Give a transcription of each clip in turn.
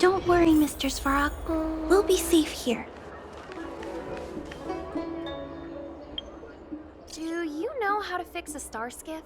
Don't worry, Mr. Svarog. We'll be safe here. Do you know how to fix a star skiff?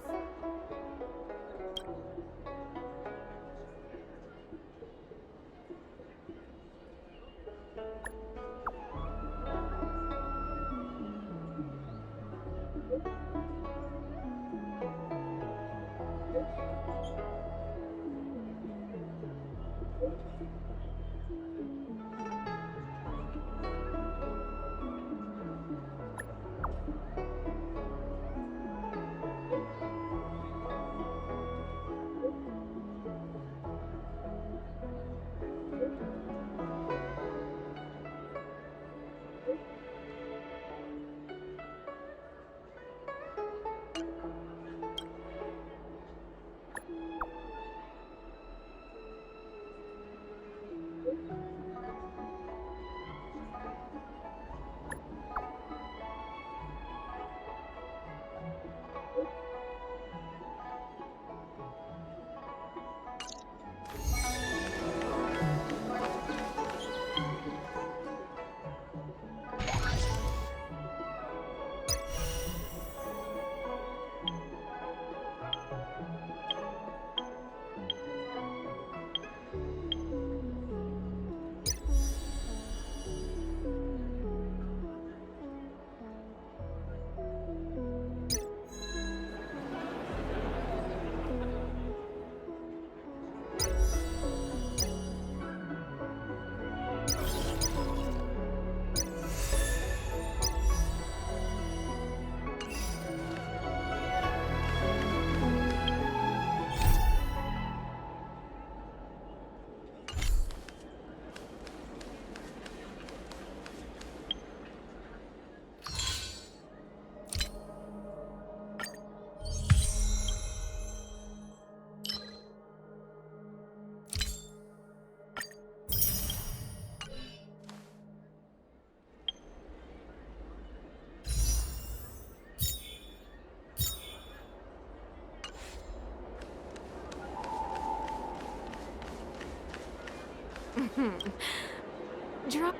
Drop.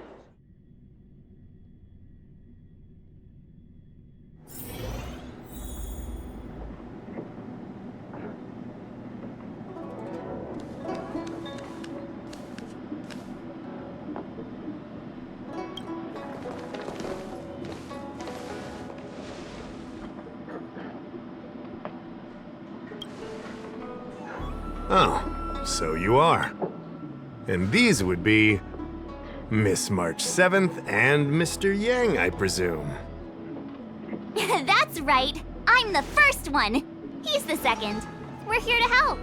Oh, so you are. And these would be Miss March 7th and Mr. Yang, I presume. That's right. I'm the first one. He's the second. We're here to help.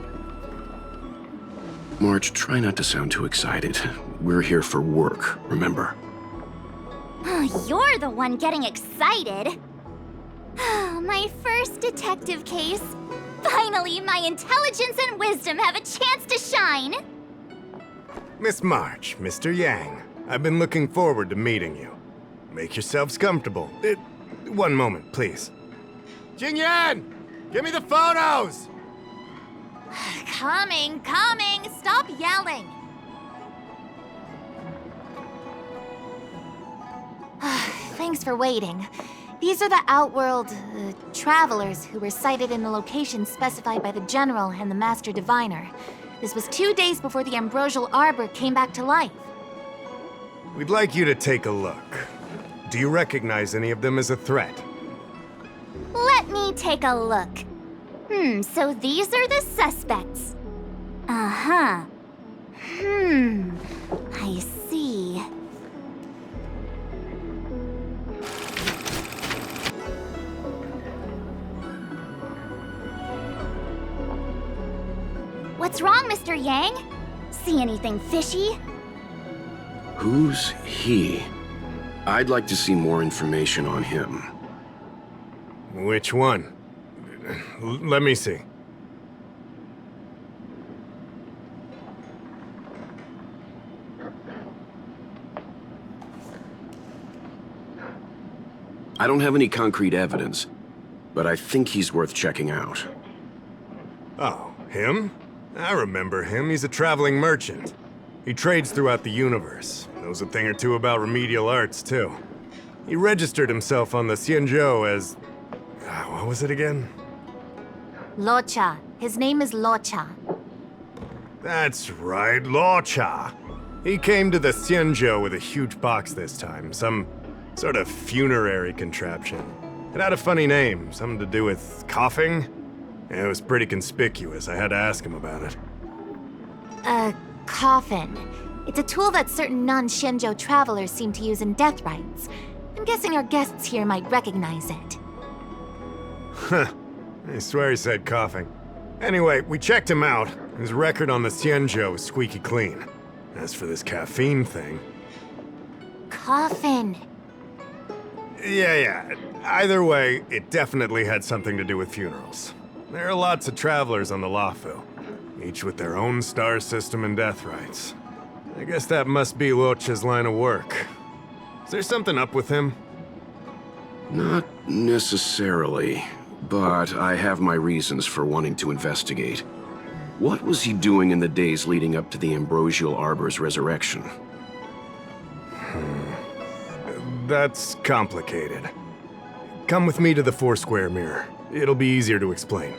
March, try not to sound too excited. We're here for work, remember? You're the one getting excited. My first detective case. Finally, my intelligence and wisdom have a chance to shine. Miss March, Mr. Yang, I've been looking forward to meeting you. Make yourselves comfortable. One moment, please. Jingyan! Give me the photos! Coming. Stop yelling. Thanks for waiting. These are the Outworld travelers who were sighted in the location specified by the General and the Master Diviner. This was 2 days before the Ambrosial Arbor came back to life. We'd like you to take a look. Do you recognize any of them as a threat? Let me take a look. So these are the suspects. Uh-huh. I see. What's wrong, Mr. Yang? See anything fishy? Who's he? I'd like to see more information on him. Which one? Let me see. I don't have any concrete evidence, but I think he's worth checking out. Oh, him? I remember him. He's a traveling merchant. He trades throughout the universe. Knows a thing or two about remedial arts, too. He registered himself on the Xianzhou as... what was it again? Locha. His name is Locha. That's right, Locha. He came to the Xianzhou with a huge box this time. Some sort of funerary contraption. It had a funny name, something to do with coughing. It was pretty conspicuous. I had to ask him about it. A coffin. It's a tool that certain non-Shenzhou travelers seem to use in death rites. I'm guessing our guests here might recognize it. Huh. I swear he said coughing. Anyway, we checked him out. His record on the Xianzhou is squeaky clean. As for this caffeine thing... Coffin. Yeah. Either way, it definitely had something to do with funerals. There are lots of travelers on the Luofu, each with their own star system and death rites. I guess that must be Locha's line of work. Is there something up with him? Not necessarily, but I have my reasons for wanting to investigate. What was he doing in the days leading up to the Ambrosial Arbor's resurrection? That's complicated. Come with me to the Four-Square Mirror. It'll be easier to explain.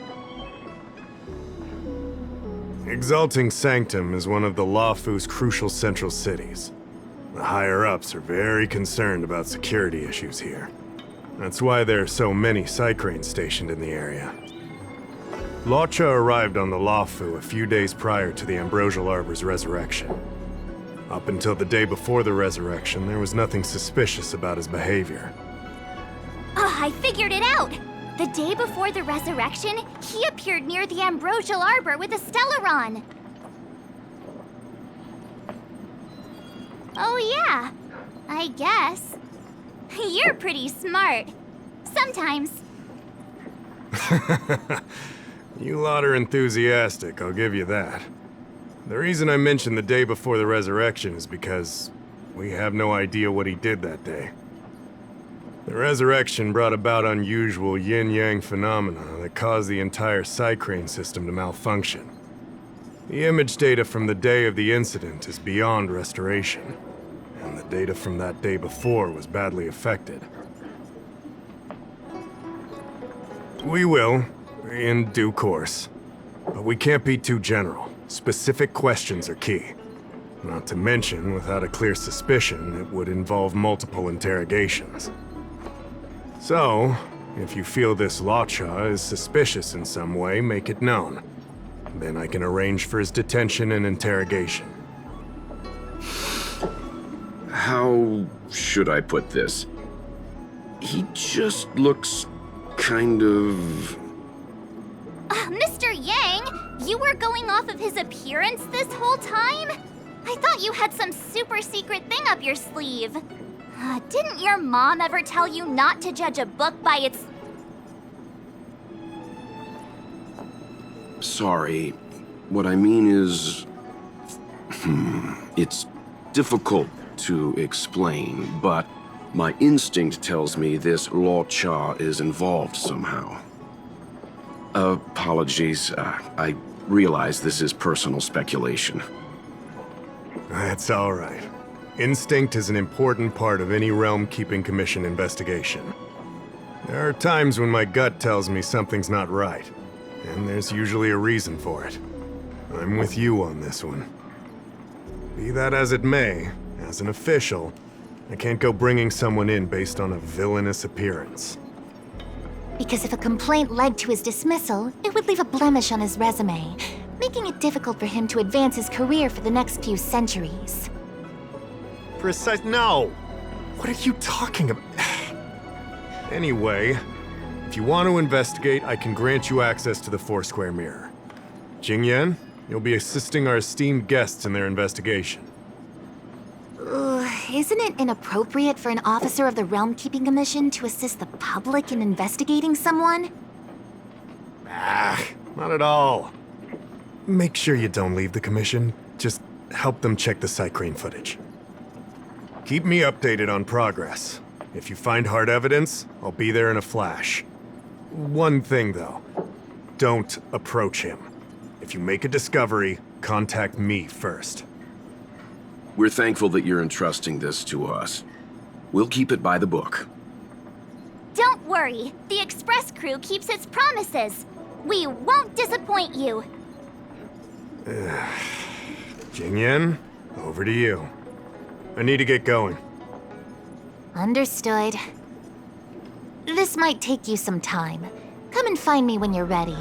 Exalting Sanctum is one of the Luofu's crucial central cities. The higher-ups are very concerned about security issues here. That's why there are so many Psycranes stationed in the area. Locha arrived on the Luofu a few days prior to the Ambrosial Arbor's resurrection. Up until the day before the resurrection, there was nothing suspicious about his behavior. I figured it out! The day before the resurrection, he appeared near the Ambrosial Arbor with a Stellaron. Oh yeah, I guess. You're pretty smart. Sometimes. You lot are enthusiastic, I'll give you that. The reason I mentioned the day before the resurrection is because we have no idea what he did that day. The resurrection brought about unusual yin-yang phenomena that caused the entire Psycrane system to malfunction. The image data from the day of the incident is beyond restoration, and the data from that day before was badly affected. We will, in due course, but we can't be too general. Specific questions are key. Not to mention, without a clear suspicion, it would involve multiple interrogations. So, if you feel this Locha is suspicious in some way, make it known. then I can arrange for his detention and interrogation. How should I put this? He just looks kind of... Mr. Yang, you were going off of his appearance this whole time? I thought you had some super secret thing up your sleeve. Didn't your mom ever tell you not to judge a book by its... Sorry. What I mean is... It's difficult to explain, but my instinct tells me this Law Cha is involved somehow. Apologies. I realize this is personal speculation. That's all right. Instinct is an important part of any Realm Keeping Commission investigation. There are times when my gut tells me something's not right, and there's usually a reason for it. I'm with you on this one. Be that as it may, as an official, I can't go bringing someone in based on a villainous appearance. Because if a complaint led to his dismissal, it would leave a blemish on his resume, making it difficult for him to advance his career for the next few centuries. No! What are you talking about? Anyway, if you want to investigate, I can grant you access to the Foursquare Mirror. Jingyan, you'll be assisting our esteemed guests in their investigation. Isn't it inappropriate for an officer of the Realm Keeping Commission to assist the public in investigating someone? Not at all. Make sure you don't leave the commission. Just help them check the Cycrane footage. Keep me updated on progress. If you find hard evidence, I'll be there in a flash. One thing, though. Don't approach him. If you make a discovery, contact me first. We're thankful that you're entrusting this to us. We'll keep it by the book. Don't worry, the Express crew keeps its promises. We won't disappoint you. Jingyan, over to you. I need to get going. Understood. This might take you some time. Come and find me when you're ready.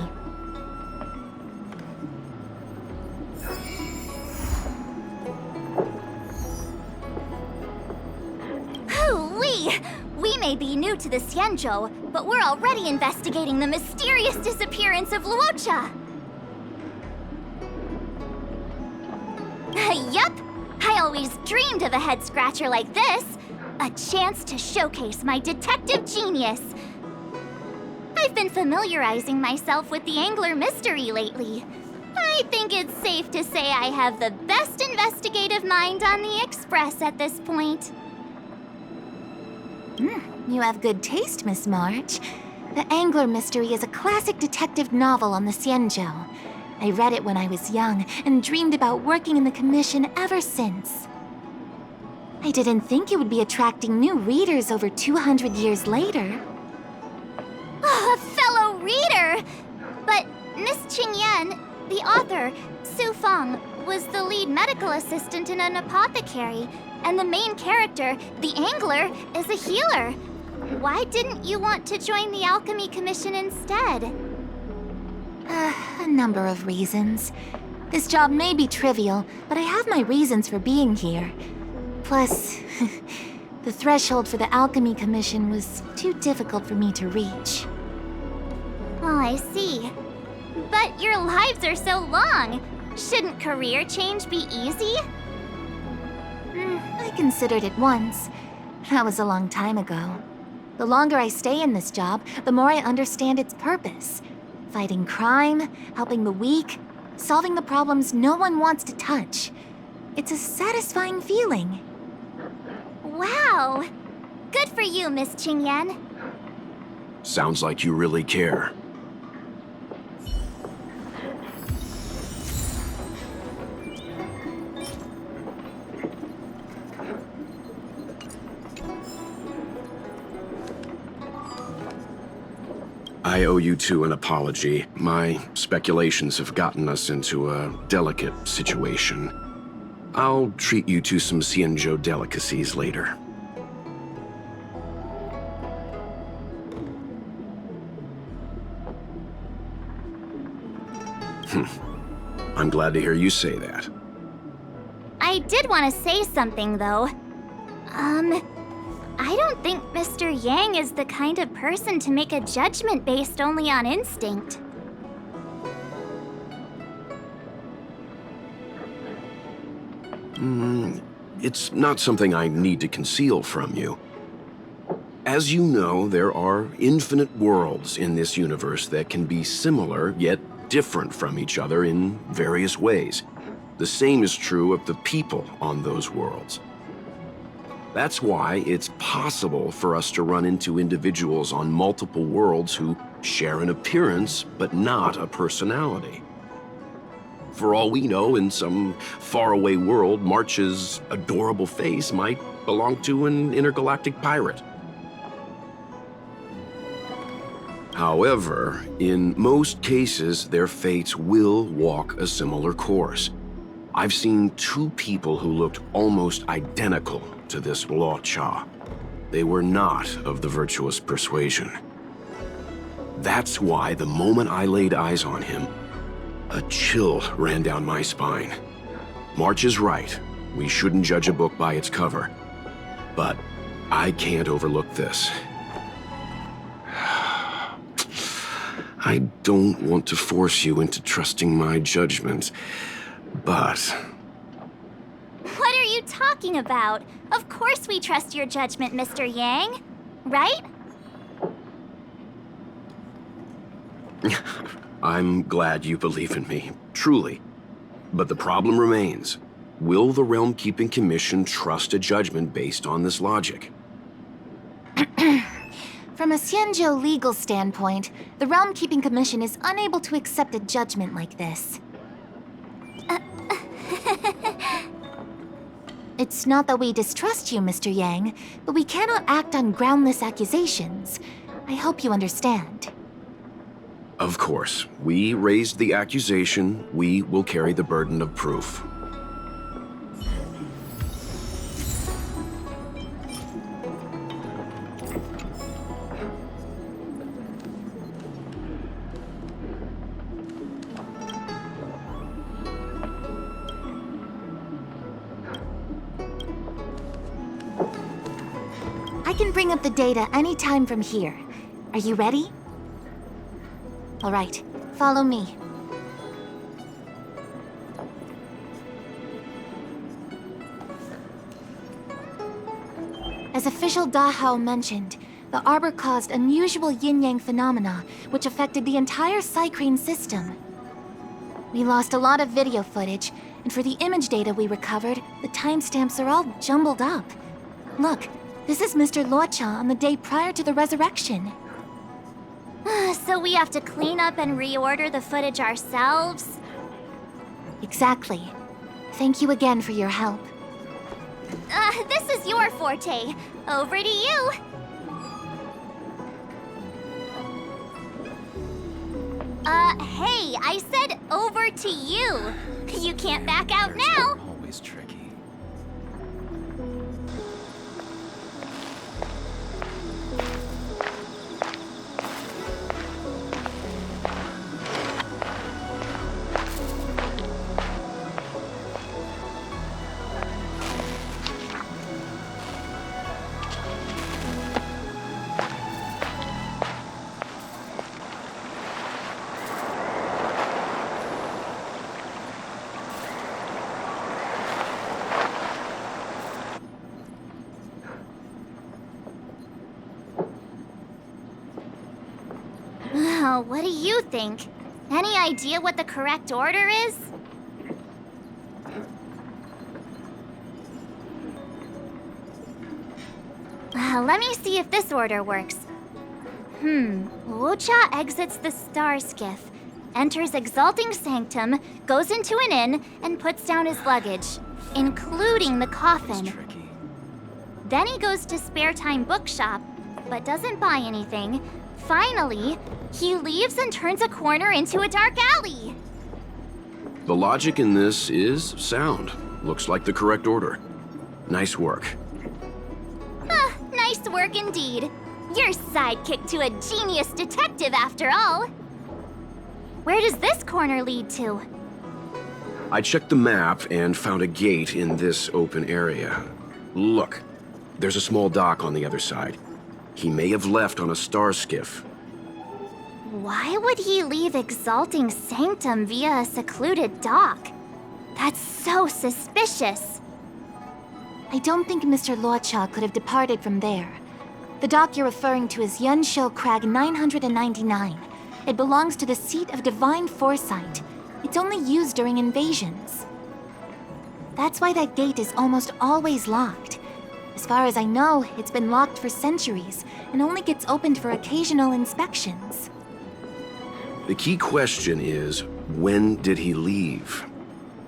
Hoo-wee! We may be new to the Xianzhou, but we're already investigating the mysterious disappearance of Luocha. Yup! I always dreamed of a head-scratcher like this. A chance to showcase my detective genius. I've been familiarizing myself with the Angler mystery lately. I think it's safe to say I have the best investigative mind on the Express at this point. You have good taste, Miss March. The Angler Mystery is a classic detective novel on the Xianzhou. I read it when I was young and dreamed about working in the commission ever since. I didn't think it would be attracting new readers over 200 years later. A fellow reader! But Miss Qingyan, the author, Su Feng, was the lead medical assistant in an apothecary, and the main character, the Angler, is a healer. Why didn't you want to join the Alchemy Commission instead? A number of reasons. This job may be trivial, but I have my reasons for being here. Plus, the threshold for the Alchemy Commission was too difficult for me to reach. Oh, I see. But your lives are so long. Shouldn't career change be easy? I considered it once. That was a long time ago. The longer I stay in this job, the more I understand its purpose. Fighting crime, helping the weak, solving the problems no one wants to touch. It's a satisfying feeling. Wow! Good for you, Miss Qingyan. Sounds like you really care. I owe you two an apology. My speculations have gotten us into a delicate situation. I'll treat you to some Xianzhou delicacies later. I'm glad to hear you say that. I did want to say something, though. I don't think Mr. Yang is the kind of person to make a judgment based only on instinct. It's not something I need to conceal from you. As you know, there are infinite worlds in this universe that can be similar, yet different from each other in various ways. The same is true of the people on those worlds. That's why it's possible for us to run into individuals on multiple worlds who share an appearance, but not a personality. For all we know, in some faraway world, March's adorable face might belong to an intergalactic pirate. However, in most cases, their fates will walk a similar course. I've seen two people who looked almost identical to this Luo Cha. They were not of the virtuous persuasion. That's why the moment I laid eyes on him, a chill ran down my spine. March is right. We shouldn't judge a book by its cover. But I can't overlook this. I don't want to force you into trusting my judgment, but... What are you talking about? Of course we trust your judgment, Mr. Yang. Right? I'm glad you believe in me, truly. But the problem remains. Will the Realm Keeping Commission trust a judgment based on this logic? From a Xianzhou legal standpoint, the Realm Keeping Commission is unable to accept a judgment like this. It's not that we distrust you, Mr. Yang, but we cannot act on groundless accusations. I hope you understand. Of course. We raised the accusation. We will carry the burden of proof. I can bring up the data anytime from here. Are you ready? All right, follow me. As official Dahao mentioned, the Arbor caused unusual yin-yang phenomena, which affected the entire Cycrane system. We lost a lot of video footage, and for the image data we recovered, the timestamps are all jumbled up. Look, this is Mr. Luo Cha on the day prior to the resurrection. So we have to clean up and reorder the footage ourselves? Exactly. Thank you again for your help. This is your forte. Over to you. Hey, I said over to you. You can't back out now. Always tricky. What do you think? Any idea what the correct order is? Let me see if this order works. Luo Cha exits the star skiff, enters Exalting Sanctum, goes into an inn, and puts down his luggage, including the coffin. Tricky. Then he goes to Spare Time Bookshop, but doesn't buy anything. Finally, he leaves and turns a corner into a dark alley. The logic in this is sound. Looks like the correct order. Nice work. Nice work indeed. You're sidekick to a genius detective after all. Where does this corner lead to? I checked the map and found a gate in this open area. Look, there's a small dock on the other side. He may have left on a star skiff. Why would he leave Exalting Sanctum via a secluded dock? That's so suspicious. I don't think Mr. Luocha could have departed from there. The dock you're referring to is Yunshou Crag 999. It belongs to the seat of divine foresight. It's only used during invasions. That's why that gate is almost always locked. As far as I know, it's been locked for centuries and only gets opened for occasional inspections. The key question is, when did he leave?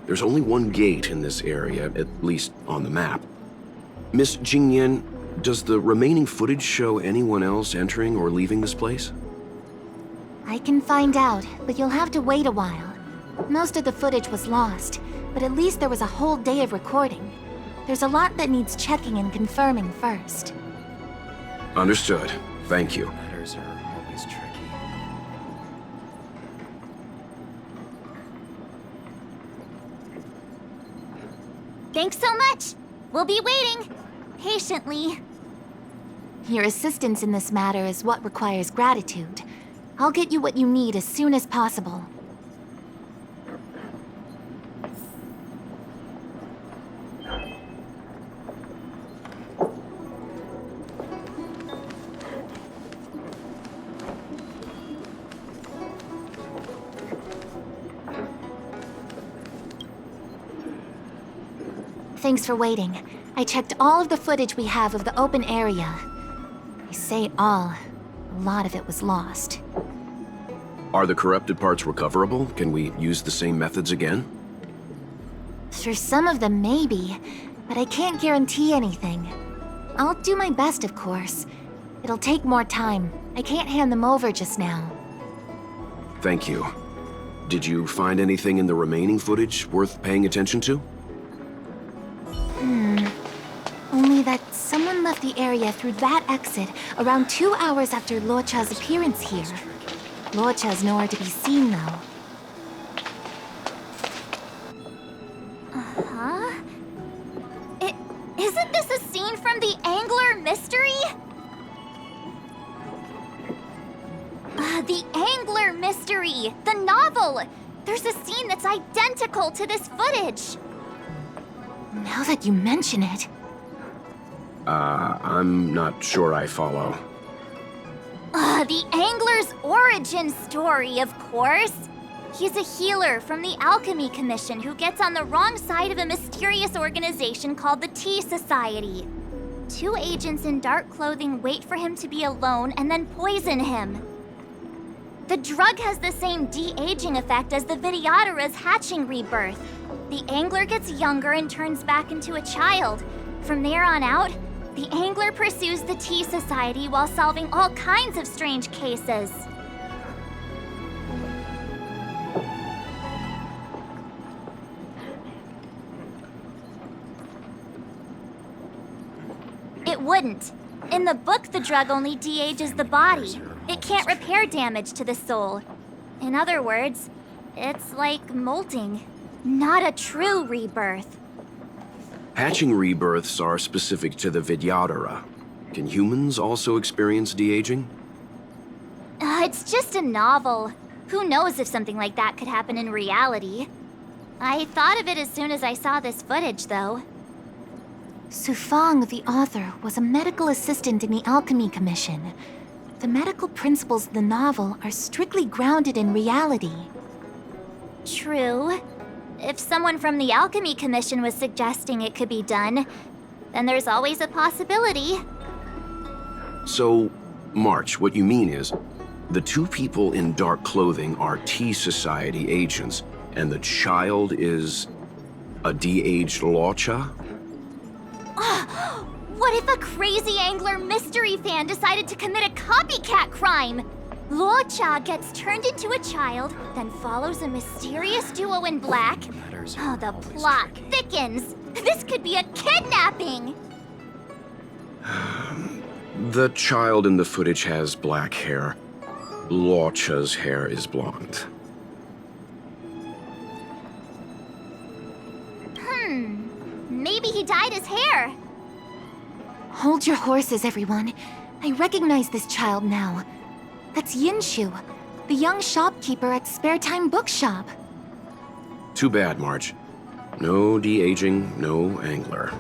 There's only one gate in this area, at least on the map. Miss Jingyan, does the remaining footage show anyone else entering or leaving this place? I can find out, but you'll have to wait a while. Most of the footage was lost, but at least there was a whole day of recording. There's a lot that needs checking and confirming first. Understood. Thank you. Matters are always tricky. Thanks so much. We'll be waiting. Patiently. Your assistance in this matter is what requires gratitude. I'll get you what you need as soon as possible. Thanks for waiting. I checked all of the footage we have of the open area. I say all. A lot of it was lost. Are the corrupted parts recoverable? Can we use the same methods again? For some of them, maybe, but I can't guarantee anything. I'll do my best, of course. It'll take more time. I can't hand them over just now. Thank you. Did you find anything in the remaining footage worth paying attention to? Only that someone left the area through that exit around 2 hours after Luocha's appearance here. Luocha's nowhere to be seen, though. Uh-huh. Isn't this a scene from the Angler Mystery? The Angler Mystery! The novel! There's a scene that's identical to this footage! Now that you mention it... I'm not sure I follow. The Angler's origin story, of course! He's a healer from the Alchemy Commission who gets on the wrong side of a mysterious organization called the Tea Society. 2 agents in dark clothing wait for him to be alone and then poison him. The drug has the same de-aging effect as the Vidyadhara's hatching rebirth. The Angler gets younger and turns back into a child. From there on out, the Angler pursues the Tea Society while solving all kinds of strange cases. It wouldn't. In the book, the drug only de-ages the body. It can't repair damage to the soul. In other words, it's like molting, not a true rebirth. Hatching rebirths are specific to the Vidyadhara. Can humans also experience de-aging? It's just a novel. Who knows if something like that could happen in reality? I thought of it as soon as I saw this footage, though. Sufang, the author, was a medical assistant in the Alchemy Commission. The medical principles of the novel are strictly grounded in reality. True. If someone from the Alchemy Commission was suggesting it could be done, then there's always a possibility. So, March, what you mean is, the 2 people in dark clothing are Tea Society agents, and the child is a de-aged Luocha? What if a crazy Angler Mystery fan decided to commit a copycat crime? Luocha gets turned into a child, then follows a mysterious duo in black. Oh, the plot thickens! This could be a kidnapping! The child in the footage has black hair. Luocha's hair is blonde. Hold your horses, everyone. I recognize this child now. That's Yinshu, the young shopkeeper at Spare Time Bookshop. Too bad, Marge. No de-aging, no angler.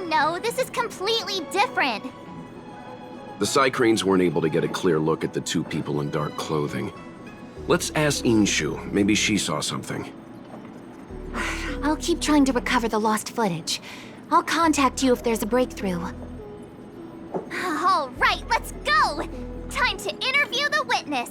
No, this is completely different. The Psycranes weren't able to get a clear look at the two people in dark clothing. Let's ask Inshu. Maybe she saw something. I'll keep trying to recover the lost footage. I'll contact you if there's a breakthrough. All right, let's go! Time to interview the witness.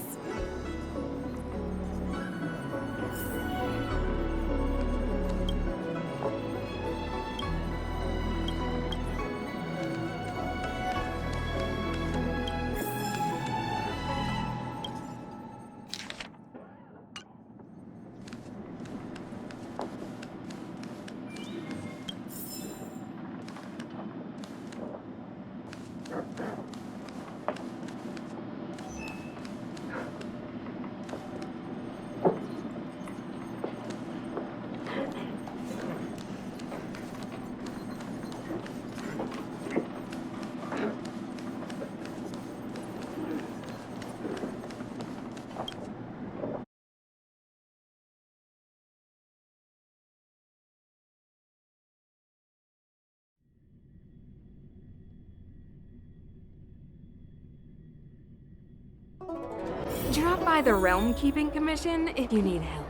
Drop by the Realm Keeping Commission if you need help.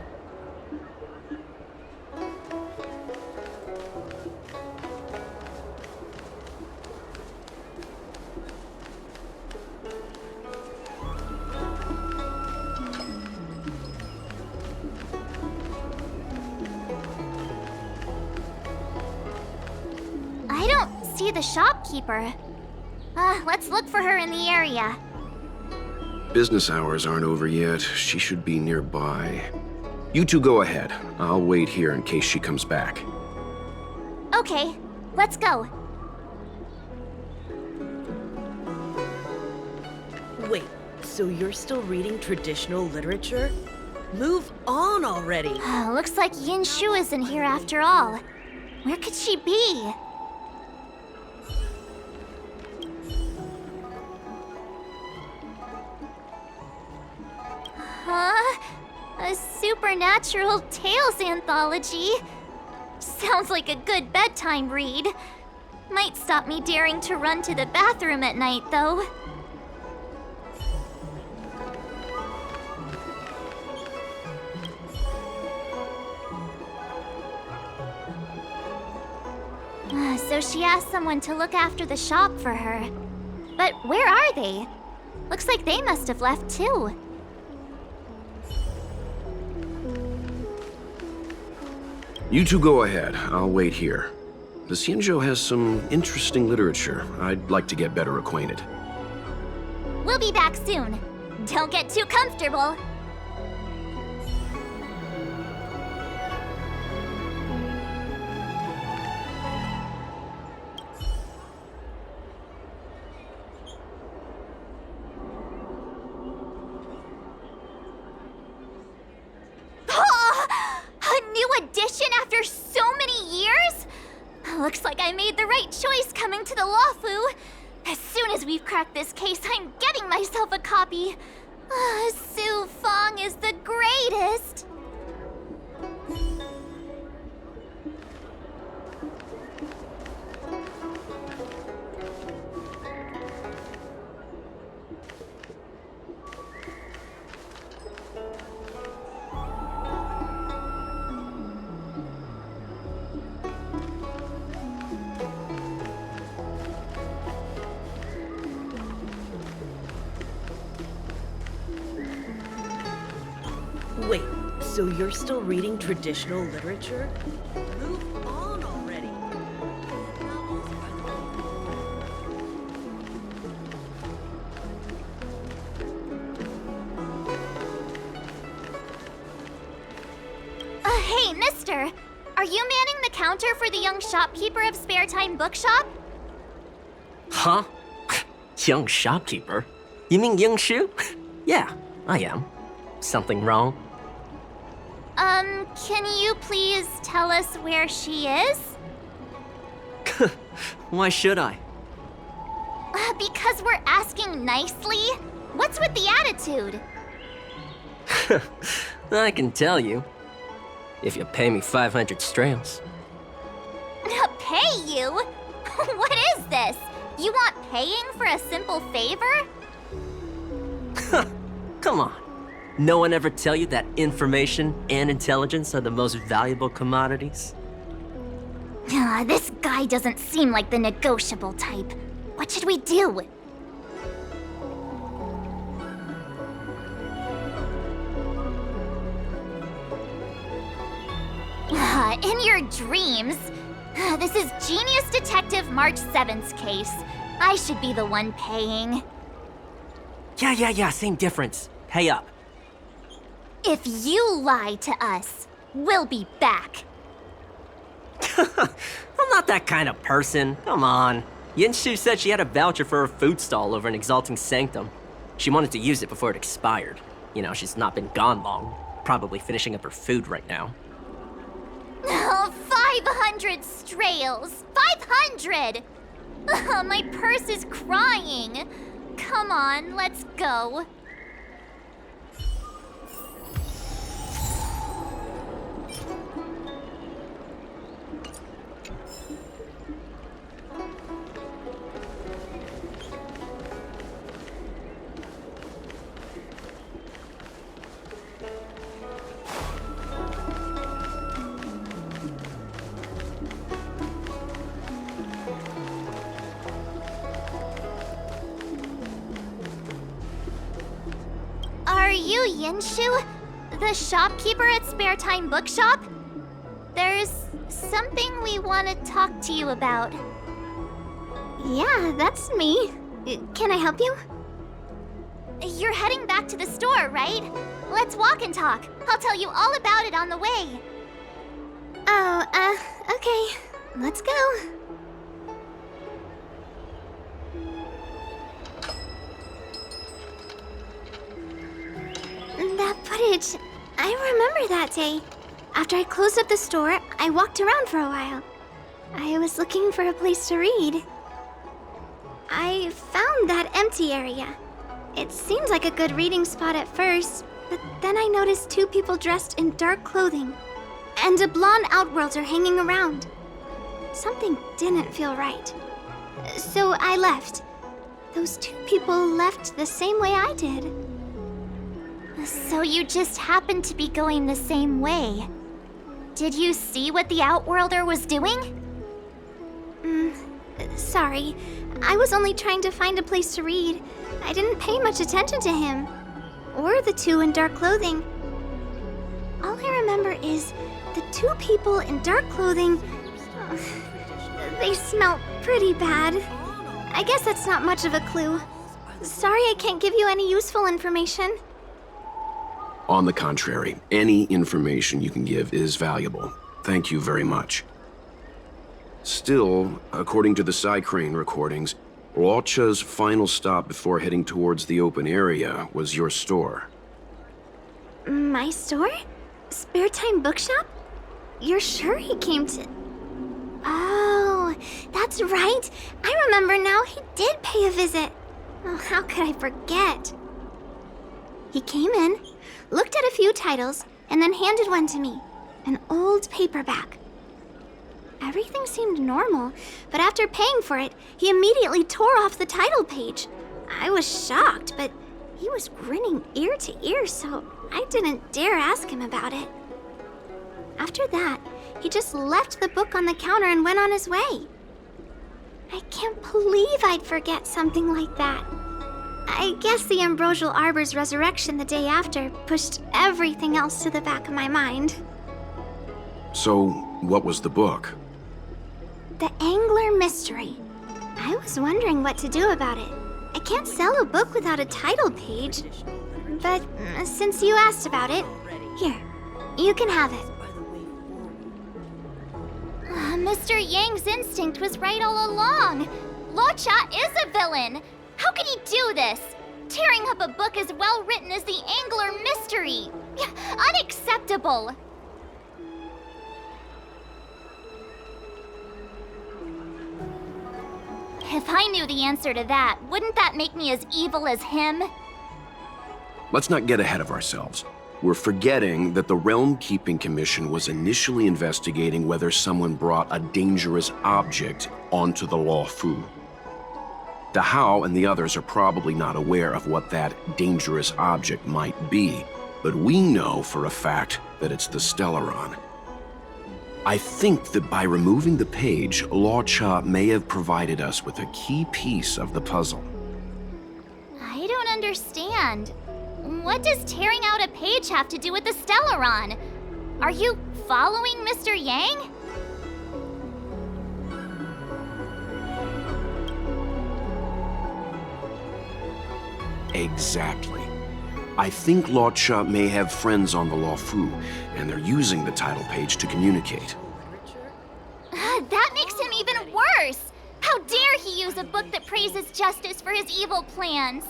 I don't see the shopkeeper. Let's look for her in the area. Business hours aren't over yet. She should be nearby. You two go ahead. I'll wait here in case she comes back. Okay, let's go. Wait, so you're still reading traditional literature? Move on already! Looks like Yinshu isn't here after all. Where could she be? Huh? A supernatural tales anthology? Sounds like a good bedtime read. Might stop me daring to run to the bathroom at night, though. So she asked someone to look after the shop for her. But where are they? Looks like they must have left too. You two go ahead. I'll wait here. The Xianzhou has some interesting literature. I'd like to get better acquainted. We'll be back soon. Don't get too comfortable. A new edition after so many years? Looks like I made the right choice coming to the Lawfu. As soon as we've cracked this case, I'm getting myself a copy. Su Fong is the greatest. Wait, so you're still reading traditional literature? Move on already! Hey, mister! Are you manning the counter for the young shopkeeper of Spare Time Bookshop? Huh? Young shopkeeper? You mean Yingshu? Yeah, I am. Something wrong? Can you please tell us where she is? Why should I? Because we're asking nicely. What's with the attitude? I can tell you. If you pay me 500 strails. Pay you? What is this? You want paying for a simple favor? Come on. No one ever tell you that information and intelligence are the most valuable commodities? This guy doesn't seem like the negotiable type. What should we do? In your dreams. This is Genius Detective March 7th's case. I should be the one paying. Yeah, same difference. Pay up. If you lie to us, we'll be back. I'm not that kind of person. Come on. Yinshu said she had a voucher for her food stall over in Exalting Sanctum. She wanted to use it before it expired. You know, she's not been gone long. Probably finishing up her food right now. Oh, 500 strails! 500! My purse is crying. Come on, let's go. Are you Yinshu? The shopkeeper at Spare Time Bookshop? There's something we want to talk to you about. Yeah, that's me. Can I help you? You're heading back to the store, right? Let's walk and talk. I'll tell you all about it on the way. Oh, okay. Let's go. That footage, I remember that day. After I closed up the store, I walked around for a while. I was looking for a place to read. I found that empty area. It seemed like a good reading spot at first, but then I noticed two people dressed in dark clothing and a blonde outworlder hanging around. Something didn't feel right. So I left. Those two people left the same way I did. So you just happened to be going the same way. Did you see what the Outworlder was doing? Sorry. I was only trying to find a place to read. I didn't pay much attention to him. Or the two in dark clothing. All I remember is the two people in dark clothing. They smell pretty bad. I guess that's not much of a clue. Sorry I can't give you any useful information. On the contrary, any information you can give is valuable. Thank you very much. Still, according to the Psycrane recordings, Walcha's final stop before heading towards the open area was your store. My store? Spare Time Bookshop? You're sure he came to... Oh, that's right. I remember now. He did pay a visit. Oh, how could I forget? He came in, looked at a few titles, and then handed one to me. An old paperback. Everything seemed normal, but after paying for it, he immediately tore off the title page. I was shocked, but he was grinning ear to ear, so I didn't dare ask him about it. After that, he just left the book on the counter and went on his way. I can't believe I'd forget something like that. I guess the Ambrosial Arbor's resurrection the day after pushed everything else to the back of my mind. So, what was the book? The Angler Mystery. I was wondering what to do about it. I can't sell a book without a title page. But since you asked about it, here, you can have it. Mr. Yang's instinct was right all along. Locha is a villain. How could he do this? Tearing up a book as well written as the Angler Mystery. Unacceptable. If I knew the answer to that, wouldn't that make me as evil as him? Let's not get ahead of ourselves. We're forgetting that the Realm Keeping Commission was initially investigating whether someone brought a dangerous object onto the Lawfu. The How and the others are probably not aware of what that dangerous object might be, but we know for a fact that it's the Stellaron. I think that by removing the page, Law-Cha may have provided us with a key piece of the puzzle. I don't understand. What does tearing out a page have to do with the Stellaron? Are you following Mr. Yang? Exactly. I think Law-Cha may have friends on the Lawfu, and they're using the title page to communicate. That makes him even worse! How dare he use a book that praises justice for his evil plans?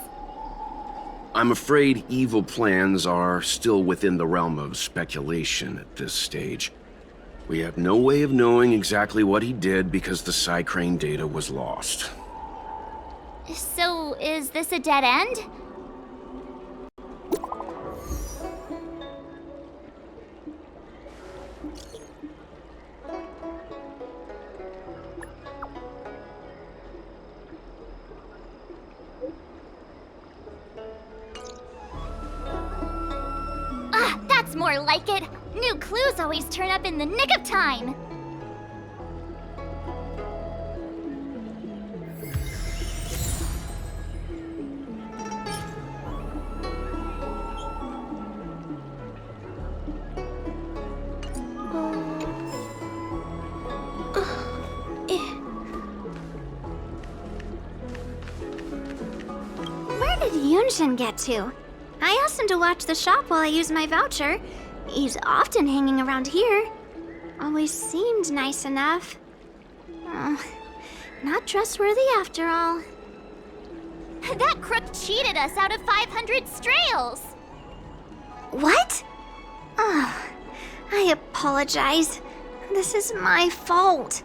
I'm afraid evil plans are still within the realm of speculation at this stage. We have no way of knowing exactly what he did because the Psycrane data was lost. So, is this a dead end? That's more like it. New clues always turn up in the nick of time. Where did Yunshin get to? I asked him to watch the shop while I used my voucher. He's often hanging around here. Always seemed nice enough. Not trustworthy after all. That crook cheated us out of 500 strails. What? Oh, I apologize. This is my fault.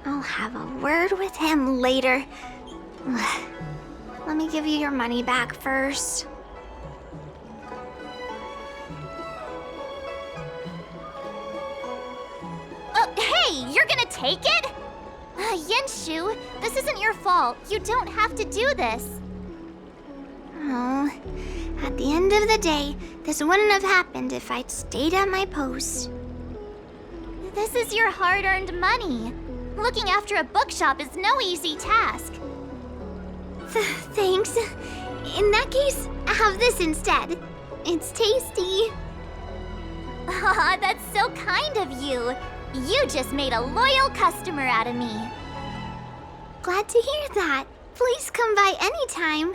I'll have a word with him later. Let me give you your money back first. Hey, you're gonna take it? Yenshu, this isn't your fault. You don't have to do this. Oh, at the end of the day, this wouldn't have happened if I'd stayed at my post. This is your hard-earned money. Looking after a bookshop is no easy task. Thanks. In that case, have this instead. It's tasty. Aw, that's so kind of you. You just made a loyal customer out of me. Glad to hear that. Please come by anytime.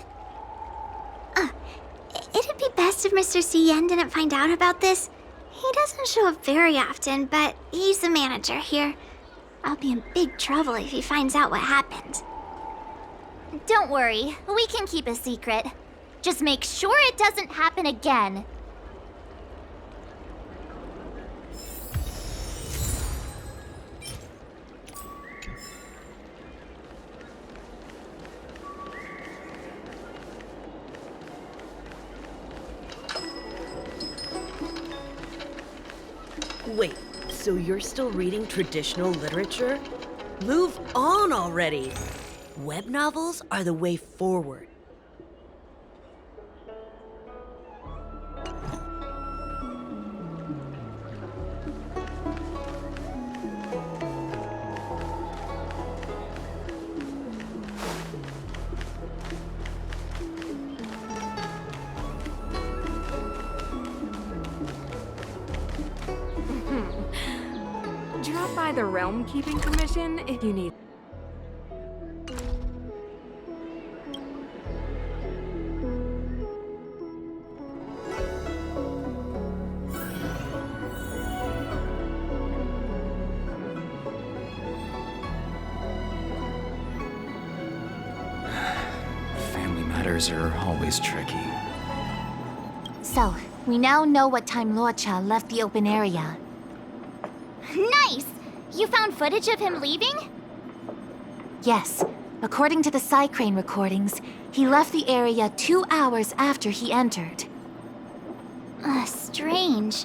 It'd be best if Mr. Yen didn't find out about this. He doesn't show up very often, but he's the manager here. I'll be in big trouble if he finds out what happened. Don't worry, we can keep a secret. Just make sure it doesn't happen again. Wait, so you're still reading traditional literature? Move on already! Web novels are the way forward. Drop by the Realm Keeping Commission if you need. Family matters are always tricky. So, we now know what time Law-Cha left the open area. Nice! You found footage of him leaving? Yes, According to the Psycrane recordings, he left the area 2 hours after he entered. Strange.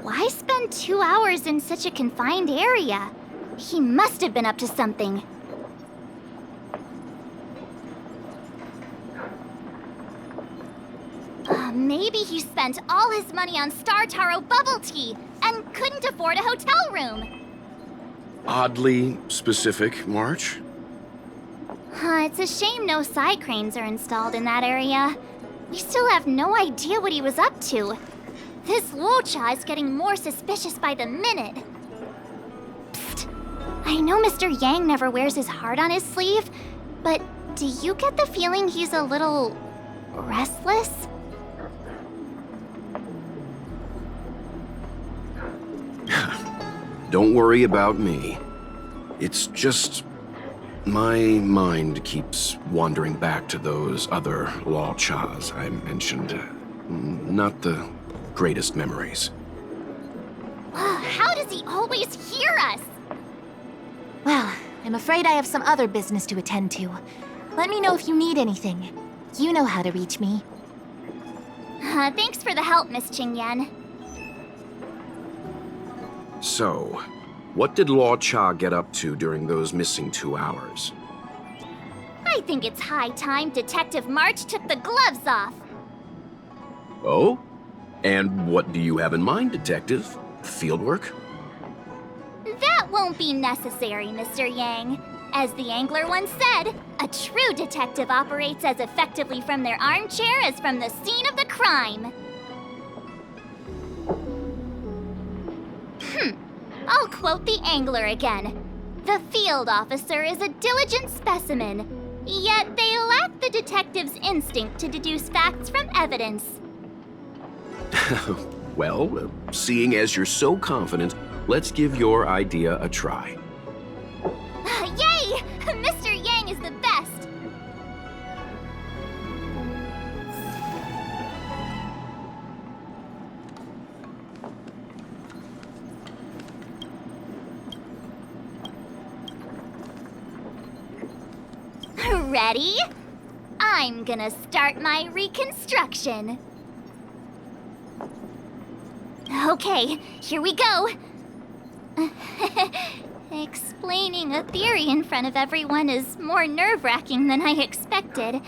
Why spend 2 hours in such a confined area? He must have been up to something. Maybe he spent all his money on Star Taro bubble tea and couldn't afford a hotel room. Oddly specific, March. It's a shame no side cranes are installed in that area. We still have no idea what he was up to. This Luocha is getting more suspicious by the minute. Psst. I know Mr. Yang never wears his heart on his sleeve, but do you get the feeling he's a little restless? Don't worry about me. It's just my mind keeps wandering back to those other Luochas I mentioned. Not the greatest memories. How does he always hear us? Well, I'm afraid I have some other business to attend to. Let me know if you need anything. You know how to reach me. Thanks for the help, Miss Qingyan. So, what did Luocha get up to during those missing 2 hours? I think it's high time Detective March took the gloves off. Oh? And what do you have in mind, Detective? Fieldwork? That won't be necessary, Mr. Yang. As the angler once said, a true detective operates as effectively from their armchair as from the scene of the crime. I'll quote the angler again. The field officer is a diligent specimen, yet they lack the detective's instinct to deduce facts from evidence. Well, seeing as you're so confident, let's give your idea a try. Yay! Mr. Yang is the best! Ready? I'm gonna start my reconstruction. Okay, here we go. Explaining a theory in front of everyone is more nerve-wracking than I expected.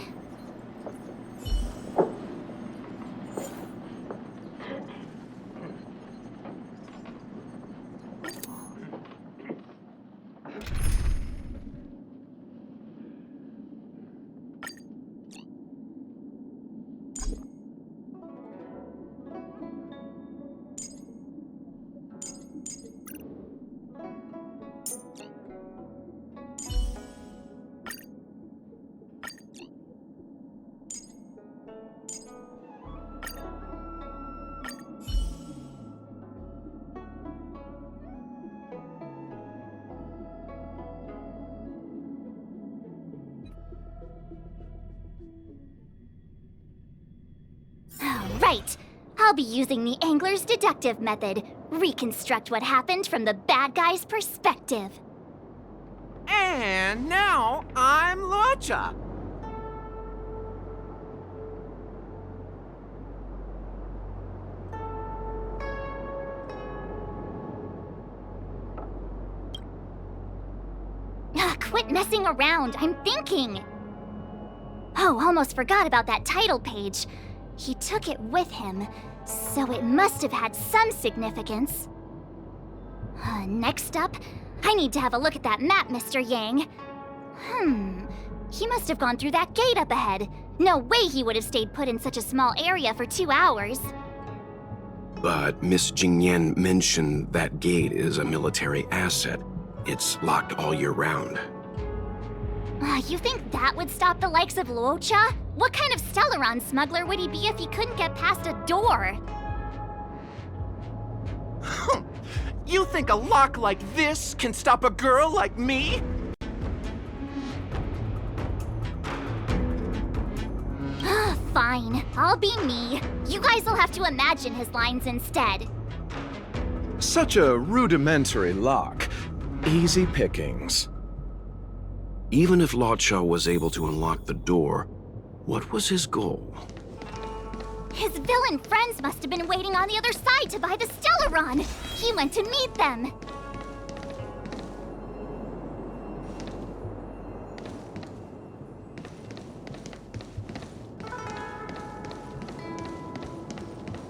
Right. I'll be using the angler's deductive method. Reconstruct what happened from the bad guy's perspective. And now I'm Luocha. Quit messing around. I'm thinking. Oh, almost forgot about that title page. He took it with him, so it must have had some significance. Next up, I need to have a look at that map, Mr. Yang. He must have gone through that gate up ahead. No way he would have stayed put in such a small area for 2 hours. But Miss Jingyan mentioned that gate is a military asset. It's locked all year round. You think that would stop the likes of Luocha? What kind of Stellaron smuggler would he be if he couldn't get past a door? You think a lock like this can stop a girl like me? Fine, I'll be me. You guys will have to imagine his lines instead. Such a rudimentary lock. Easy pickings. Even if Lotcha was able to unlock the door, what was his goal? His villain friends must have been waiting on the other side to buy the Stellaron. He went to meet them.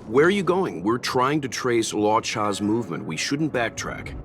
Where are you going? We're trying to trace Lotcha's movement. We shouldn't backtrack.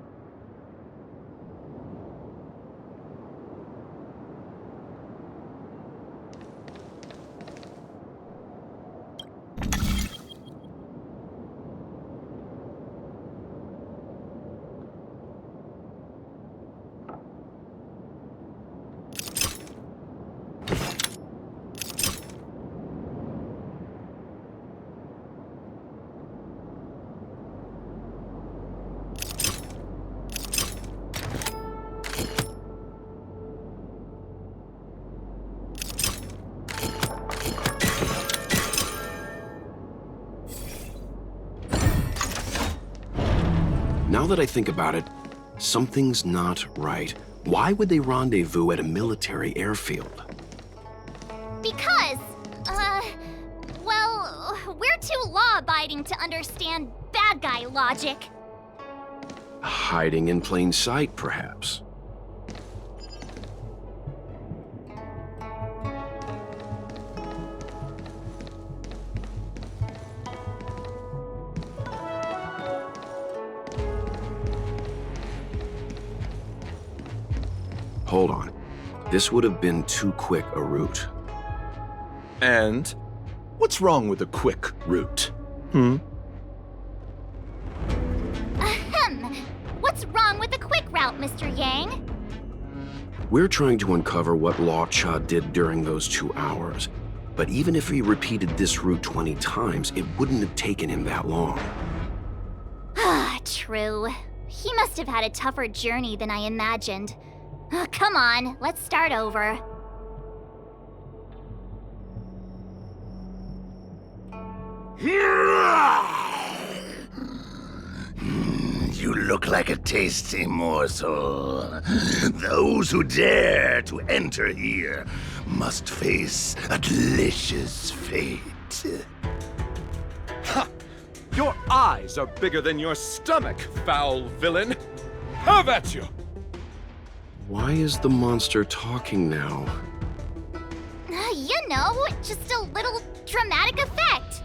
Now that I think about it, something's not right. Why would they rendezvous at a military airfield? Because, well, we're too law-abiding to understand bad guy logic. Hiding in plain sight, perhaps. Hold on. This would have been too quick a route. And what's wrong with a quick route? Ahem. What's wrong with the quick route, Mr. Yang? We're trying to uncover what Lotcha did during those 2 hours. But even if he repeated this route 20 times, it wouldn't have taken him that long. Ah, true. He must have had a tougher journey than I imagined. Come on, let's start over. You look like a tasty morsel. Those who dare to enter here must face a delicious fate. Ha! Your eyes are bigger than your stomach, foul villain! Have at you! Why is the monster talking now? You know, just a little dramatic effect.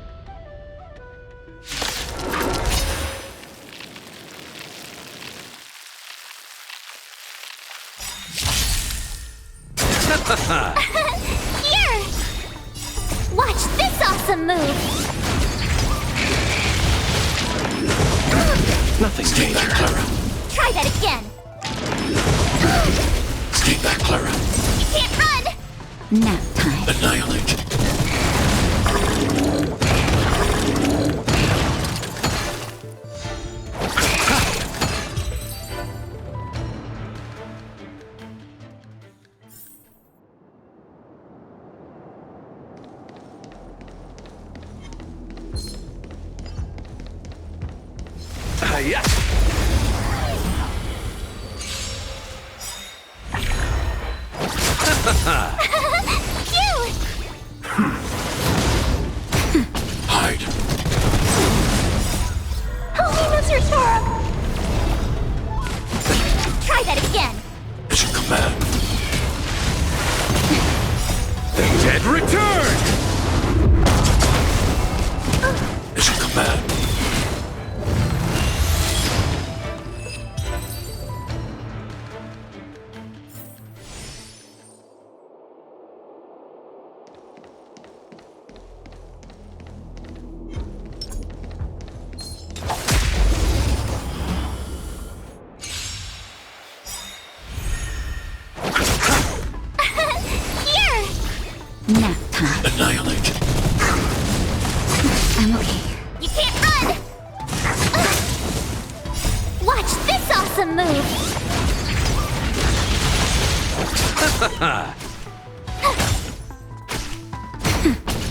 Here! Watch this awesome move! Nothing. Stay back, Clara. Try that again. Stay back, Clara. You can't run! Nap time. Annihilate. Yeah. Phew! Hide. Holy miserably! Try that again. Mission command. The dead return! Mission command. Nap time. Annihilate. I'm okay. You can't run! Watch this awesome move!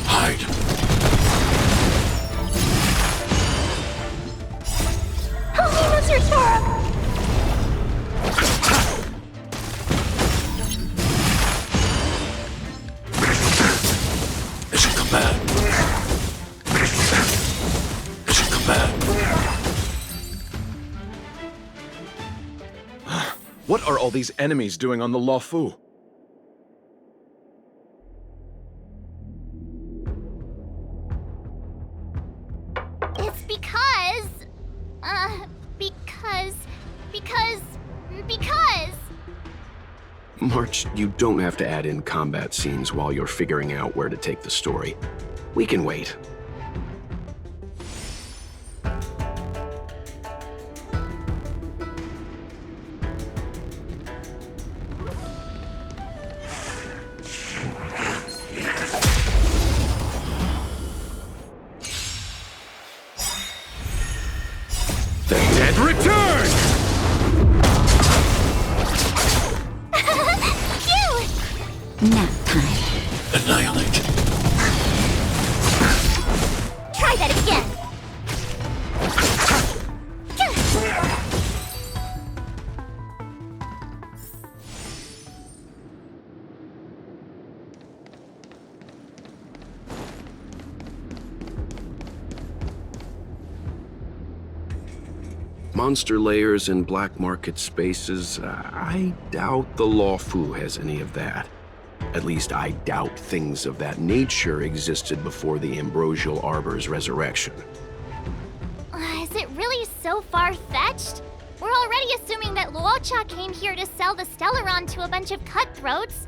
Hide. Holy miserably! all these enemies doing on the Luofu? It's because... because... March, you don't have to add in combat scenes while you're figuring out where to take the story. We can wait. The dead return! Nap time. Annihilate. Try that again. Monster layers and black market spaces, I doubt the Luofu has any of that. At least I doubt things of that nature existed before the Ambrosial Arbor's resurrection. Is it really so far-fetched? We're already assuming that Luocha came here to sell the Stellaron to a bunch of cutthroats.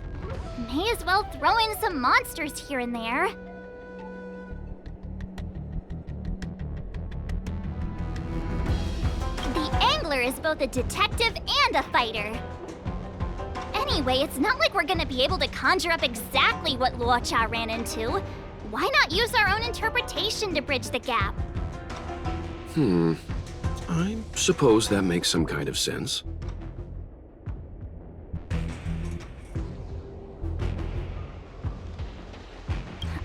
May as well throw in some monsters here and there. The Angler is both a detective and a fighter. Anyway, it's not like we're gonna be able to conjure up exactly what Luocha ran into. Why not use our own interpretation to bridge the gap? I suppose that makes some kind of sense.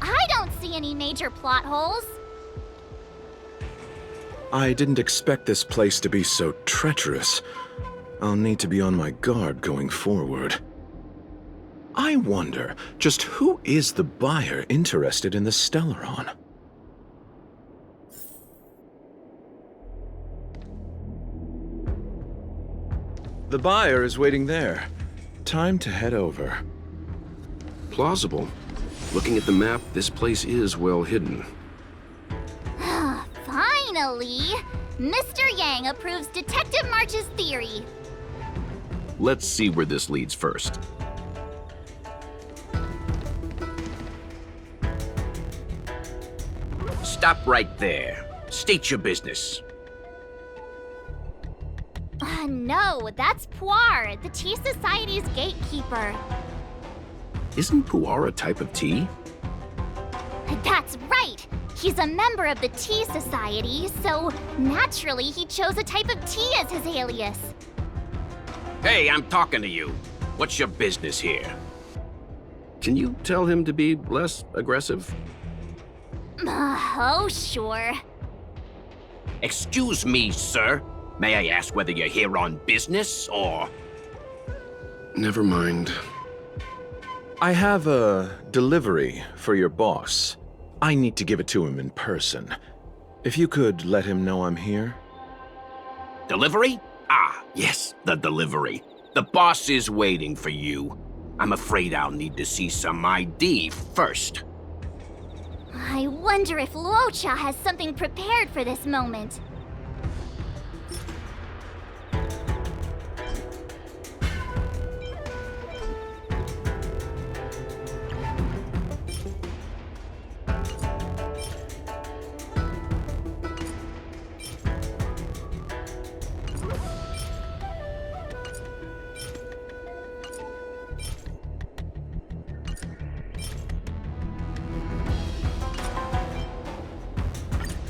I don't see any major plot holes. I didn't expect this place to be so treacherous. I'll need to be on my guard going forward. I wonder, just who is the buyer interested in the Stellaron? The buyer is waiting there. Time to head over. Plausible. Looking at the map, this place is well hidden. Finally! Mr. Yang approves Detective March's theory. Let's see where this leads first. Stop right there. State your business. No, that's Puar, the Tea Society's gatekeeper. Isn't pu'ar a type of tea? That's right! He's a member of the Tea Society, so naturally he chose a type of tea as his alias. Hey, I'm talking to you. What's your business here? Can you tell him to be less aggressive? Oh, sure. Excuse me, sir. May I ask whether you're here on business, or... Never mind. I have a delivery for your boss. I need to give it to him in person. If you could let him know I'm here. Delivery? Ah, yes, the delivery. The boss is waiting for you. I'm afraid I'll need to see some ID first. I wonder if Luocha has something prepared for this moment.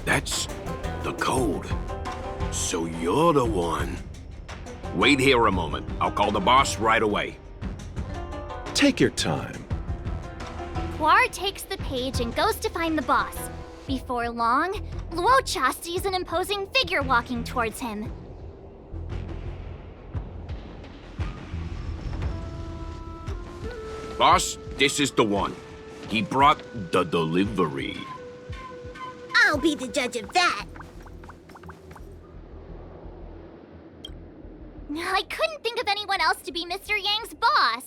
That's the code. So you're the one. Wait here a moment. I'll call the boss right away. Take your time. Puar takes the page and goes to find the boss. Before long, Luocha sees an imposing figure walking towards him. Boss, this is the one. He brought the delivery. I'll be the judge of that. I couldn't think of anyone else to be Mr. Yang's boss.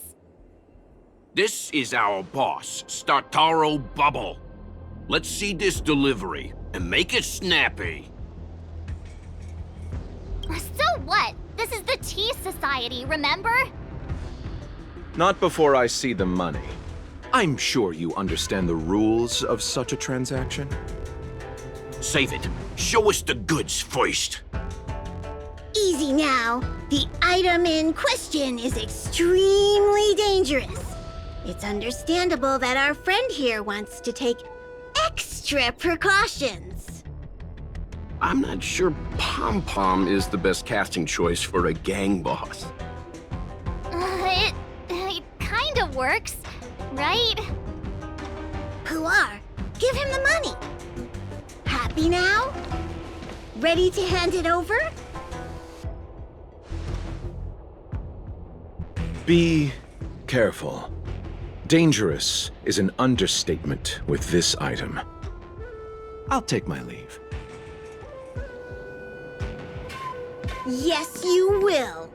This is our boss, Startaro Bubble. Let's see this delivery, and make it snappy. So what? This is the Tea Society, remember? Not before I see the money. I'm sure you understand the rules of such a transaction. Save it. Show us the goods first. Easy now. The item in question is extremely dangerous. It's understandable that our friend here wants to take extra precautions. I'm not sure Pom Pom is the best casting choice for a gang boss. It kind of works, right? Puar, give him the money. Happy now? Ready to hand it over? Be careful. Dangerous is an understatement with this item. I'll take my leave. Yes, you will.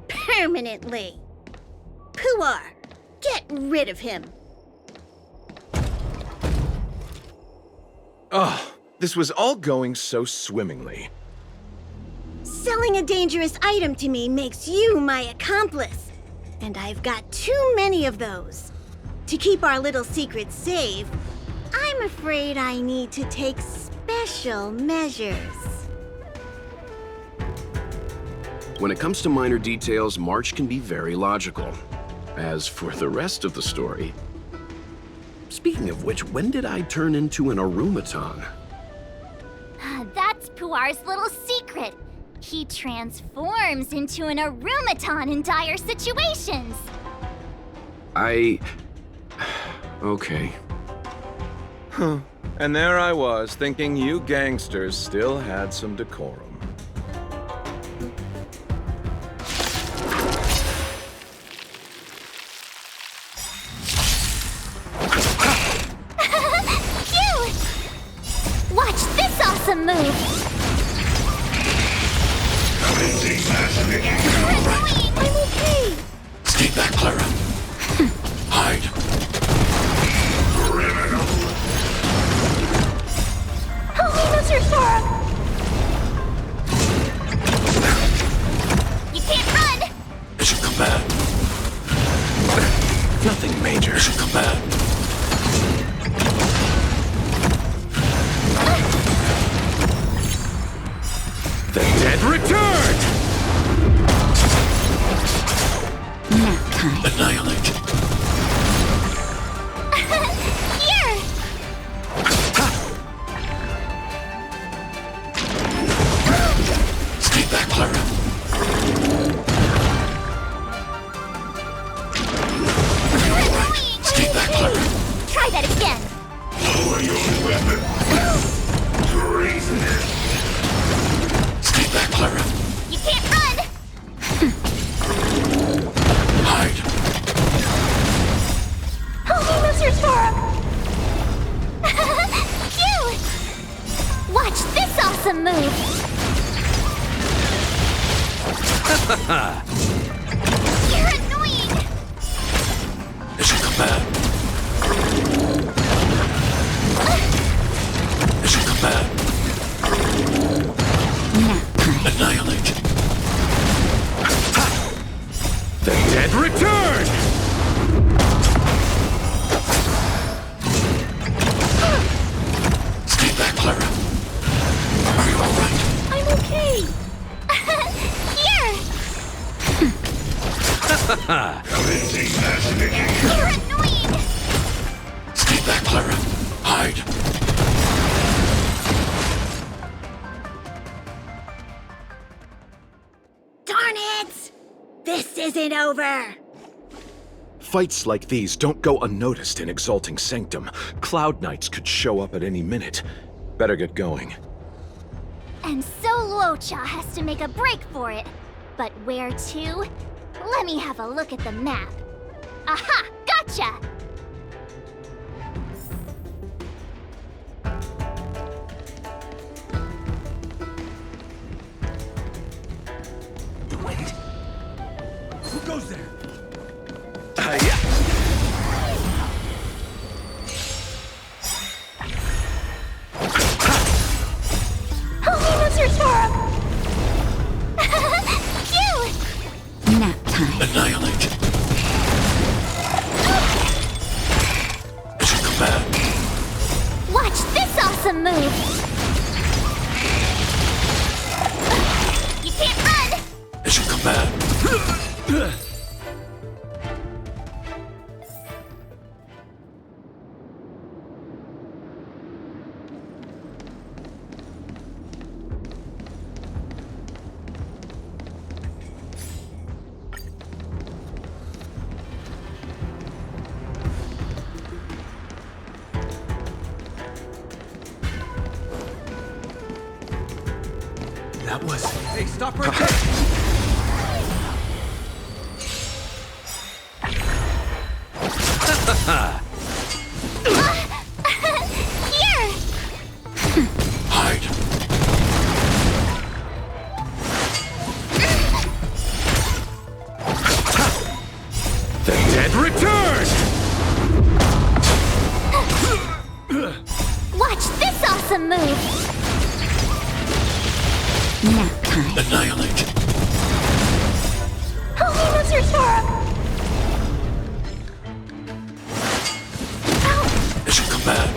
Permanently. Puar, get rid of him. Oh, this was all going so swimmingly. Selling a dangerous item to me makes you my accomplice. And I've got too many of those. To keep our little secret safe, I'm afraid I need to take special measures. When it comes to minor details, March can be very logical. As for the rest of the story... Speaking of which, when did I turn into an Arumaton? That's Puar's little secret. He transforms into an Arumaton in dire situations. Okay. Huh. And there I was, thinking you gangsters still had some decorum. Watch this awesome move! I'm okay! Stay back, Clara. Hide. Help me, Mr. Sora! You can't run! Mission combat. Nothing major. Mission combat. The dead returned! Nap time. Annihilate. Here! Stay back, Clara. Stay back, Clara. Try that again! Lower your weapon. Treasonous. Stay back, Clara. You can't run! Hide. Help me, Mr. Sora! Cute! Watch this awesome move! You're annoying! Mission combat. Mission combat. Annihilate. The dead returned! Stay back, Clara. Are you alright? I'm okay! Here! You're annoying! Stay back, Clara. Hide. Darn it! This isn't over! Fights like these don't go unnoticed in Exalting Sanctum. Cloud Knights could show up at any minute. Better get going. And so Luocha has to make a break for it. But where to? Let me have a look at the map. Aha! Gotcha! Nap time. Annihilate. Mission command. Watch this awesome move! You can't run! Mission command. That was... Hey, stop right there! Here! Hide. The dead returned! Watch this awesome move! Nap time. Annihilate. Holy Mr. Torah! Mission command.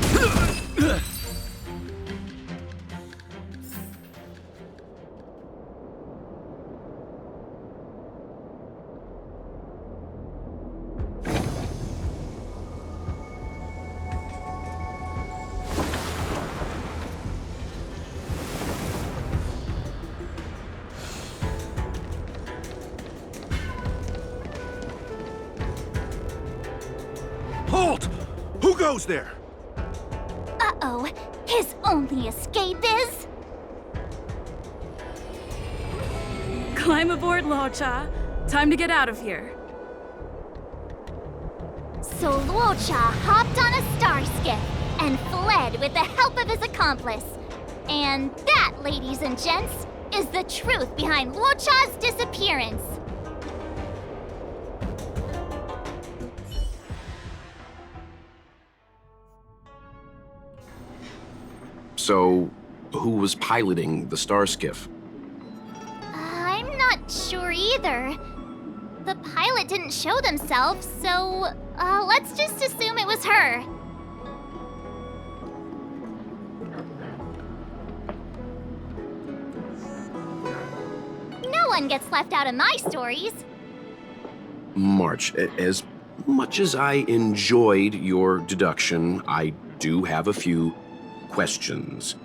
Halt! Who goes there? Uh-oh, his only escape is... Climb aboard, Luocha. Time to get out of here. So Luocha hopped on a star skiff and fled with the help of his accomplice. And that, ladies and gents, is the truth behind Luocha's disappearance. So, who was piloting the star skiff? I'm not sure either. The pilot didn't show themselves, so let's just assume it was her. No one gets left out of my stories. March, as much as I enjoyed your deduction, I do have a few questions.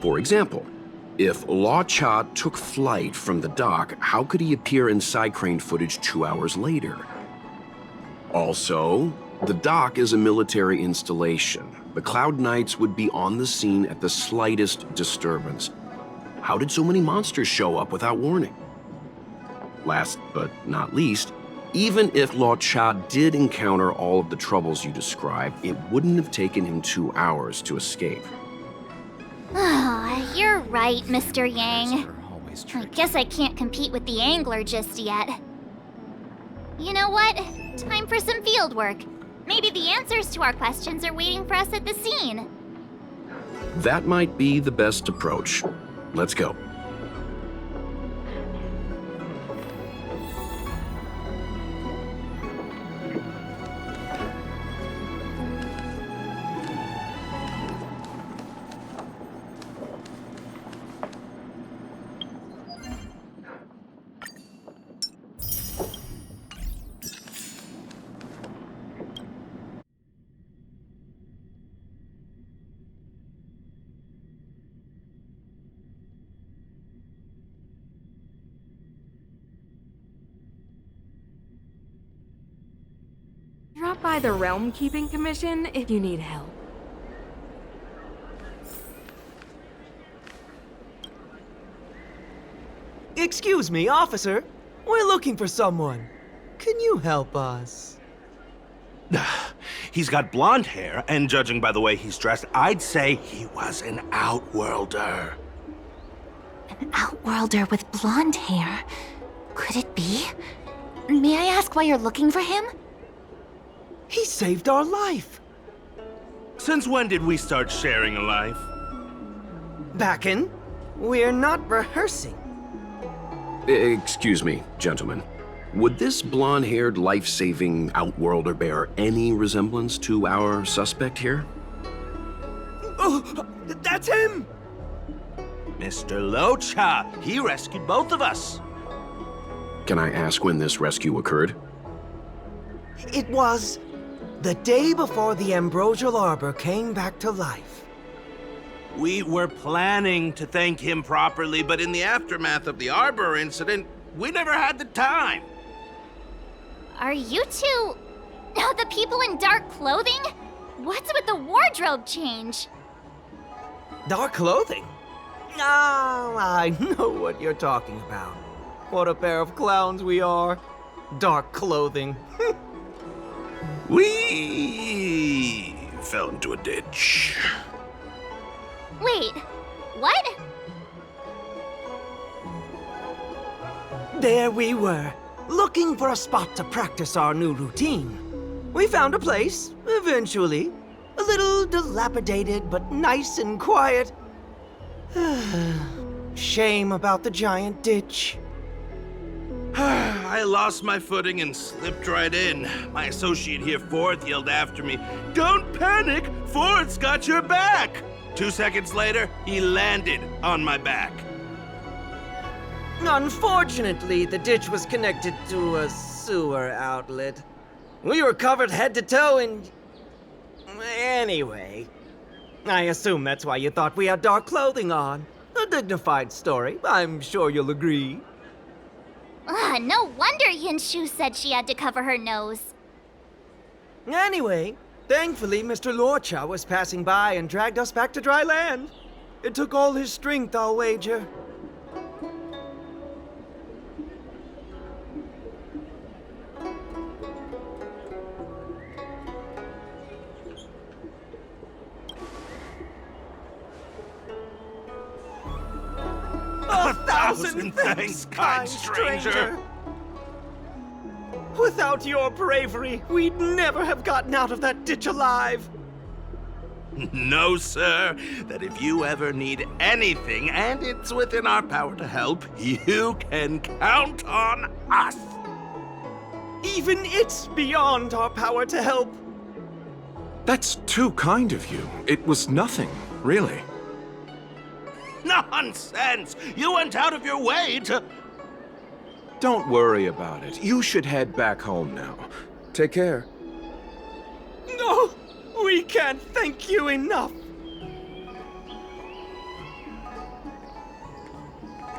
For example, if Law Cha took flight from the dock, how could he appear in side crane footage 2 hours later? Also, the dock is a military installation. The Cloud Knights would be on the scene at the slightest disturbance. How did so many monsters show up without warning? Last but not least, even if Law Cha did encounter all of the troubles you described, it wouldn't have taken him 2 hours to escape. You're right, Mr. Yang. I guess I can't compete with the angler just yet. You know what? Time for some field work. Maybe the answers to our questions are waiting for us at the scene. That might be the best approach. Let's go. Drop by the Realm Keeping Commission if you need help. Excuse me, officer. We're looking for someone. Can you help us? He's got blonde hair, and judging by the way he's dressed, I'd say he was an outworlder. An outworlder with blonde hair? Could it be? May I ask why you're looking for him? He saved our life. Since when did we start sharing a life? Backen, we're not rehearsing. Excuse me, gentlemen. Would this blonde-haired, life-saving outworlder bear any resemblance to our suspect here? Oh, that's him! Mr. Locha, he rescued both of us. Can I ask when this rescue occurred? It was the day before the Ambrosial Arbor came back to life. We were planning to thank him properly, but in the aftermath of the Arbor incident, we never had the time. Are you two the people in dark clothing? What's with the wardrobe change? Dark clothing? Ah, I know what you're talking about. What a pair of clowns we are. Dark clothing. We fell into a ditch. Wait, what? There we were, looking for a spot to practice our new routine. We found a place, eventually. A little dilapidated, but nice and quiet. Shame about the giant ditch. I lost my footing and slipped right in. My associate here, Fourth, yelled after me, "Don't panic! Fourth's got your back!" 2 seconds later, he landed on my back. Unfortunately, the ditch was connected to a sewer outlet. We were covered head to toe in... Anyway, I assume that's why you thought we had dark clothing on. A dignified story, I'm sure you'll agree. No wonder Yinshu said she had to cover her nose. Anyway, thankfully Mr. Lorcha was passing by and dragged us back to dry land. It took all his strength, I'll wager. A thousand thanks, kind stranger. Without your bravery, we'd never have gotten out of that ditch alive. No, sir. That if you ever need anything, and it's within our power to help, you can count on us. Even it's beyond our power to help. That's too kind of you. It was nothing, really. Nonsense! You went out of your way to... Don't worry about it. You should head back home now. Take care. No! We can't thank you enough!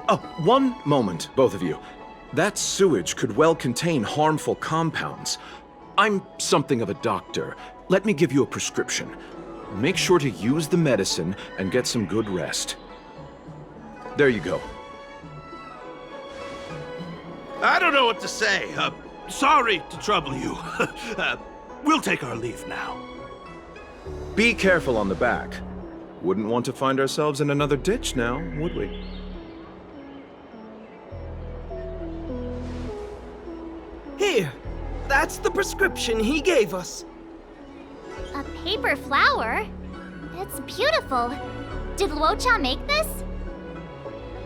Oh, one moment, both of you. That sewage could well contain harmful compounds. I'm something of a doctor. Let me give you a prescription. Make sure to use the medicine and get some good rest. There you go. I don't know what to say. Sorry to trouble you. We'll take our leave now. Be careful on the back. Wouldn't want to find ourselves in another ditch now, would we? Here, that's the prescription he gave us. A paper flower? It's beautiful. Did Luocha make this?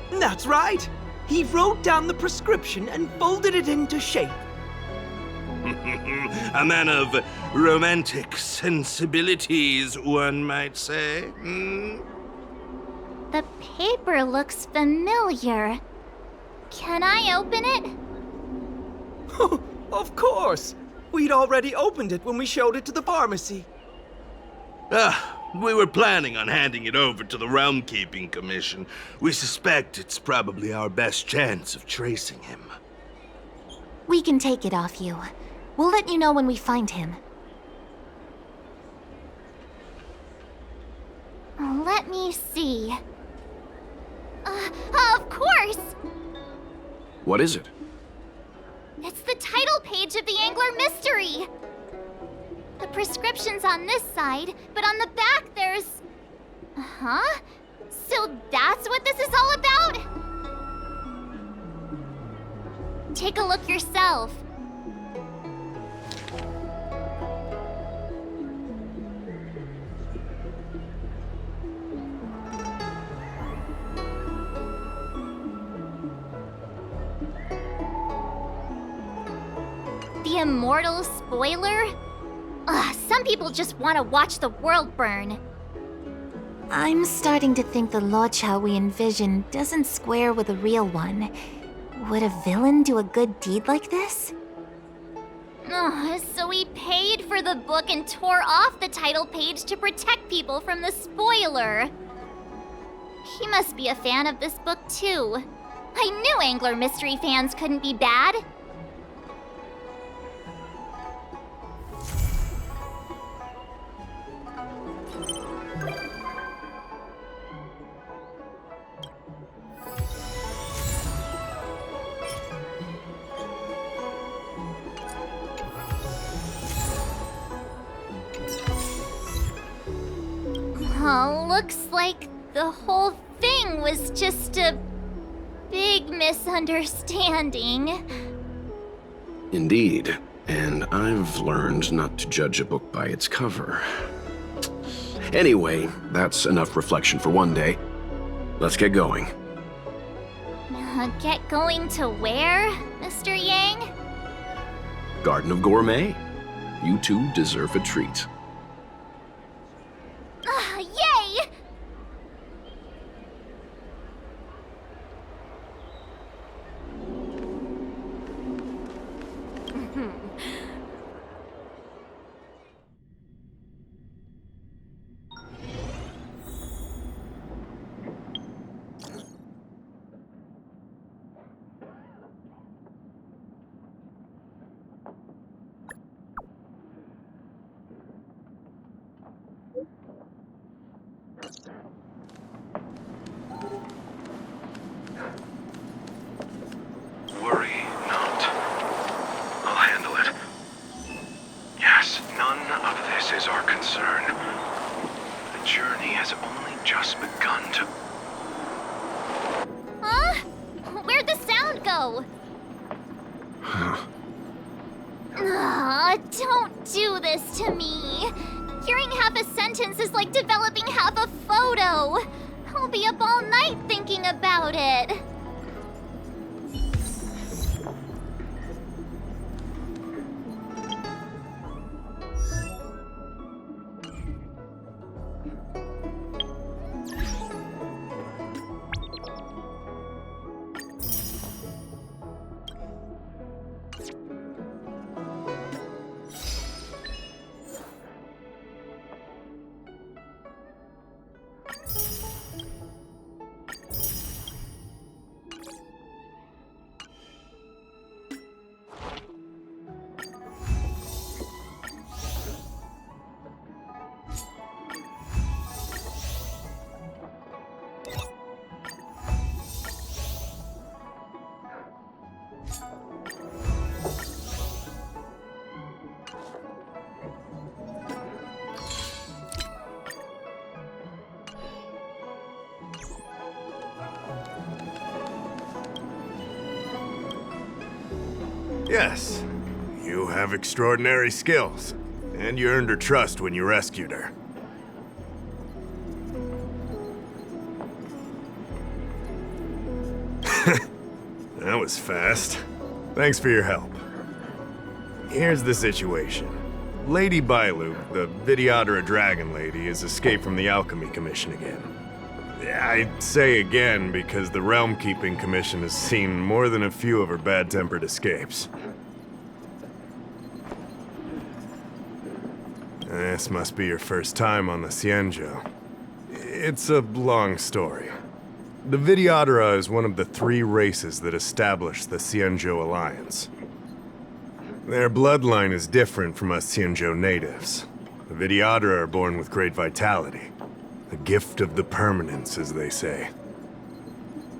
That's right. He wrote down the prescription and folded it into shape. A man of romantic sensibilities, one might say. Hmm? The paper looks familiar. Can I open it? Of course. We'd already opened it when we showed it to the pharmacy. We were planning on handing it over to the Realm Keeping Commission. We suspect it's probably our best chance of tracing him. We can take it off you. We'll let you know when we find him. Let me see. Of course! What is it? It's the title page of the Angler Mystery! The prescription's on this side, but on the back there's... Huh? So that's what this is all about? Take a look yourself. The immortal spoiler? Ugh, some people just want to watch the world burn. I'm starting to think the Locha we envision doesn't square with a real one. Would a villain do a good deed like this? Ugh, so he paid for the book and tore off the title page to protect people from the spoiler. He must be a fan of this book too. I knew Angler Mystery fans couldn't be bad. Looks like the whole thing was just a big misunderstanding. Indeed, and I've learned not to judge a book by its cover. Anyway, that's enough reflection for one day. Let's get going. Get going to where, Mr. Yang? Garden of Gourmet. You two deserve a treat. Yay! Worry not. I'll handle it. Yes, none of this is our concern. The journey has only just begun to... Huh? Where'd the sound go? Don't do this to me. Hearing half a sentence is like developing half a photo. I'll be up all night thinking about it. Yes, you have extraordinary skills, and you earned her trust when you rescued her. That was fast. Thanks for your help. Here's the situation. Lady Bailu, the Videodora Dragon Lady, has escaped from the Alchemy Commission again. I say again because the Realm Keeping Commission has seen more than a few of her bad-tempered escapes. This must be your first time on the Xianzhou. It's a long story. The Videodora is one of the 3 races that established the Xianzhou Alliance. Their bloodline is different from us Xianzhou natives. The Videodora are born with great vitality. A gift of the permanence, as they say.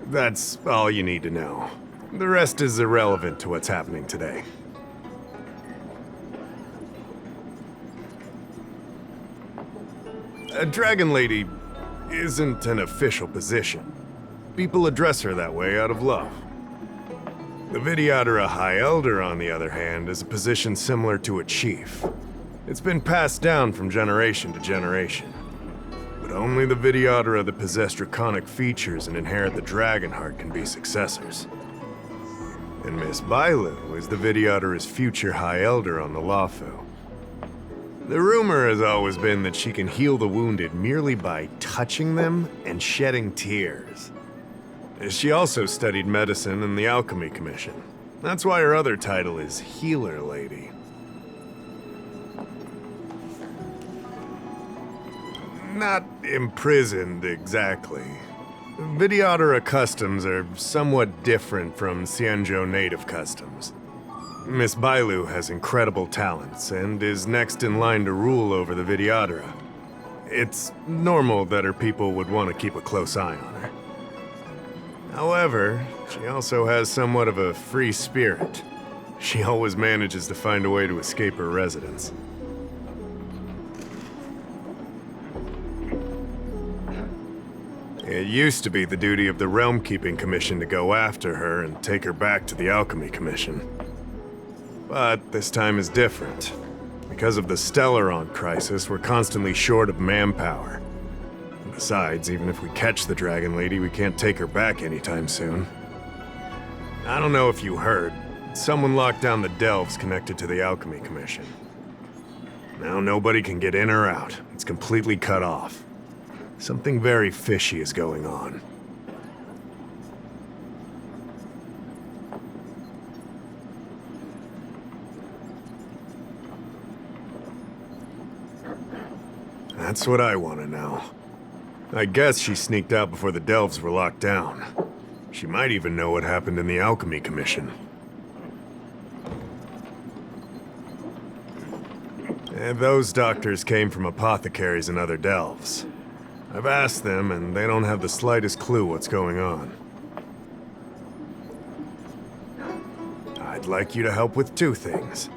That's all you need to know. The rest is irrelevant to what's happening today. A Dragon Lady isn't an official position. People address her that way out of love. The Videodora High Elder, on the other hand, is a position similar to a chief. It's been passed down from generation to generation. But only the Videodora that possess draconic features and inherit the dragon heart can be successors. And Miss Bailu is the Videottera's future High Elder on the Lawfu. The rumor has always been that she can heal the wounded merely by touching them and shedding tears. She also studied medicine in the Alchemy Commission. That's why her other title is Healer Lady. Not imprisoned, exactly. Videottera customs are somewhat different from Xianzhou native customs. Miss Bailu has incredible talents and is next in line to rule over the Videottera. It's normal that her people would want to keep a close eye on her. However, she also has somewhat of a free spirit. She always manages to find a way to escape her residence. It used to be the duty of the Realm Keeping Commission to go after her and take her back to the Alchemy Commission. But this time is different. Because of the Stellaron crisis, we're constantly short of manpower. Besides, even if we catch the Dragon Lady, we can't take her back anytime soon. I don't know if you heard, someone locked down the delves connected to the Alchemy Commission. Now nobody can get in or out. It's completely cut off. Something very fishy is going on. That's what I want to know. I guess she sneaked out before the delves were locked down. She might even know what happened in the Alchemy Commission. And those doctors came from apothecaries and other delves. I've asked them, and they don't have the slightest clue what's going on. I'd like you to help with two things.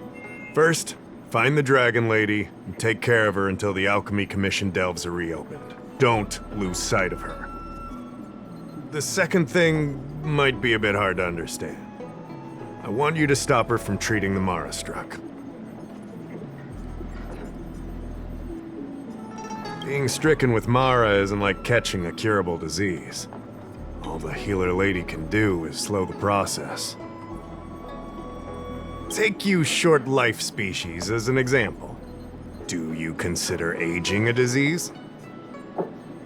First, find the Dragon Lady and take care of her until the Alchemy Commission delves are reopened. Don't lose sight of her. The second thing might be a bit hard to understand. I want you to stop her from treating the Mara struck. Being stricken with Mara isn't like catching a curable disease. All the Healer Lady can do is slow the process. Take you short life species as an example. Do you consider aging a disease?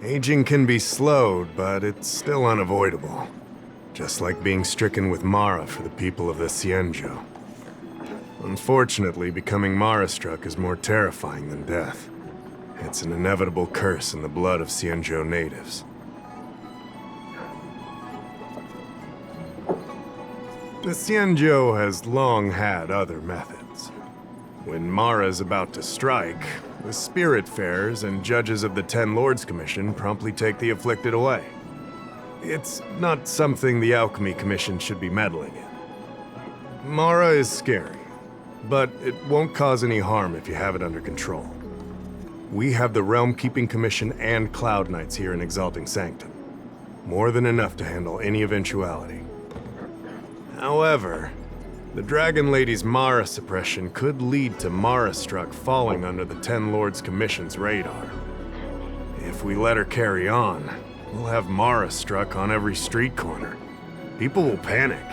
Aging can be slowed, but it's still unavoidable. Just like being stricken with Mara for the people of the Xianzhou. Unfortunately, becoming Mara-struck is more terrifying than death. It's an inevitable curse in the blood of Xianzhou natives. The Xianzhou has long had other methods. When Mara is about to strike, the Spiritfarers and judges of the Ten Lords Commission promptly take the afflicted away. It's not something the Alchemy Commission should be meddling in. Mara is scary, but it won't cause any harm if you have it under control. We have the Realm Keeping Commission and Cloud Knights here in Exalting Sanctum. More than enough to handle any eventuality. However, the Dragon Lady's Mara suppression could lead to Mara-struck falling under the Ten Lords Commission's radar. If we let her carry on, we'll have Mara-struck on every street corner. People will panic.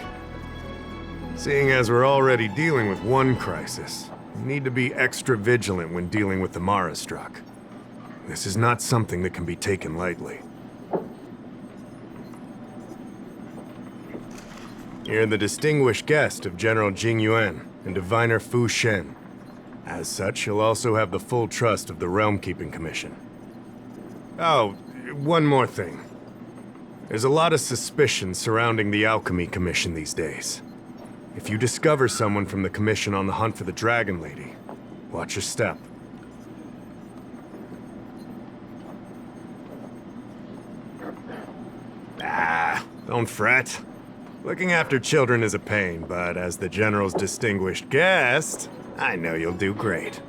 Seeing as we're already dealing with one crisis, we need to be extra vigilant when dealing with the Mara-struck. This is not something that can be taken lightly. You're the distinguished guest of General Jing Yuan and Diviner Fu Shen. As such, you'll also have the full trust of the Realm Keeping Commission. Oh, one more thing. There's a lot of suspicion surrounding the Alchemy Commission these days. If you discover someone from the Commission on the hunt for the Dragon Lady, watch your step. Don't fret. Looking after children is a pain, but as the General's distinguished guest, I know you'll do great.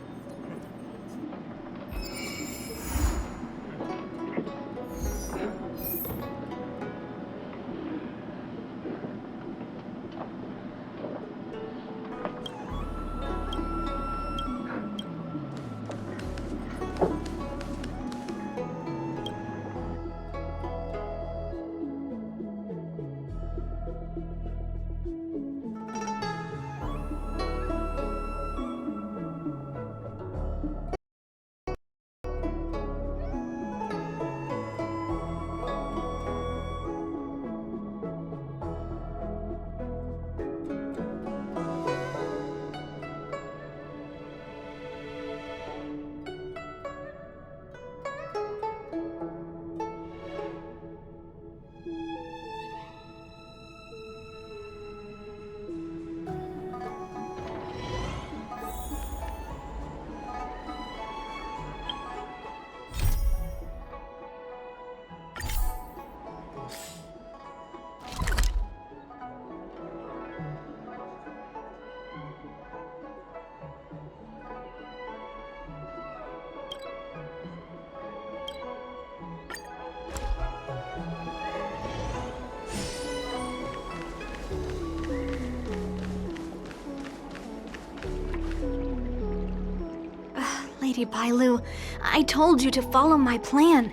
Lady Bailu. I told you to follow my plan.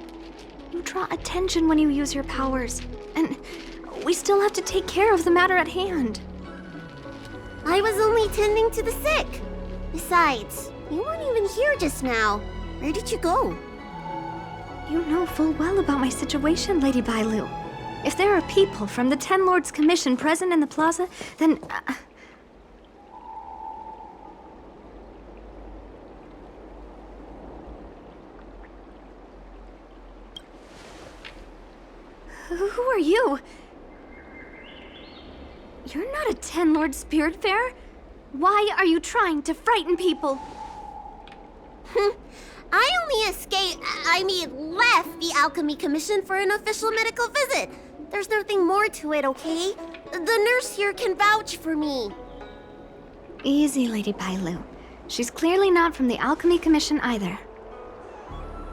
You draw attention when you use your powers, and we still have to take care of the matter at hand. I was only tending to the sick. Besides, you weren't even here just now. Where did you go? You know full well about my situation, Lady Bailu. If there are people from the Ten Lords Commission present in the plaza, then... Who are you? You're not a Ten Lord Spiritfarer. Why are you trying to frighten people? I only left the Alchemy Commission for an official medical visit. There's nothing more to it, okay? The nurse here can vouch for me. Easy, Lady Bailu. She's clearly not from the Alchemy Commission either.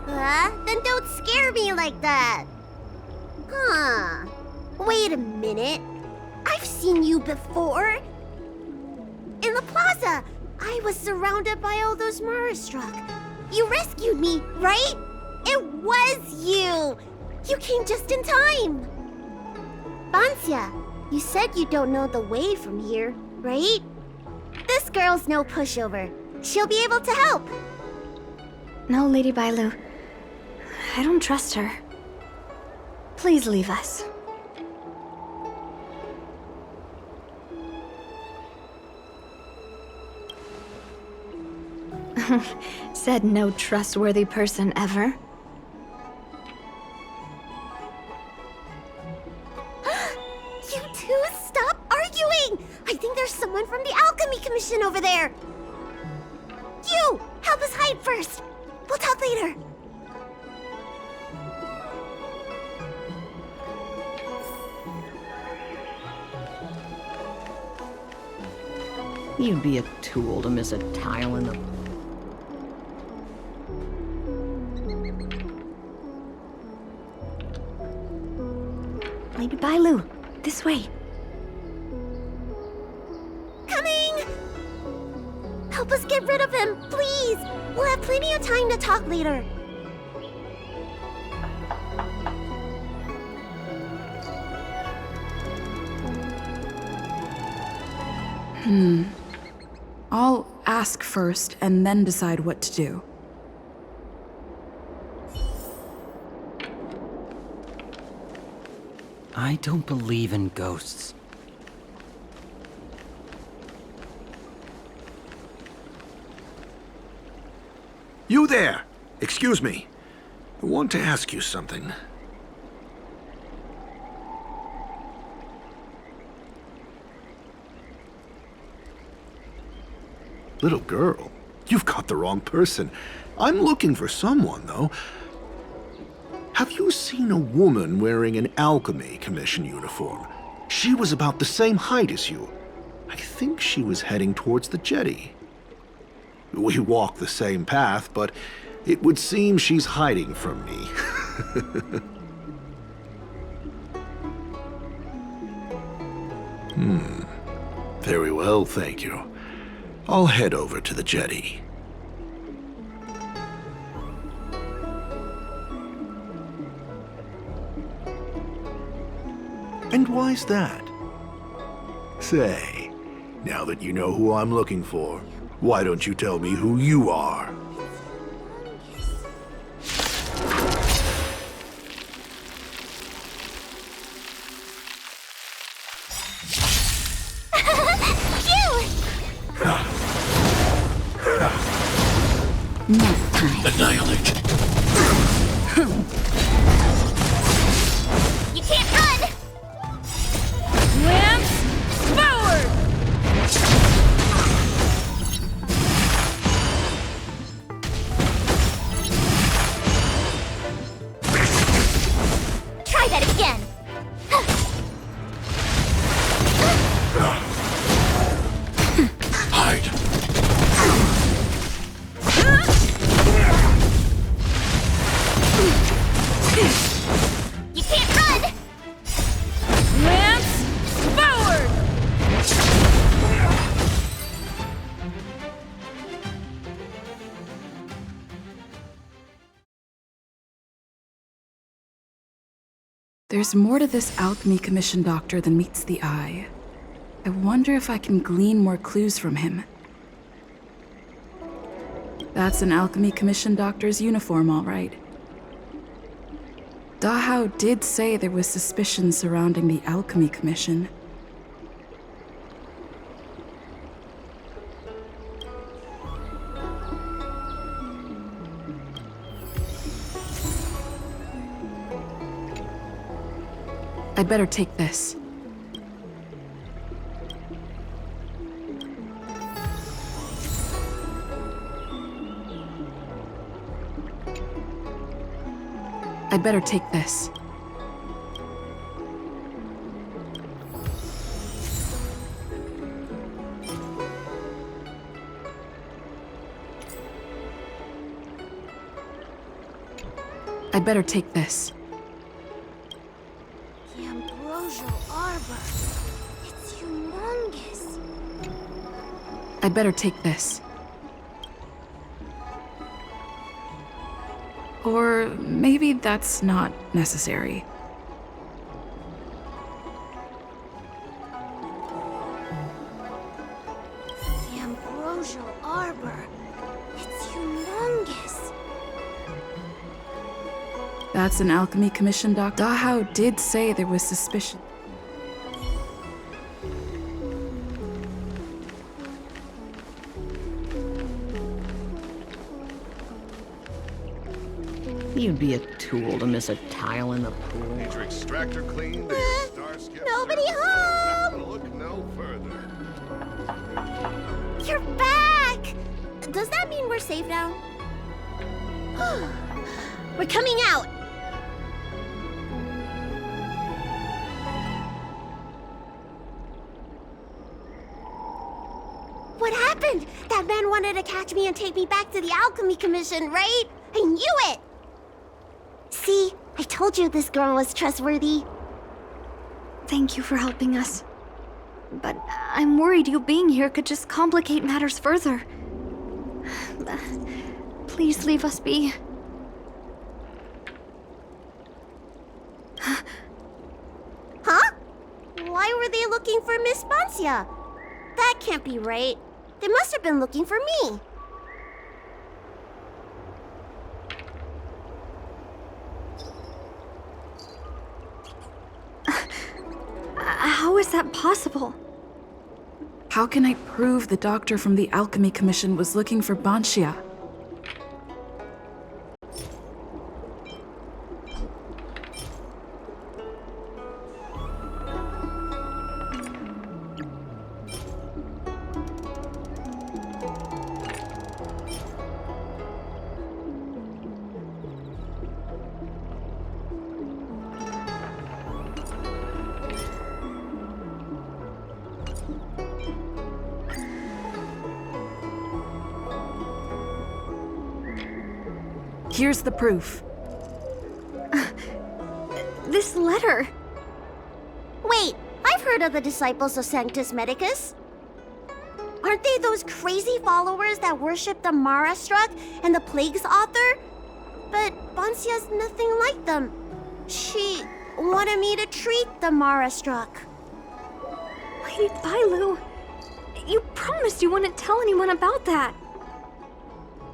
Then don't scare me like that. Huh. Wait a minute. I've seen you before. In the plaza, I was surrounded by all those Marastruck. You rescued me, right? It was you! You came just in time! Bancia, you said you don't know the way from here, right? This girl's no pushover. She'll be able to help. No, Lady Bailu. I don't trust her. Please leave us. Said no trustworthy person ever. You two, stop arguing! I think there's someone from the Alchemy Commission over there. You! Help us hide first! We'll talk later. You'd be a tool to miss a tile in the... Lady Bailu, this way. Coming! Help us get rid of him, please! We'll have plenty of time to talk later. I'll ask first and then decide what to do. I don't believe in ghosts. You there! Excuse me. I want to ask you something. Little girl, you've got the wrong person. I'm looking for someone, though. Have you seen a woman wearing an Alchemy Commission uniform? She was about the same height as you. I think she was heading towards the jetty. We walk the same path, but it would seem she's hiding from me. Very well, thank you. I'll head over to the jetty. And why's that? Say, now that you know who I'm looking for, why don't you tell me who you are? Annihilate. You can't run! Lance forward! Try that again! Hide. There's more to this alchemy commission doctor than meets the eye. I wonder if I can glean more clues from him. That's an alchemy commission doctor's uniform, all right. Dahao did say there was suspicion surrounding the alchemy commission. I'd better take this. I'd better take this. I'd better take this. The ambrosial arbor. It's humongous. I'd better take this. Or maybe that's not necessary. The ambrosial arbor. It's humongous. That's an alchemy commission doctor. Dahao did say there was suspicion. You'd be a tool to miss a tile in the pool. Need your extractor cleaned, Starskip. Nobody home! Look no further. You're back! Does that mean we're safe now? We're coming out! What happened? That man wanted to catch me and take me back to the Alchemy Commission, right? I knew it! See, I told you this girl was trustworthy. Thank you for helping us. But I'm worried you being here could just complicate matters further. Please leave us be. Huh? Why were they looking for Miss Bancia? That can't be right. They must have been looking for me. How is that possible? How can I prove the doctor from the Alchemy Commission was looking for Bancia? Here's the proof. This letter. Wait, I've heard of the disciples of Sanctus Medicus. Aren't they those crazy followers that worship the Mara-struck and the Plague's author? But Bancia's nothing like them. She wanted me to treat the Mara-struck. Lady Bailu, you promised you wouldn't tell anyone about that.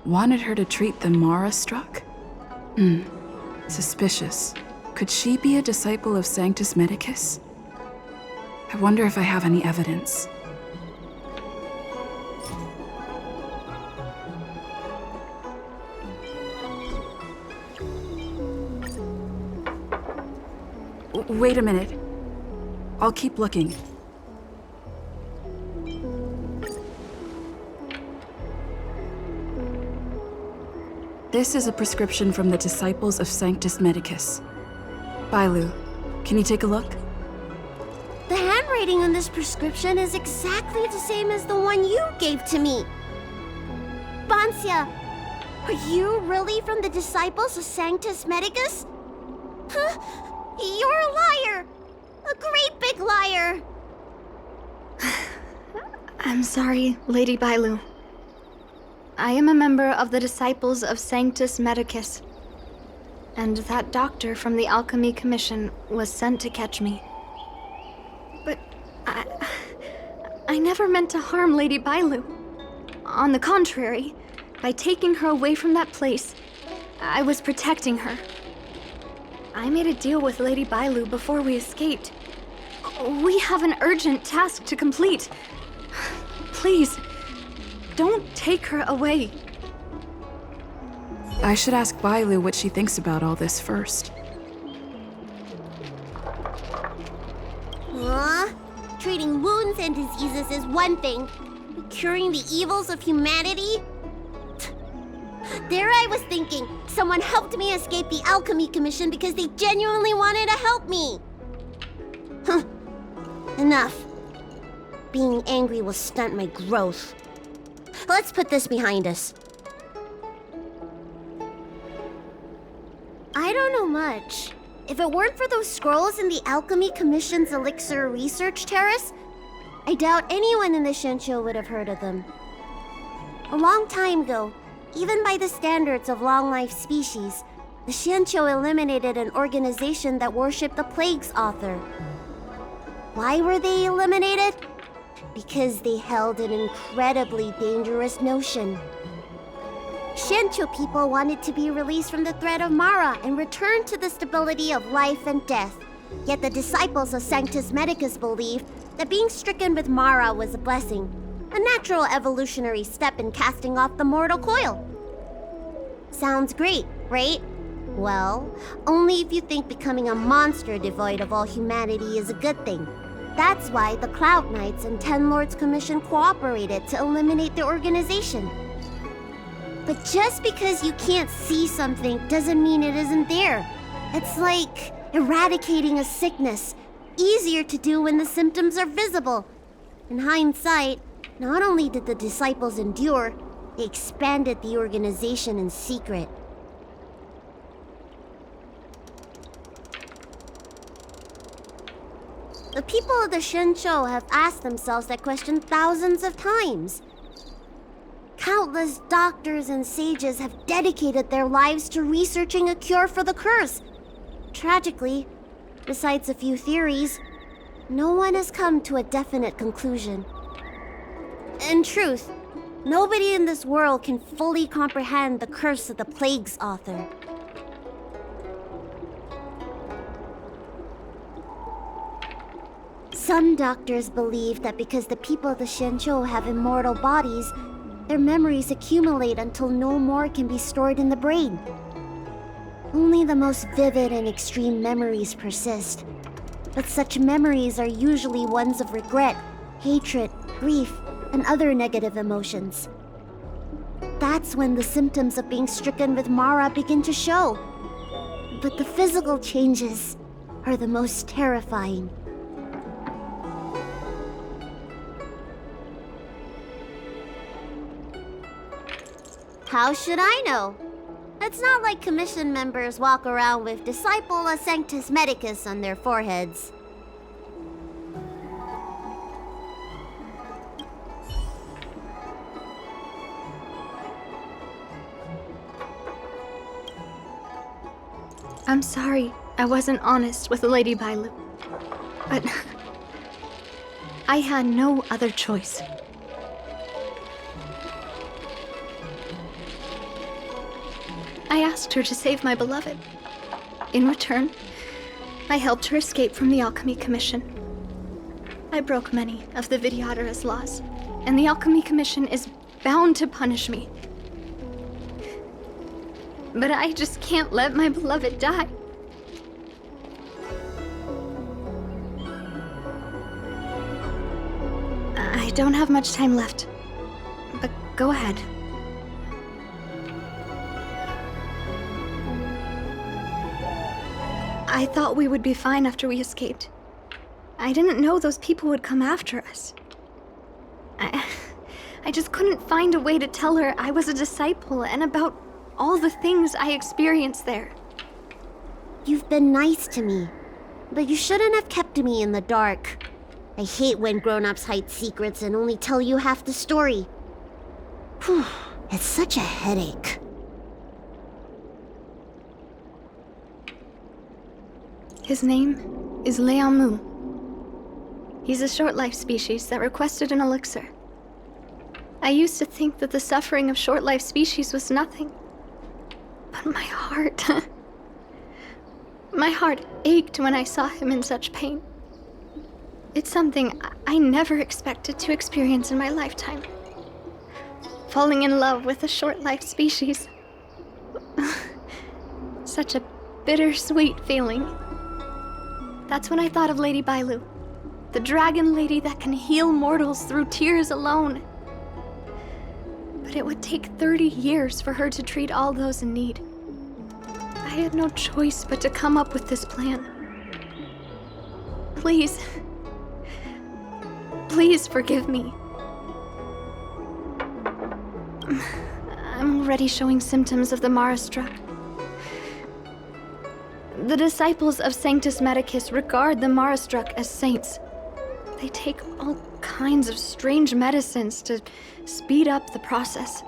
Wanted her to treat the Mara-struck? Suspicious. Could she be a disciple of Sanctus Medicus? I wonder if I have any evidence. Wait a minute. I'll keep looking. This is a prescription from the disciples of Sanctus Medicus. Bailu, can you take a look? The handwriting on this prescription is exactly the same as the one you gave to me. Bancia, are you really from the disciples of Sanctus Medicus? Huh? You're a liar! A great big liar! I'm sorry, Lady Bailu. I am a member of the Disciples of Sanctus Medicus. and that doctor from the Alchemy Commission was sent to catch me. But I never meant to harm Lady Bailu. On the contrary, by taking her away from that place, I was protecting her. I made a deal with Lady Bailu before we escaped. We have an urgent task to complete. Please, don't take her away. I should ask Bailu what she thinks about all this first. Treating wounds and diseases is one thing, but curing the evils of humanity? There I was thinking, someone helped me escape the Alchemy Commission because they genuinely wanted to help me. Enough. Being angry will stunt my growth. Let's put this behind us. I don't know much. If it weren't for those scrolls in the Alchemy Commission's Elixir Research Terrace, I doubt anyone in the Shinsho would have heard of them. A long time ago, even by the standards of long-life species, the Shinsho eliminated an organization that worshipped the Plague's author. Why were they eliminated? Because they held an incredibly dangerous notion. Shinsho people wanted to be released from the threat of Mara and return to the stability of life and death. Yet the disciples of Sanctus Medicus believed that being stricken with Mara was a blessing, a natural evolutionary step in casting off the mortal coil. Sounds great, right? Well, only if you think becoming a monster devoid of all humanity is a good thing. That's why the Cloud Knights and Ten Lords Commission cooperated to eliminate the organization. But just because you can't see something doesn't mean it isn't there. It's like eradicating a sickness. Easier to do when the symptoms are visible. In hindsight, not only did the disciples endure, they expanded the organization in secret. The people of the Shinsho have asked themselves that question thousands of times. Countless doctors and sages have dedicated their lives to researching a cure for the curse. Tragically, besides a few theories, no one has come to a definite conclusion. In truth, nobody in this world can fully comprehend the curse of the Plague's author. Some doctors believe that because the people of the Shinsho have immortal bodies, their memories accumulate until no more can be stored in the brain. Only the most vivid and extreme memories persist. But such memories are usually ones of regret, hatred, grief, and other negative emotions. That's when the symptoms of being stricken with Mara begin to show. But the physical changes are the most terrifying. How should I know? It's not like commission members walk around with Disciple of Sanctus Medicus on their foreheads. I'm sorry I wasn't honest with Lady Bailu, but I had no other choice. I asked her to save my beloved. In return, I helped her escape from the Alchemy Commission. I broke many of the Vidyadhara's laws, and the Alchemy Commission is bound to punish me. But I just can't let my beloved die. I don't have much time left, but go ahead. I thought we would be fine after we escaped. I didn't know those people would come after us. I just couldn't find a way to tell her I was a disciple and about all the things I experienced there. You've been nice to me, but you shouldn't have kept me in the dark. I hate when grown-ups hide secrets and only tell you half the story. Whew, it's such a headache. His name is Leamu. He's a short-life species that requested an elixir. I used to think that the suffering of short-life species was nothing. But my heart... my heart ached when I saw him in such pain. It's something I never expected to experience in my lifetime. Falling in love with a short-life species. Such a bittersweet feeling. That's when I thought of Lady Bailu, the dragon lady that can heal mortals through tears alone. But it would take 30 years for her to treat all those in need. I had no choice but to come up with this plan. Please. Please forgive me. I'm already showing symptoms of the Mara struck. The disciples of Sanctus Medicus regard the Mara struck as saints. They take all kinds of strange medicines to speed up the process.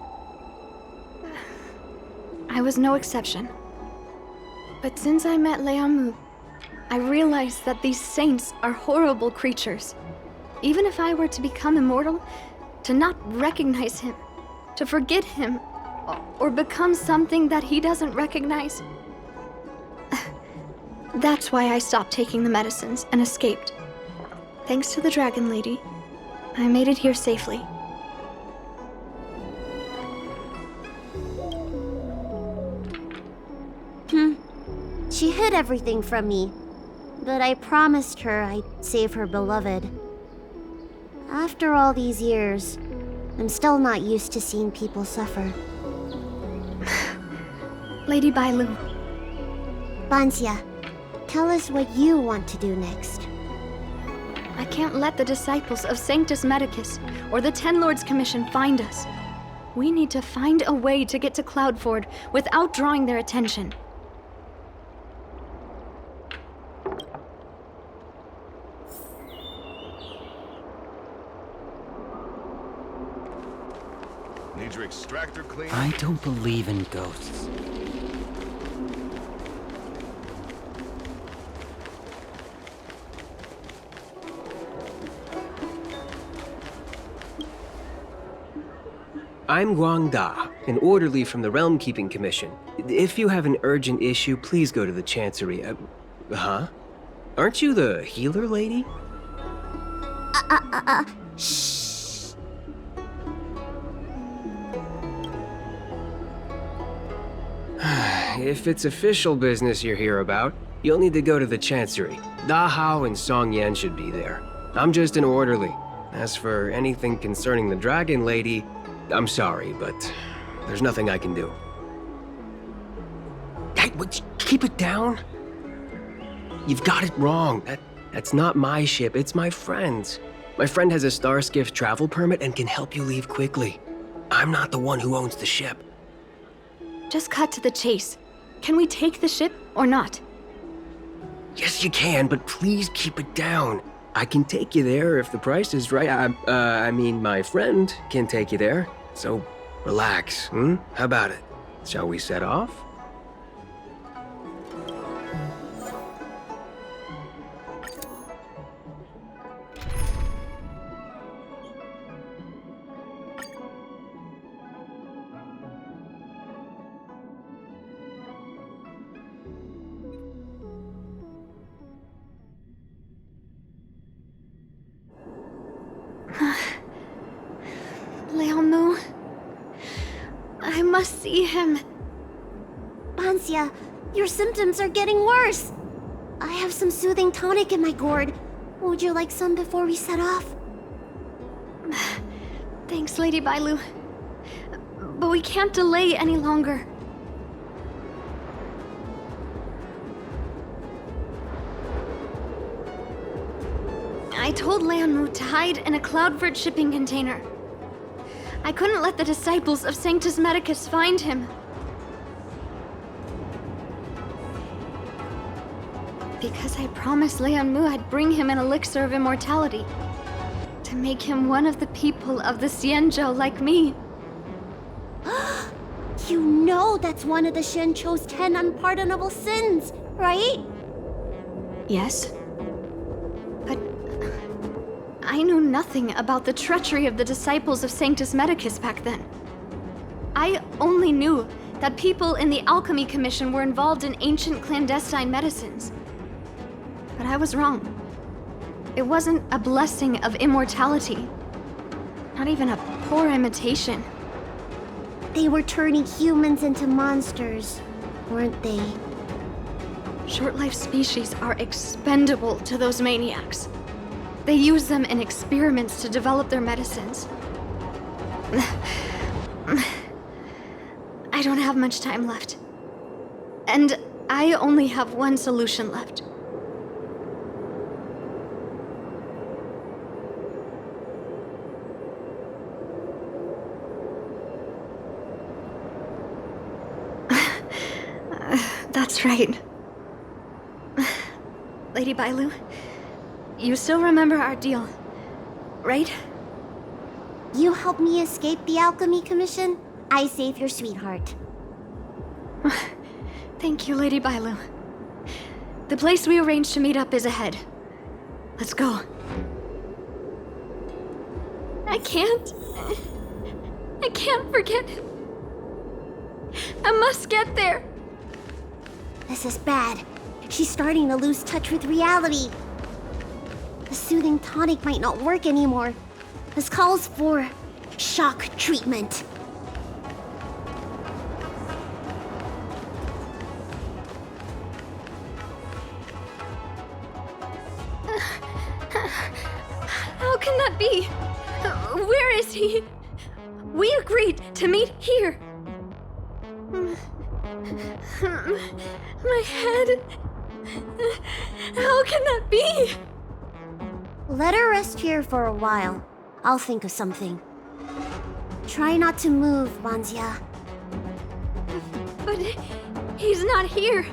I was no exception. But since I met Leamu, I realized that these saints are horrible creatures. Even if I were to become immortal, to not recognize him, to forget him, or become something that he doesn't recognize. That's why I stopped taking the medicines and escaped. Thanks to the Dragon Lady, I made it here safely. She hid everything from me, but I promised her I'd save her beloved. After all these years, I'm still not used to seeing people suffer. Lady Bailu. Bansia, tell us what you want to do next. I can't let the disciples of Sanctus Medicus or the Ten Lords Commission find us. We need to find a way to get to Cloudford without drawing their attention. Need your extractor clean? I don't believe in ghosts. I'm Guang Da, an orderly from the Realm Keeping Commission. If you have an urgent issue, please go to the Chancery. Huh? Aren't you the healer lady? Shh. If it's official business you're here about, you'll need to go to the Chancery. Da Hao and Song Yan should be there. I'm just an orderly. As for anything concerning the Dragon Lady, I'm sorry, but there's nothing I can do. Hey, keep it down. You've got it wrong. That's not my ship, it's my friend's. My friend has a Starskiff travel permit and can help you leave quickly. I'm not the one who owns the ship. Just cut to the chase. Can we take the ship or not? Yes, you can, but please keep it down. I can take you there if the price is right. I mean, my friend can take you there. So, relax, How about it? Shall we set off? Leamu. I must see him. Bansia, your symptoms are getting worse. I have some soothing tonic in my gourd. Would you like some before we set off? Thanks, Lady Bailu. But we can't delay any longer. I told Leamu to hide in a Cloudford shipping container. I couldn't let the disciples of Sanctus Medicus find him. Because I promised Leamu I'd bring him an elixir of immortality. To make him one of the people of the Xianzhou like me. You know that's one of the Shencho's 10 unpardonable sins, right? Yes? But I knew nothing about the treachery of the disciples of Sanctus Medicus back then. I only knew that people in the Alchemy Commission were involved in ancient clandestine medicines. But I was wrong. It wasn't a blessing of immortality. Not even a poor imitation. They were turning humans into monsters, weren't they? Short-life species are expendable to those maniacs. They use them in experiments to develop their medicines. I don't have much time left. And I only have one solution left. That's right. Lady Bailu, you still remember our deal, right? You help me escape the Alchemy Commission, I save your sweetheart. Thank you, Lady Bailu. The place we arranged to meet up is ahead. Let's go. I can't forget him. I must get there. This is bad. She's starting to lose touch with reality. The soothing tonic might not work anymore. This calls for shock treatment. How can that be? Where is he? We agreed to meet here. My head. How can that be? Let her rest here for a while. I'll think of something. Try not to move, Banzia. But he's not here.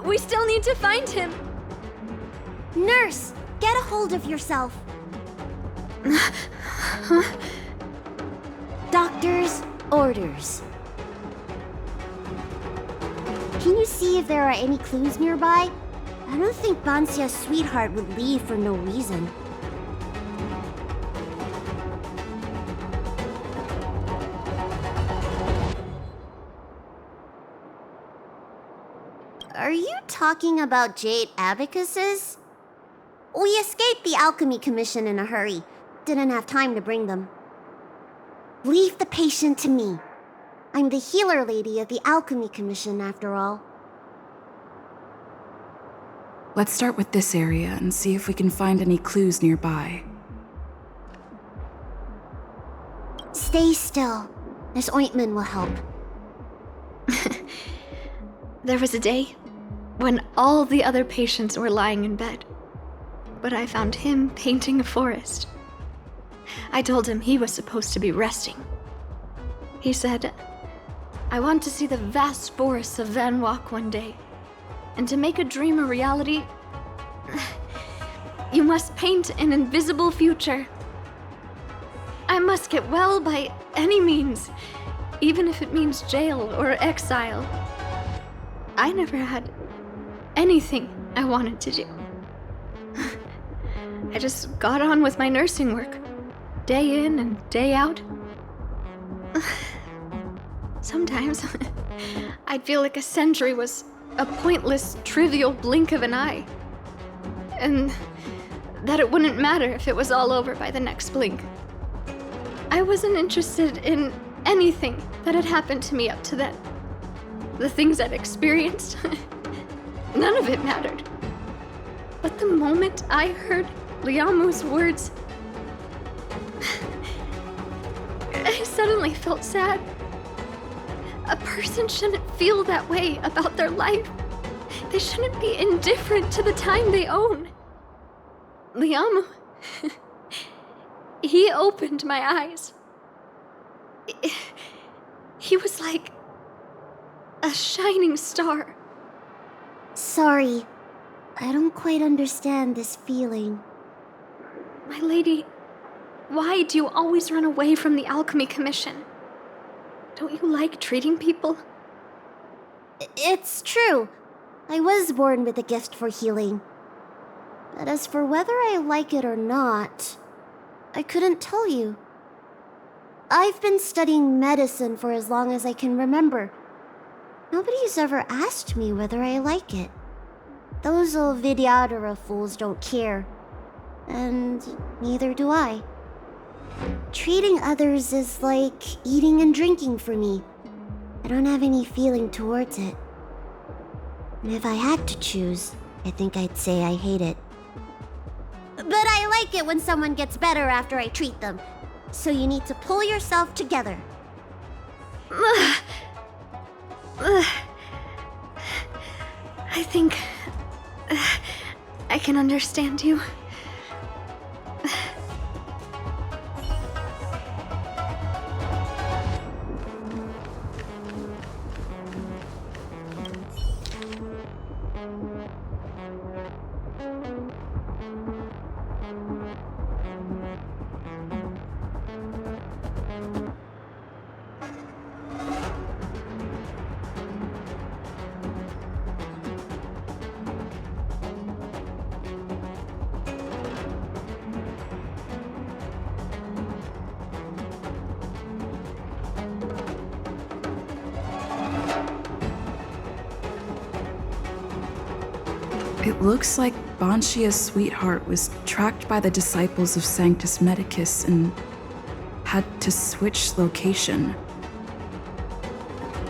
We still need to find him. Nurse, get a hold of yourself. Doctor's orders. Can you see if there are any clues nearby? I don't think Banzia's sweetheart would leave for no reason. Are you talking about jade abacuses? We escaped the Alchemy Commission in a hurry. Didn't have time to bring them. Leave the patient to me. I'm the healer lady of the Alchemy Commission, after all. Let's start with this area and see if we can find any clues nearby. Stay still. This ointment will help. There was a day when all the other patients were lying in bed, but I found him painting a forest. I told him he was supposed to be resting. He said, I want to see the vast forests of Van Walk one day, and to make a dream a reality, you must paint an invisible future. I must get well by any means, even if it means jail or exile. I never had anything I wanted to do. I just got on with my nursing work, day in and day out. Sometimes, I'd feel like a century was a pointless, trivial blink of an eye. And that it wouldn't matter if it was all over by the next blink. I wasn't interested in anything that had happened to me up to then. The things I'd experienced, none of it mattered. But the moment I heard Liamu's words, I suddenly felt sad. A person shouldn't feel that way about their life. They shouldn't be indifferent to the time they own. Liamu, he opened my eyes. He was like a shining star. Sorry, I don't quite understand this feeling. My lady, why do you always run away from the Alchemy Commission? Don't you like treating people? It's true. I was born with a gift for healing. But as for whether I like it or not, I couldn't tell you. I've been studying medicine for as long as I can remember. Nobody's ever asked me whether I like it. Those old Vidyadhara fools don't care. And neither do I. Treating others is like eating and drinking for me. I don't have any feeling towards it. And if I had to choose, I think I'd say I hate it. But I like it when someone gets better after I treat them. So you need to pull yourself together. I think I can understand you. It looks like Banshia's sweetheart was tracked by the disciples of Sanctus Medicus and had to switch location.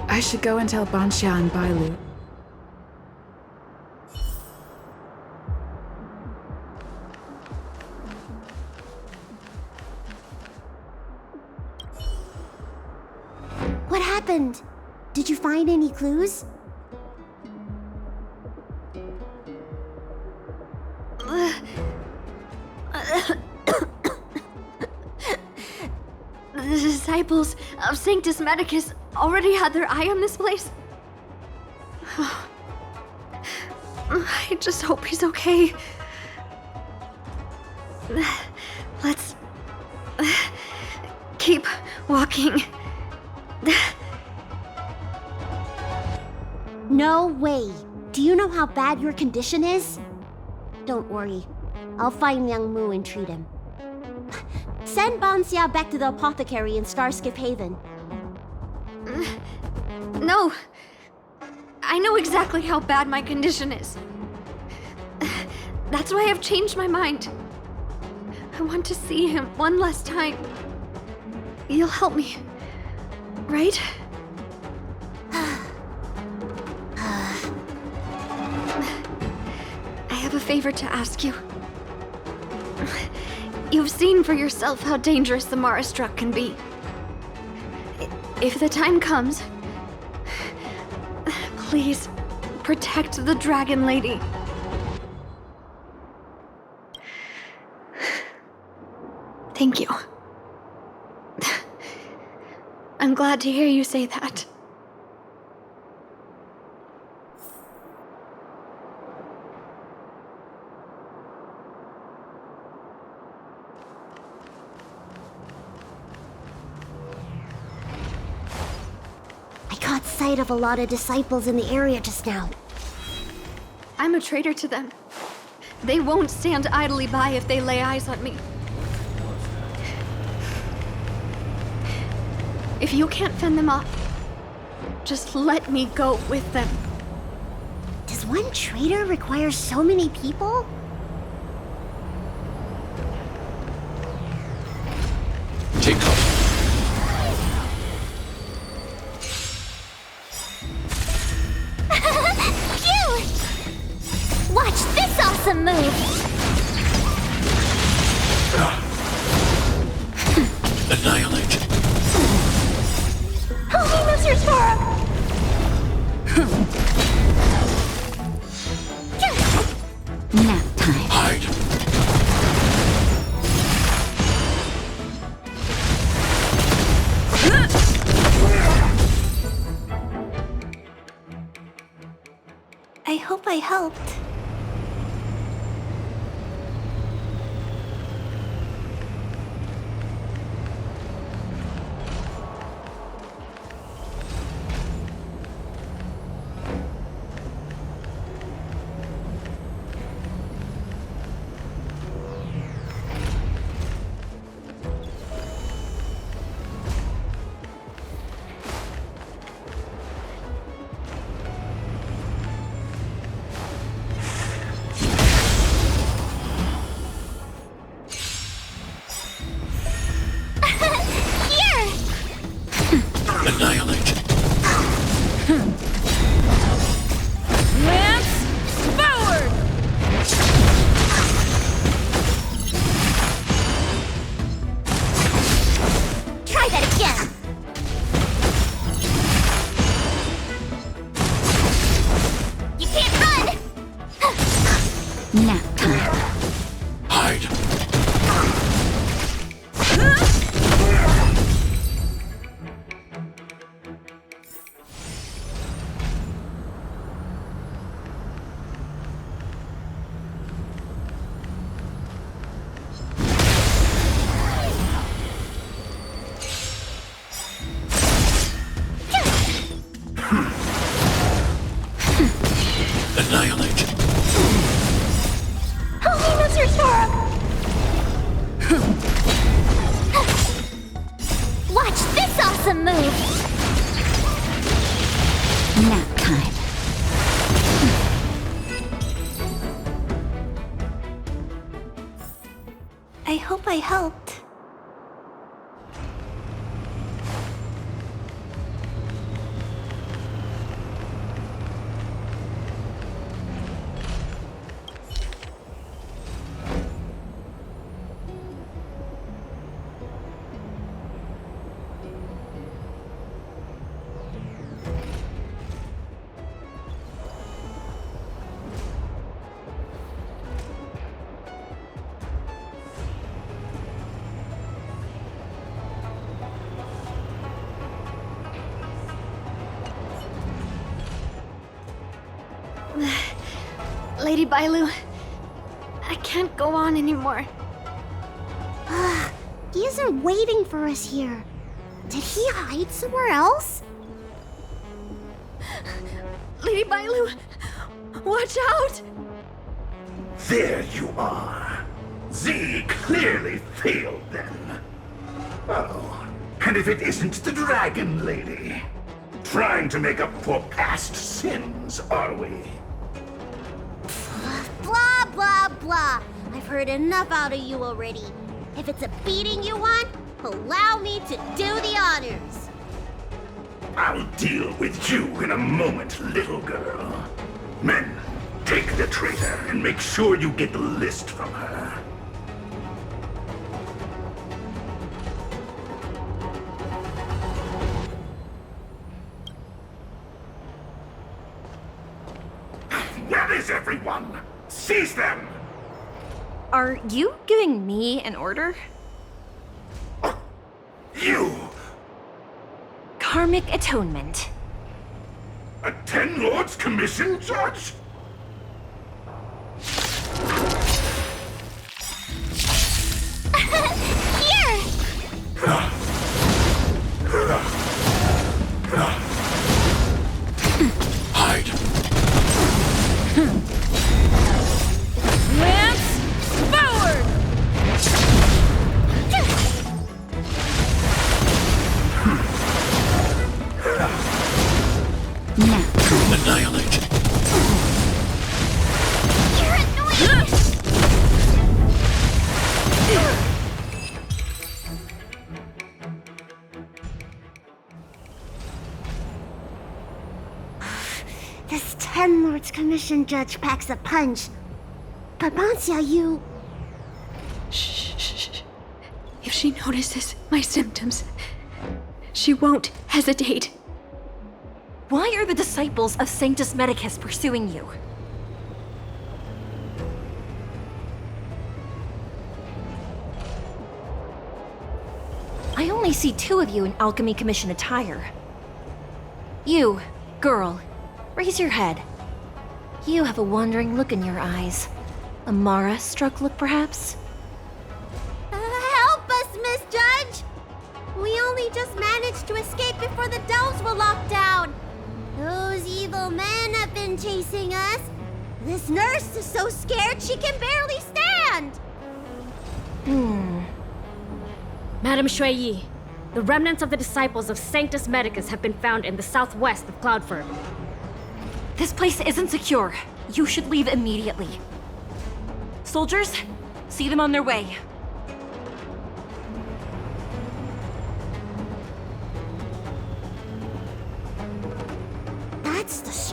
I should go and tell Banshia and Bailu. What happened? Did you find any clues? The disciples of Sanctus Medicus already had their eye on this place. I just hope he's okay. Let's keep walking. No way. Do you know how bad your condition is? Don't worry. I'll find Young Mu and treat him. Send Banxia back to the apothecary in Starskip Haven. No. I know exactly how bad my condition is. That's why I've changed my mind. I want to see him one last time. You'll help me, right? I have a favor to ask you. You've seen for yourself how dangerous the Mara Struck can be. If the time comes, please protect the Dragon Lady. Thank you. I'm glad to hear you say that. Sight of a lot of disciples in the area just now. I'm a traitor to them. They won't stand idly by if they lay eyes on me. If you can't fend them off, just let me go with them. Does one traitor require so many people? Take cover. Watch this awesome move! Annihilate. Holy Miser's Forum! Nap time. Hide. I hope I helped. Annihilate. Lance forward! Try that again! You can't run! Nap time. Hide. Annihilate. Holy miserably! Watch this awesome move! Nap time. I hope I helped. Lady Bailu, I can't go on anymore. He isn't waiting for us here. Did he hide somewhere else? Lady Bailu, watch out! There you are. Z clearly failed then. Oh, and if it isn't the Dragon Lady. Trying to make up for past sins, are we? Blah, blah, blah. I've heard enough out of you already. If it's a beating you want, allow me to do the honors. I'll deal with you in a moment, little girl. Men, take the traitor and make sure you get the list from her. Where is everyone? Seize them! Are you giving me an order? You! Karmic atonement. A Ten Lords Commission judge? Here! Hide. Lance forward! Annihilate. You're annoying! This Ten Lords Commission judge packs a punch. But Mancia, you... Shh. If she notices my symptoms, she won't hesitate. Why are the disciples of Sanctus Medicus pursuing you? I only see two of you in Alchemy Commission attire. You, girl, raise your head. You have a wandering look in your eyes. A Mara-struck look, perhaps? Help us, Miss Judge! We only just managed to escape before the dells were locked down. Those evil men have been chasing us. This nurse is so scared she can barely stand. Madame Shui, the remnants of the disciples of Sanctus Medicus have been found in the southwest of Cloudford. This place isn't secure. You should leave immediately. Soldiers, see them on their way.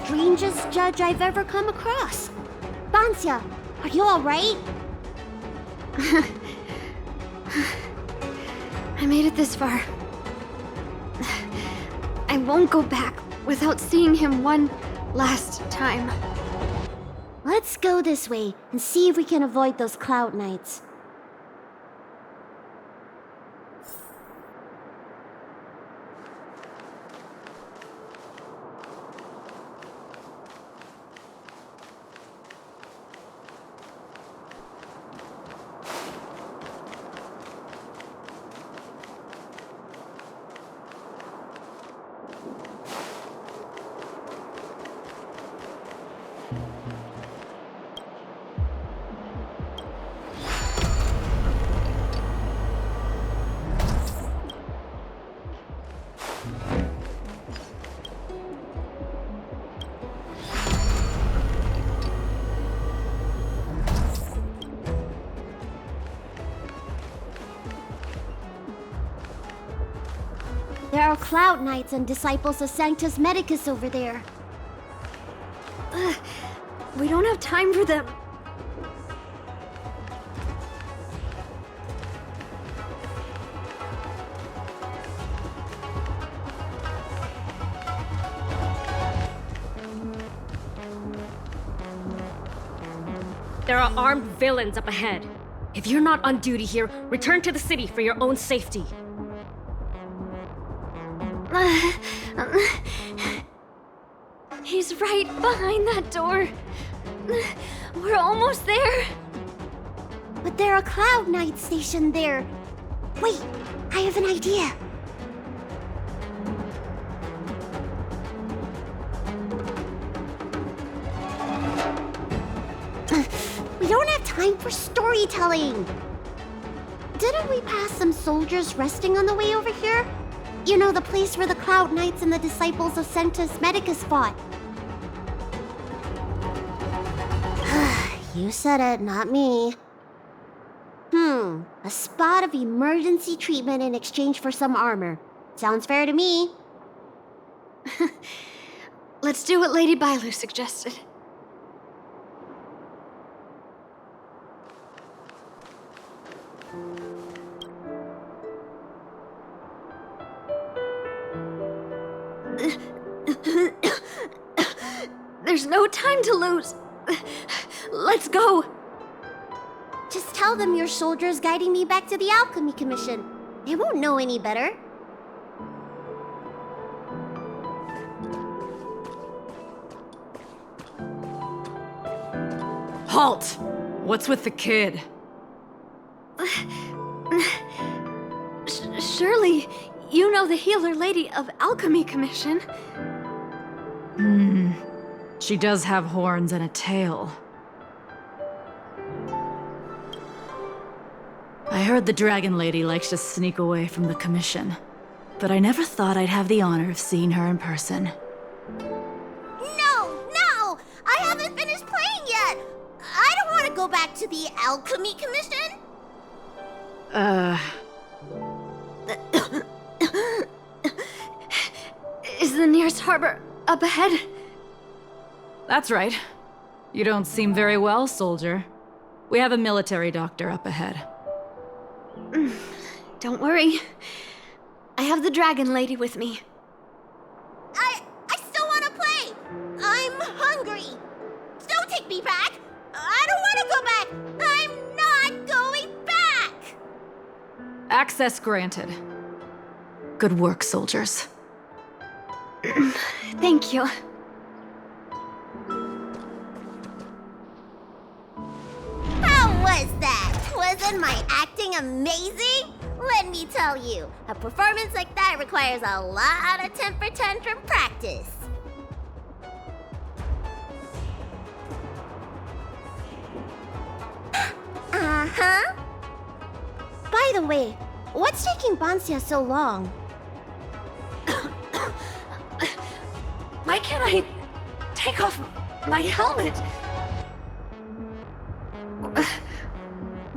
strangest judge I've ever come across. Bancia, are you alright? I made it this far. I won't go back without seeing him one last time. Let's go this way and see if we can avoid those cloud knights. There are Cloud Knights and disciples of Sanctus Medicus over there. We don't have time for them. There are armed villains up ahead. If you're not on duty here, return to the city for your own safety. He's right behind that door. We're almost there. But there are Cloud Knights stationed there. Wait, I have an idea. We don't have time for storytelling. Didn't we pass some soldiers resting on the way over here? You know, the place where the Cloud Knights and the disciples of Sanctus Medicus fought. You said it, not me. A spot of emergency treatment in exchange for some armor. Sounds fair to me. Let's do what Lady Bailu suggested. There's no time to lose. Let's go. Just tell them your soldiers guiding me back to the Alchemy Commission. They won't know any better. Halt! What's with the kid? Surely, you know the healer lady of Alchemy Commission. She does have horns and a tail. I heard the Dragon Lady likes to sneak away from the commission, but I never thought I'd have the honor of seeing her in person. No! I haven't finished playing yet! I don't want to go back to the Alchemy Commission! Is the nearest harbor up ahead? That's right. You don't seem very well, soldier. We have a military doctor up ahead. Don't worry. I have the Dragon Lady with me. I still want to play! I'm hungry! Don't take me back! I don't want to go back! I'm not going back! Access granted. Good work, soldiers. Thank you. How was that? Wasn't my acting amazing? Let me tell you, a performance like that requires a lot of temper tantrum practice. Uh-huh. By the way, what's taking Bancia so long? Why can't I take off my helmet?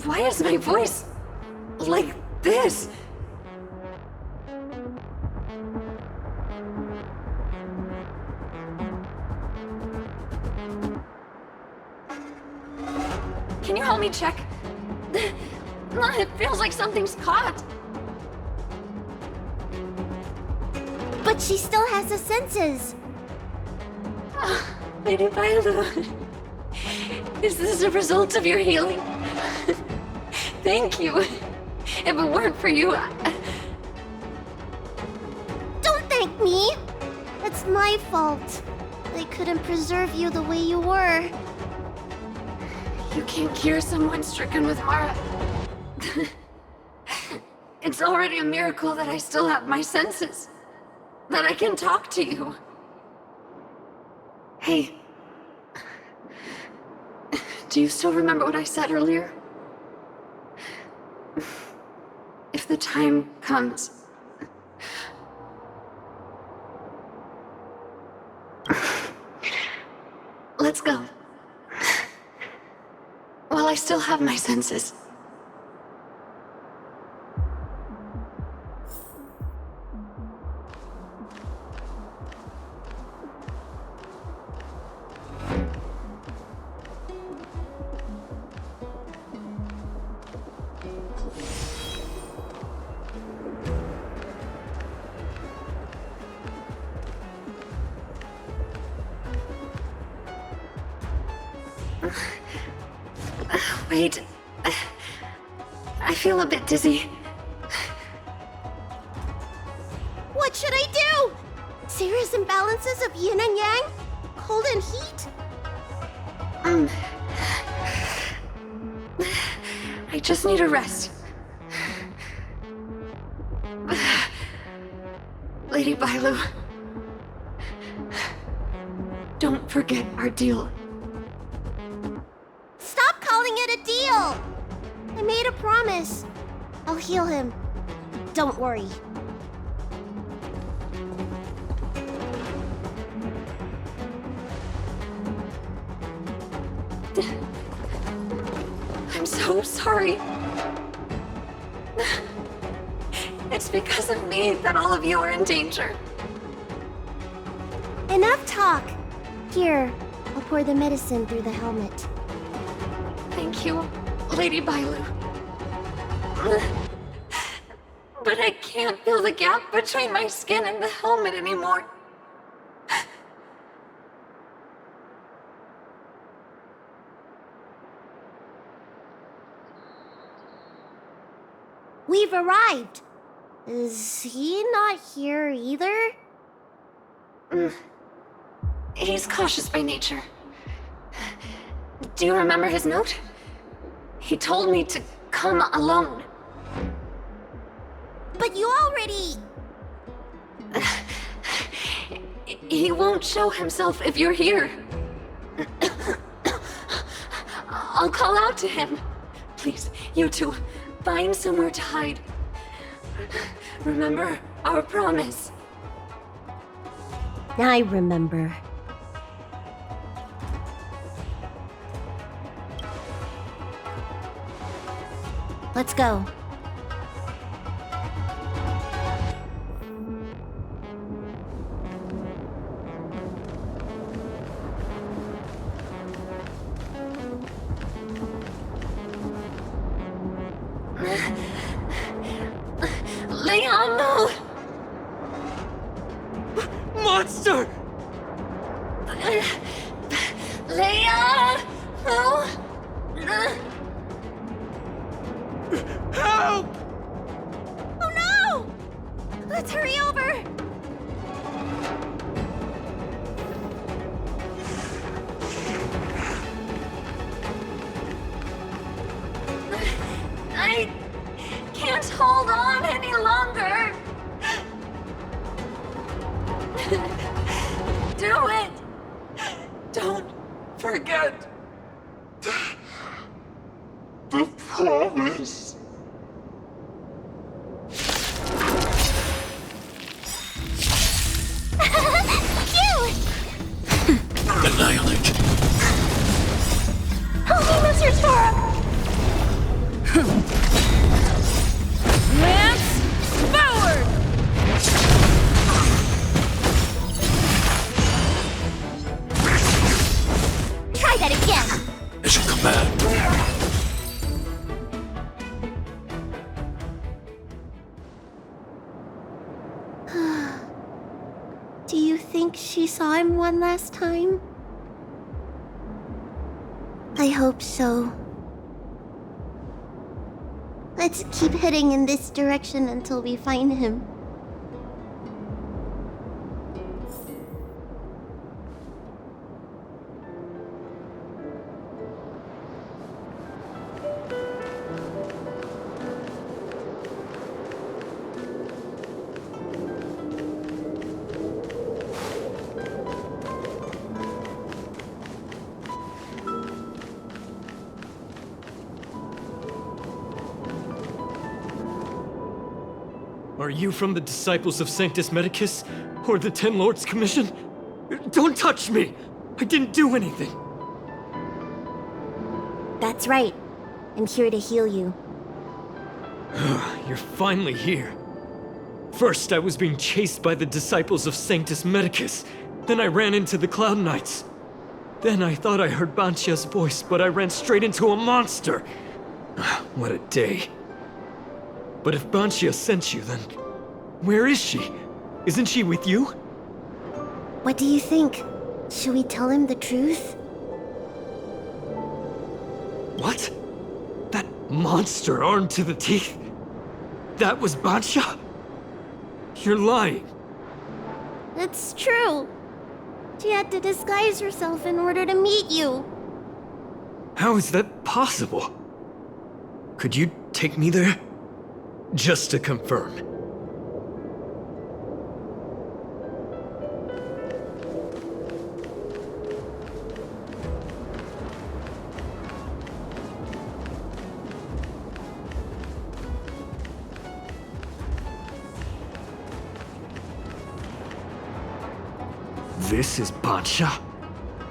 Why is my voice like this? Can you help me check? It feels like something's caught. But she still has the senses. Lady Bailu, is this a result of your healing? Thank you. If it weren't for you, Don't thank me. It's my fault. I couldn't preserve you the way you were. You can't cure someone stricken with Mara. It's already a miracle that I still have my senses. That I can talk to you. Hey. Do you still remember what I said earlier? If the time comes... Let's go. While I still have my senses. Wait. I feel a bit dizzy. What should I do? Serious imbalances of yin and yang? Cold and heat? I just need a rest. Lady Bailu. Don't forget our deal. Stop calling it a deal! I made a promise. I'll heal him. Don't worry. I'm so sorry. It's because of me that all of you are in danger. Enough talk. Here, I'll pour the medicine through the helmet. Thank you, Lady Bailu. But I can't feel the gap between my skin and the helmet anymore. We've arrived. Is he not here either? He's cautious by nature. Do you remember his note? He told me to come alone. But you already... He won't show himself if you're here. I'll call out to him. Please, you two, find somewhere to hide. Remember our promise. I remember. Let's go. Leon! Monster! Leon! Help! Oh no! Let's hurry over! I can't hold on any longer. Do it! Don't forget the promise. Annihilate. Help me, Mr. Tora! Lance forward! Try that again! As you command. Do you think she saw him one last time? I hope so. Let's keep heading in this direction until we find him. Are you from the Disciples of Sanctus Medicus? Or the Ten Lords Commission? Don't touch me! I didn't do anything! That's right. I'm here to heal you. You're finally here. First, I was being chased by the Disciples of Sanctus Medicus. Then I ran into the Cloud Knights. Then I thought I heard Banshia's voice, but I ran straight into a monster. What a day. But if Banshia sent you, then where is she? Isn't she with you? What do you think? Should we tell him the truth? What? That monster armed to the teeth? That was Banshia? You're lying. It's true. She had to disguise herself in order to meet you. How is that possible? Could you take me there? Just to confirm. This is Banshia?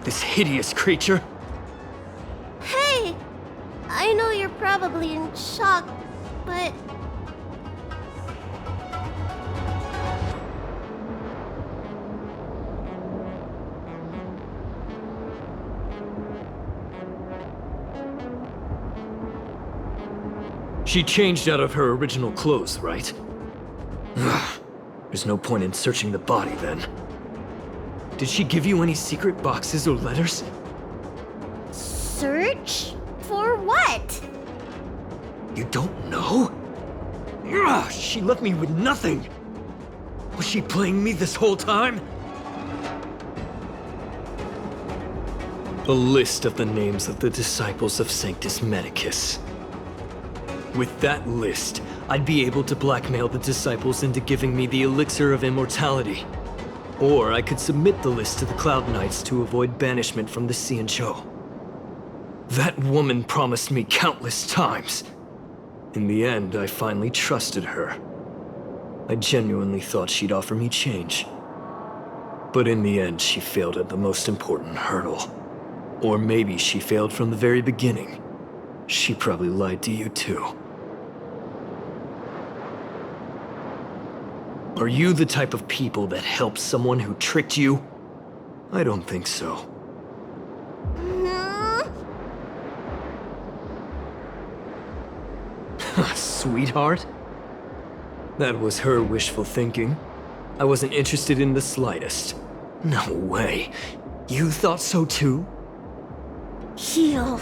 This hideous creature? Hey! I know you're probably in shock, but... She changed out of her original clothes, right? There's no point in searching the body, then. Did she give you any secret boxes or letters? Search? For what? You don't know? She left me with nothing! Was she playing me this whole time? A list of the names of the Disciples of Sanctus Medicus. With that list, I'd be able to blackmail the Disciples into giving me the Elixir of Immortality. Or I could submit the list to the Cloud Knights to avoid banishment from the Xianzhou. That woman promised me countless times. In the end, I finally trusted her. I genuinely thought she'd offer me change. But in the end, she failed at the most important hurdle. Or maybe she failed from the very beginning. She probably lied to you too. Are you the type of people that helps someone who tricked you? I don't think so. Sweetheart? That was her wishful thinking. I wasn't interested in the slightest. No way. You thought so too? Heal.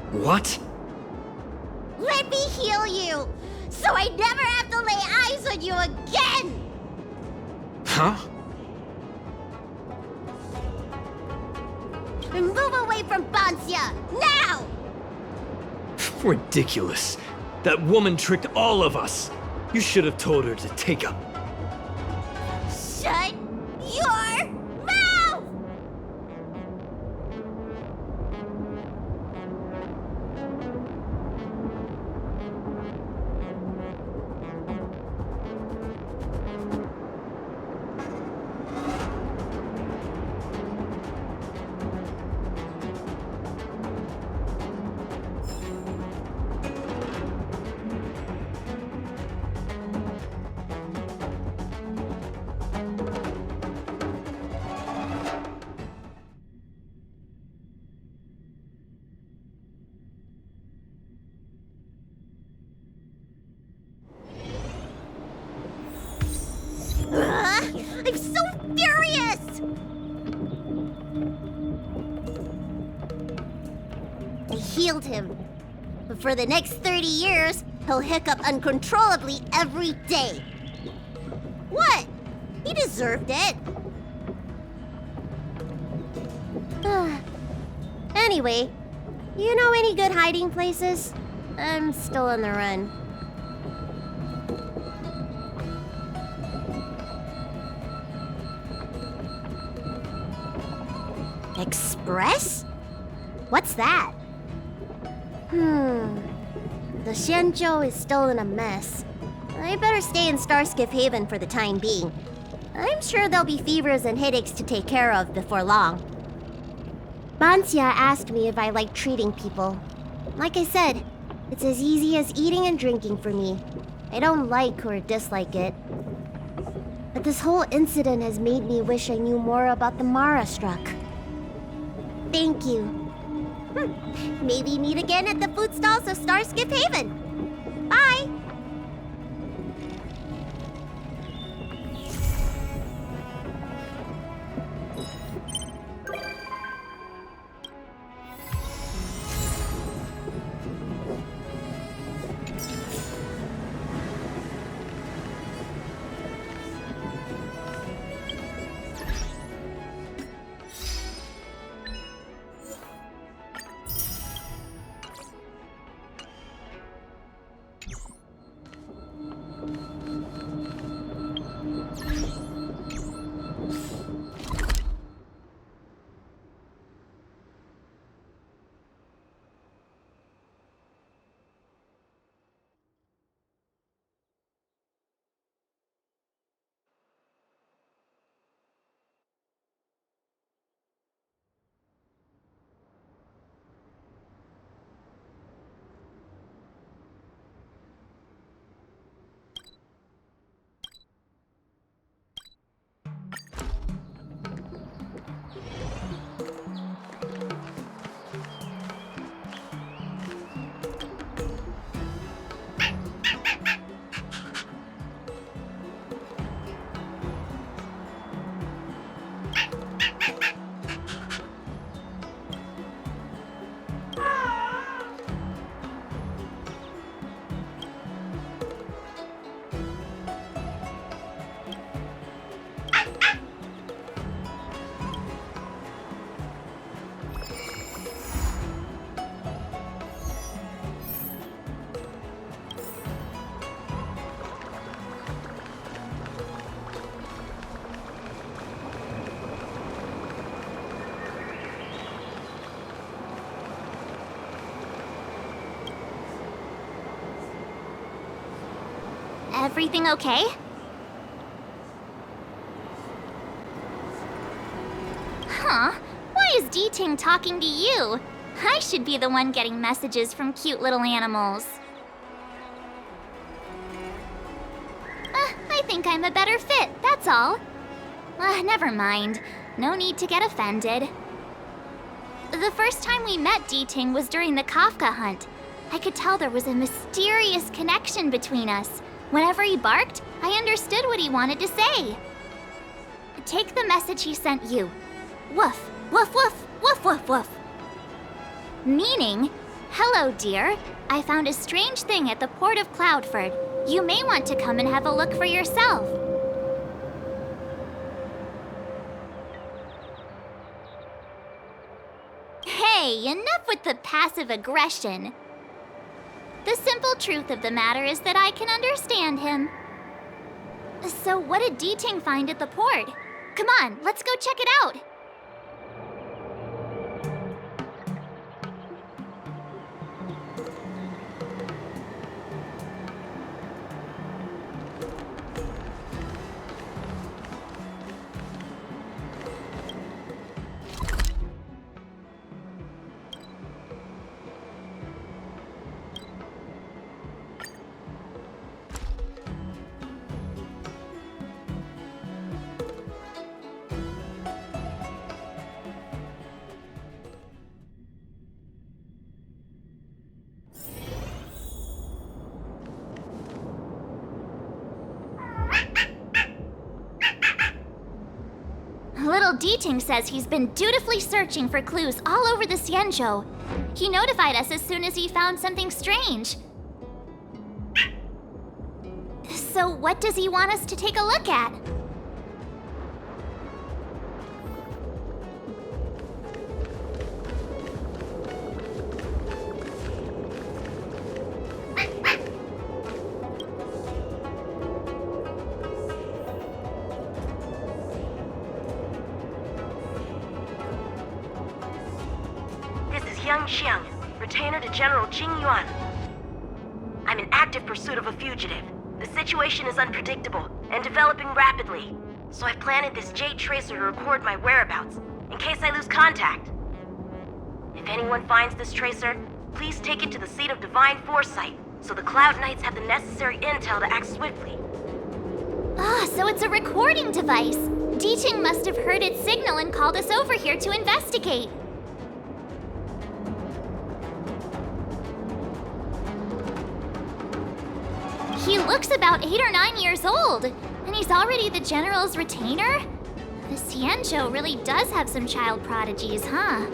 What? Let me heal you, so I never have to lay eyes on you again! Huh? And move away from Banshia, now! Ridiculous. That woman tricked all of us. You should have told her to take up. Shut your mouth! healed him. But for the next 30 years, he'll hiccup uncontrollably every day. What? He deserved it. Anyway, you know any good hiding places? I'm still on the run. Express? What's that? The Xianzhou is still in a mess. I better stay in Starskiff Haven for the time being. I'm sure there'll be fevers and headaches to take care of before long. Banxia asked me if I like treating people. Like I said, it's as easy as eating and drinking for me. I don't like or dislike it. But this whole incident has made me wish I knew more about the Mara struck. Thank you. Maybe meet again at the food stalls of Starskiff Haven. Bye! Everything okay? Huh? Why is D-Ting talking to you? I should be the one getting messages from cute little animals. I think I'm a better fit, that's all. Never mind. No need to get offended. The first time we met D-Ting was during the Kafka hunt. I could tell there was a mysterious connection between us. Whenever he barked, I understood what he wanted to say. Take the message he sent you. Woof, woof, woof, woof, woof, woof. Meaning, hello, dear. I found a strange thing at the port of Cloudford. You may want to come and have a look for yourself. Hey, enough with the passive aggression. The simple truth of the matter is that I can understand him. So what did D-Ting find at the port? Come on, let's go check it out. Little D-Ting says he's been dutifully searching for clues all over the Xianzhou. He notified us as soon as he found something strange. So what does he want us to take a look at? Xiang, retainer to General Jing Yuan. I'm in active pursuit of a fugitive. The situation is unpredictable and developing rapidly, so I've planted this Jade Tracer to record my whereabouts, in case I lose contact. If anyone finds this tracer, please take it to the seat of Divine Foresight, so the Cloud Knights have the necessary intel to act swiftly. Ah, so it's a recording device. Diching must have heard its signal and called us over here to investigate. He looks about 8 or 9 years old, and he's already the General's retainer? The Xianzhou really does have some child prodigies, huh?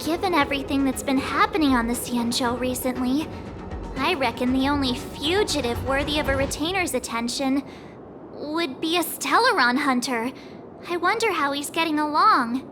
Given everything that's been happening on the Xianzhou recently, I reckon the only fugitive worthy of a retainer's attention would be a Stellaron hunter. I wonder how he's getting along.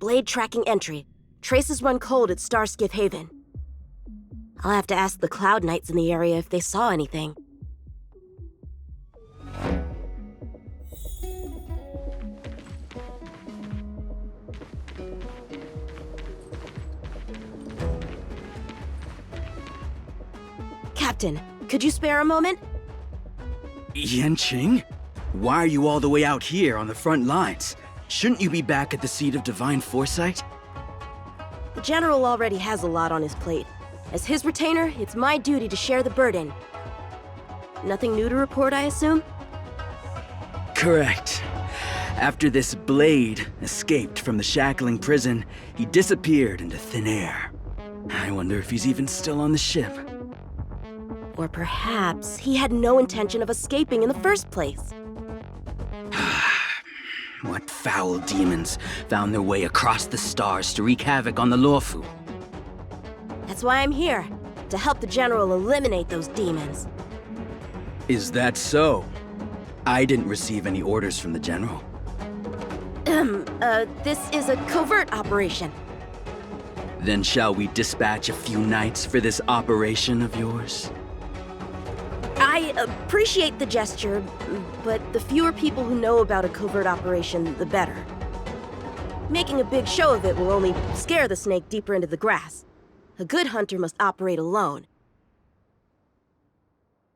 Blade tracking entry. Traces run cold at Starskiff Haven. I'll have to ask the Cloud Knights in the area if they saw anything. Captain, could you spare a moment? Yanqing? Why are you all the way out here on the front lines? Shouldn't you be back at the seat of Divine Foresight? The General already has a lot on his plate. As his retainer, it's my duty to share the burden. Nothing new to report, I assume? Correct. After this Blade escaped from the shackling prison, he disappeared into thin air. I wonder if he's even still on the ship. Or perhaps he had no intention of escaping in the first place. What foul demons found their way across the stars to wreak havoc on the Luofu? That's why I'm here, to help the General eliminate those demons. Is that so? I didn't receive any orders from the General. This is a covert operation. Then shall we dispatch a few knights for this operation of yours? I appreciate the gesture, but the fewer people who know about a covert operation, the better. Making a big show of it will only scare the snake deeper into the grass. A good hunter must operate alone.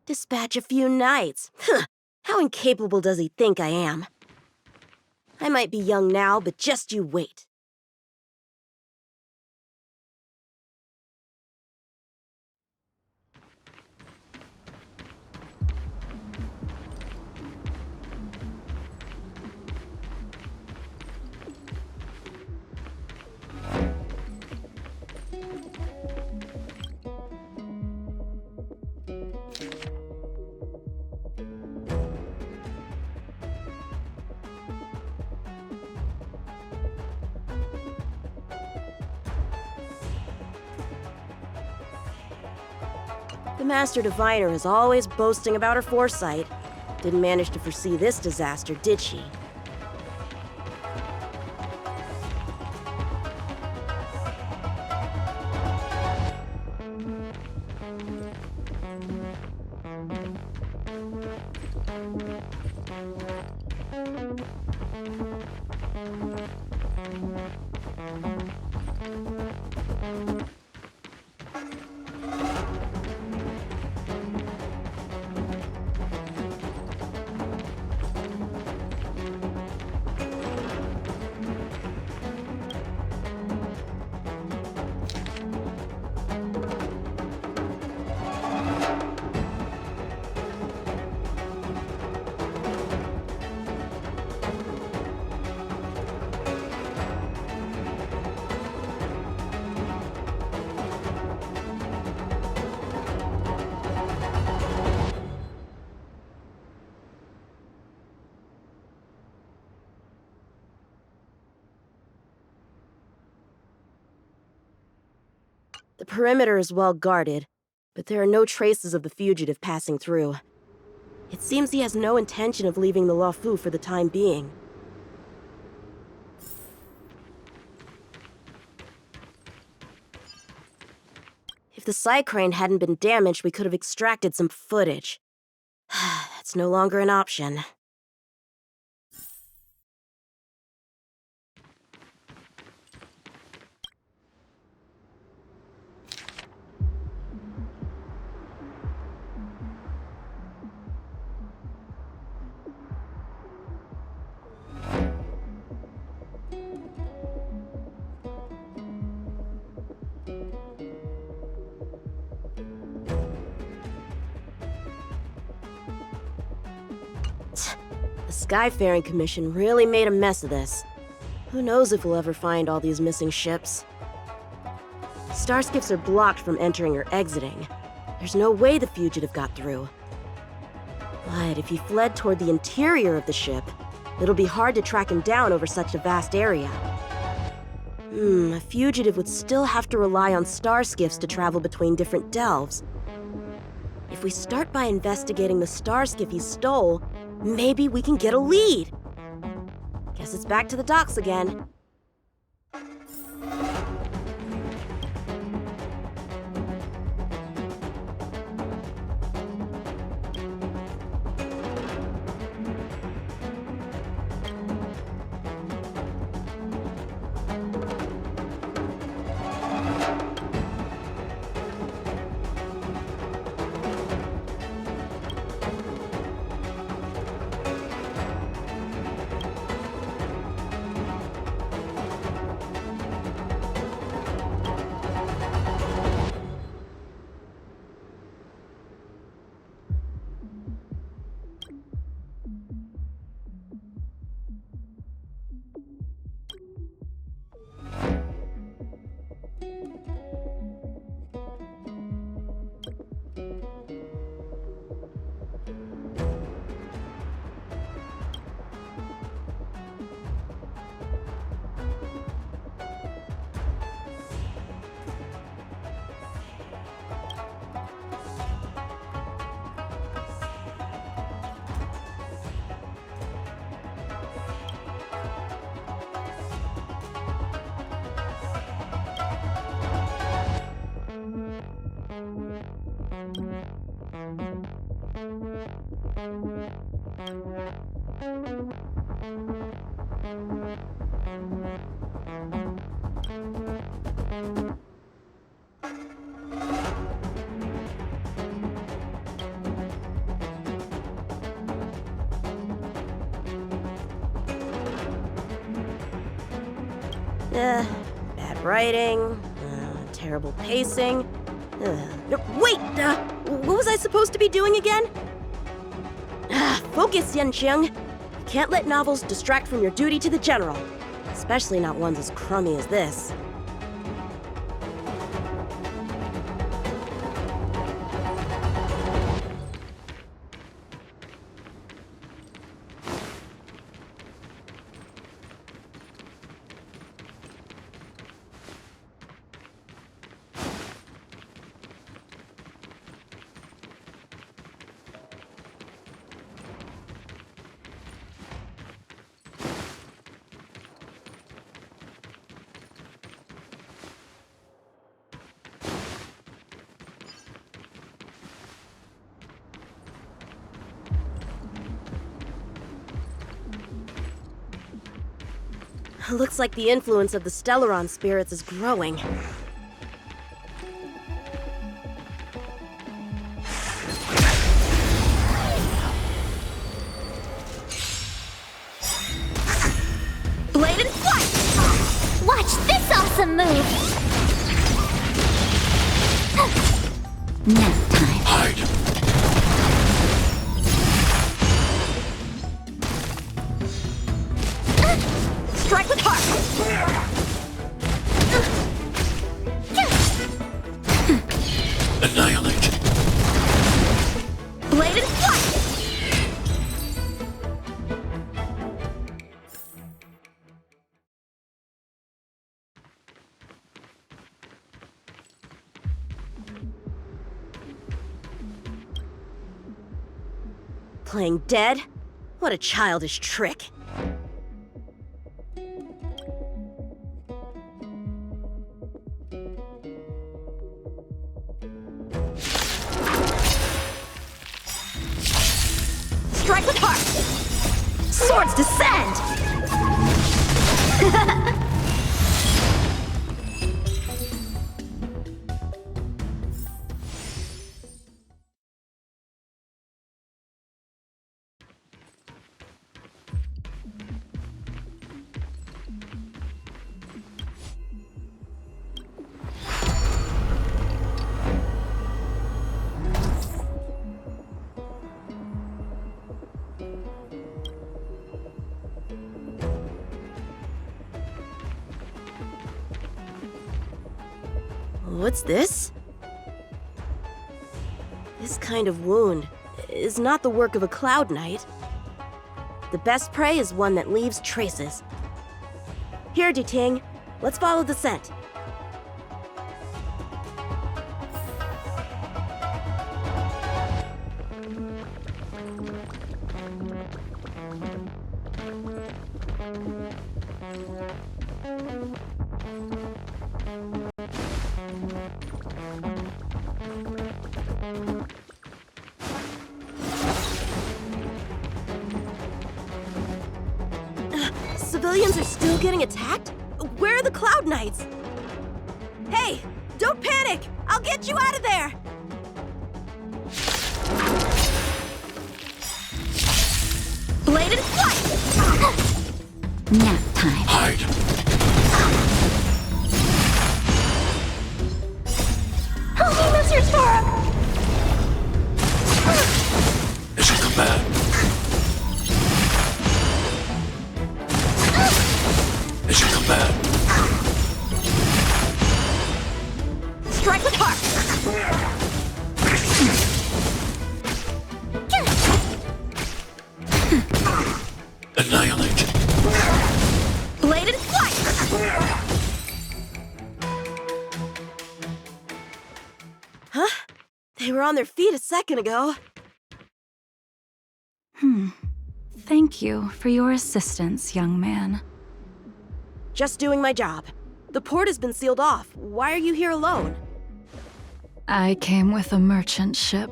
Dispatch a few knights. How incapable does he think I am? I might be young now, but just you wait. The Master Diviner is always boasting about her foresight. Didn't manage to foresee this disaster, did she? perimeter is well guarded, but there are no traces of the fugitive passing through. It seems he has no intention of leaving the Luofu for the time being. If the side crane hadn't been damaged, we could have extracted some footage. That's no longer an option. The Skyfaring Commission really made a mess of this. Who knows if we'll ever find all these missing ships? Starskips are blocked from entering or exiting. There's no way the fugitive got through. But if he fled toward the interior of the ship, it'll be hard to track him down over such a vast area. A fugitive would still have to rely on starskiffs to travel between different delves. If we start by investigating the starskiff he stole, maybe we can get a lead. Guess it's back to the docks again. Bad writing, terrible pacing. No, wait! What was I supposed to be doing again? Focus, Yanxiang. You can't let novels distract from your duty to the General, especially not ones as crummy as this. Looks like the influence of the Stellaron spirits is growing. Blade and flight! Watch this awesome move! Nap time. Hide. Strike with heart! Annihilate. Blade and flight! Playing dead? What a childish trick. Strike with heart! Swords descend! What's this? This kind of wound is not the work of a Cloud Knight. The best prey is one that leaves traces. Here, Duting, let's follow the scent. Civilians are still getting attacked? Where are the Cloud Knights? Hey, don't panic! I'll get you out of there! Bladed flight! Nap time. Hide. Help me, Mr. Storm! Is it command? Is it command? Strike with heart! Annihilate. Bladed flight! Huh? They were on their feet a second ago. Thank you for your assistance, young man. Just doing my job. The port has been sealed off. Why are you here alone? I came with a merchant ship.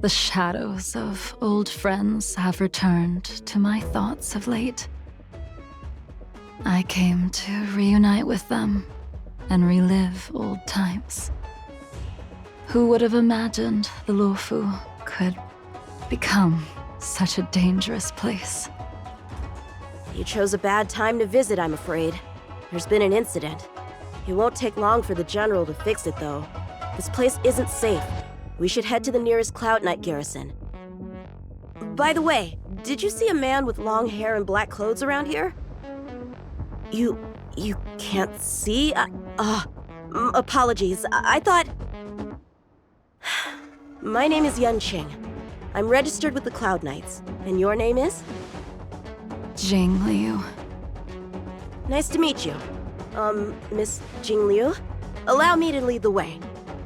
The shadows of old friends have returned to my thoughts of late. I came to reunite with them and relive old times. Who would have imagined the Luofu could become such a dangerous place? You chose a bad time to visit, I'm afraid. There's been an incident. It won't take long for the General to fix it, though. This place isn't safe. We should head to the nearest Cloud Knight garrison. By the way, did you see a man with long hair and black clothes around here? You can't see? Apologies. I thought... My name is Yun Qing. I'm registered with the Cloud Knights. And your name is? Jing Liu. Nice to meet you. Miss Jing Liu? Allow me to lead the way.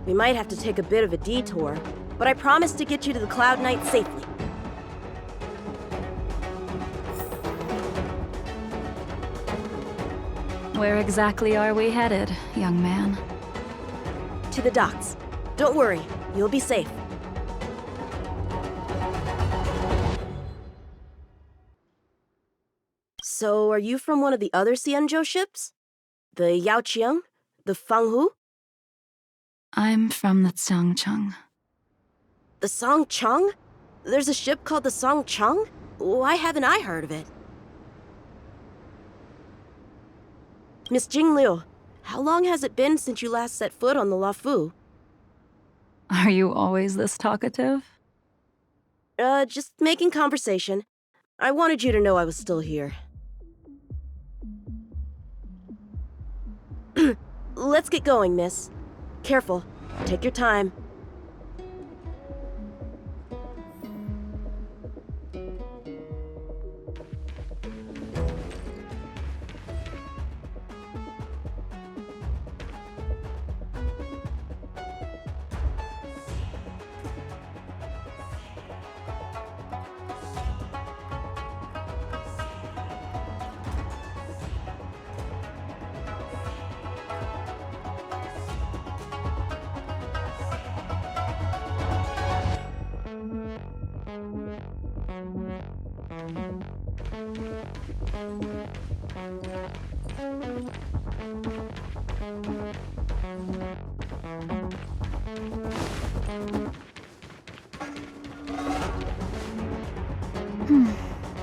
We might have to take a bit of a detour, but I promise to get you to the Cloud Knight safely. Where exactly are we headed, young man? To the docks. Don't worry, you'll be safe. So, are you from one of the other Xianzhou ships? The Yaoqiang? The Fanghu? I'm from the Xiangcheng. The Songcheng? There's a ship called the Songcheng? Why haven't I heard of it? Miss Jing Liu, how long has it been since you last set foot on the Luofu? Are you always this talkative? Just making conversation. I wanted you to know I was still here. Let's get going, miss. Careful. Take your time.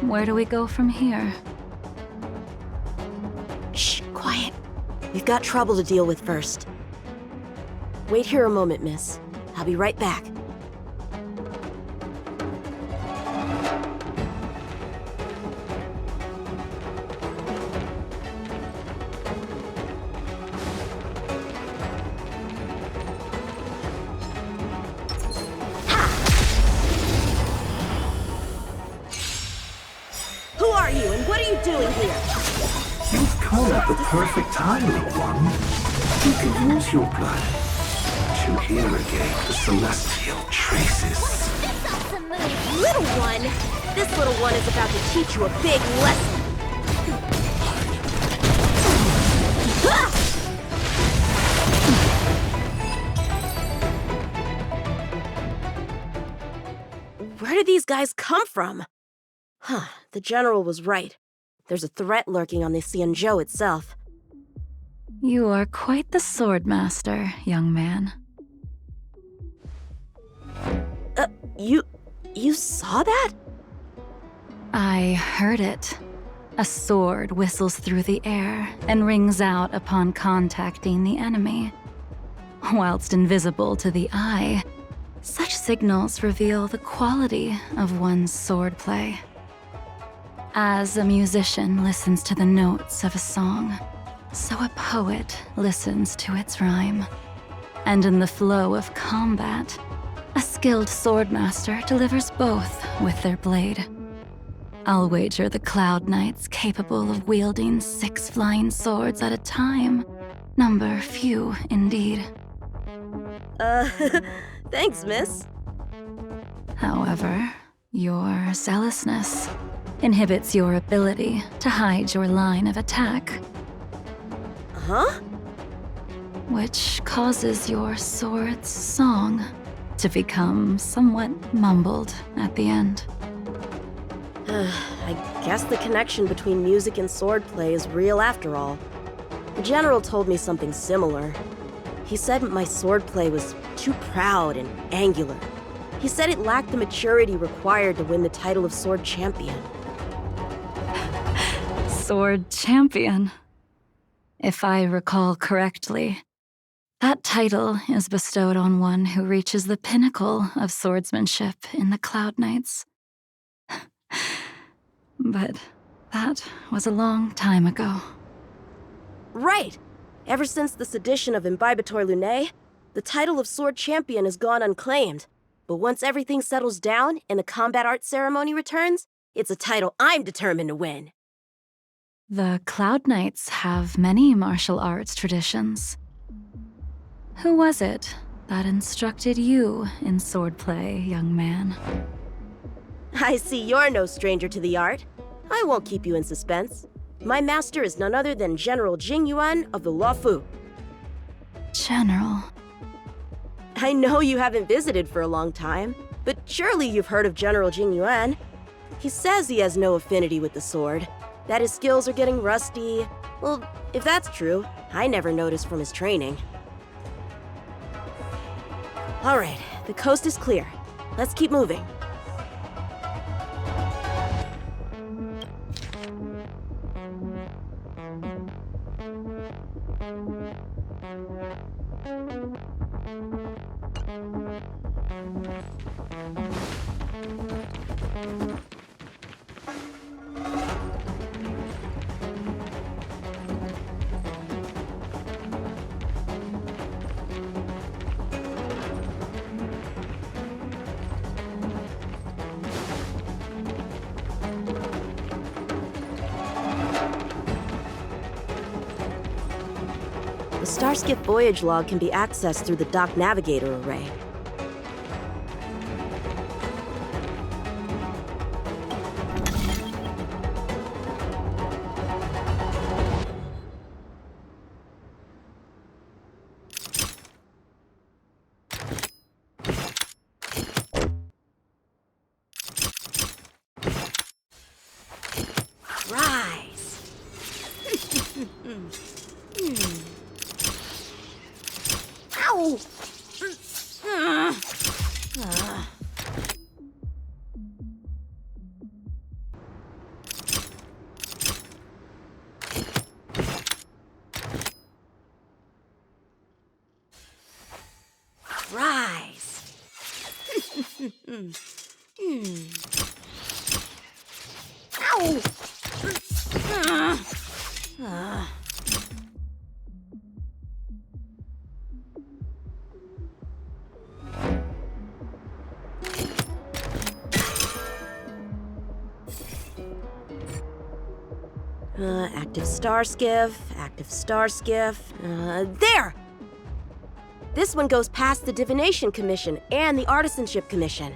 Where do we go from here? Shh, quiet. We've got trouble to deal with first. Wait here a moment, miss. I'll be right back. Who are you, and what are you doing here? You've come at the perfect time, little one. You can use your blood to irrigate the celestial traces. Little one! This little one is about to teach you a big lesson. Where did these guys come from? Huh, the General was right. There's a threat lurking on the Xianzhou itself. You are quite the sword master, young man. You saw that? I heard it. A sword whistles through the air and rings out upon contacting the enemy. Whilst invisible to the eye, such signals reveal the quality of one's swordplay. As a musician listens to the notes of a song, so a poet listens to its rhyme. And in the flow of combat, a skilled swordmaster delivers both with their blade. I'll wager the Cloud Knight's capable of wielding 6 flying swords at a time. Number few indeed. Thanks, miss. However, your zealousness inhibits your ability to hide your line of attack. Huh? Which causes your sword's song to become somewhat mumbled at the end. I guess the connection between music and swordplay is real after all. The General told me something similar. He said my swordplay was too proud and angular. He said it lacked the maturity required to win the title of Sword Champion. Sword Champion. If I recall correctly, that title is bestowed on one who reaches the pinnacle of swordsmanship in the Cloud Knights. But that was a long time ago. Right! Ever since the sedition of Imbibitor Lunae, the title of Sword Champion has gone unclaimed. But once everything settles down and the combat art ceremony returns, it's a title I'm determined to win. The Cloud Knights have many martial arts traditions. Who was it that instructed you in swordplay, young man? I see you're no stranger to the art. I won't keep you in suspense. My master is none other than General Jingyuan of the Luofu. General. I know you haven't visited for a long time, but surely you've heard of General Jingyuan. He says he has no affinity with the sword, that his skills are getting rusty. Well, if that's true, I never noticed from his training. All right, the coast is clear. Let's keep moving. The Starskip voyage log can be accessed through the dock navigator array. prize. Ow! Active star skiff, active star skiff. There! This one goes past the Divination Commission and the Artisanship Commission.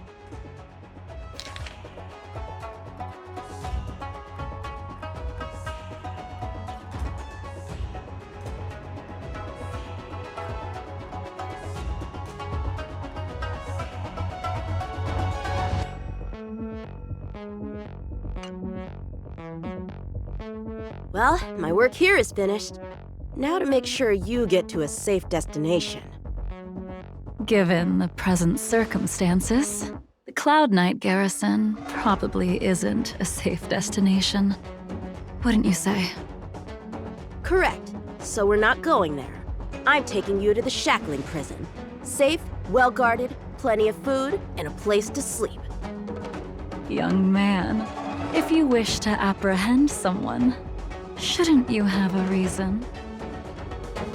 Well, my work here is finished. Now to make sure you get to a safe destination. Given the present circumstances, the Cloud Knight garrison probably isn't a safe destination. Wouldn't you say? Correct. So we're not going there. I'm taking you to the shackling prison. Safe, well-guarded, plenty of food, and a place to sleep. Young man, if you wish to apprehend someone, shouldn't you have a reason?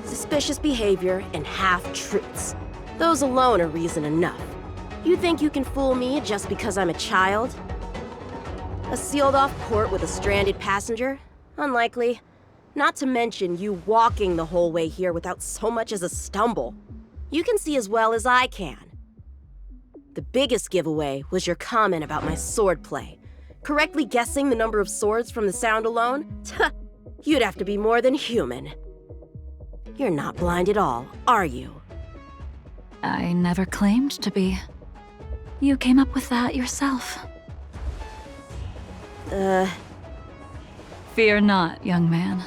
Suspicious behavior and half-truths. Those alone are reason enough. You think you can fool me just because I'm a child? A sealed-off port with a stranded passenger? Unlikely. Not to mention you walking the whole way here without so much as a stumble. You can see as well as I can. The biggest giveaway was your comment about my swordplay. Correctly guessing the number of swords from the sound alone? You'd have to be more than human. You're not blind at all, are you? I never claimed to be. You came up with that yourself. Fear not, young man.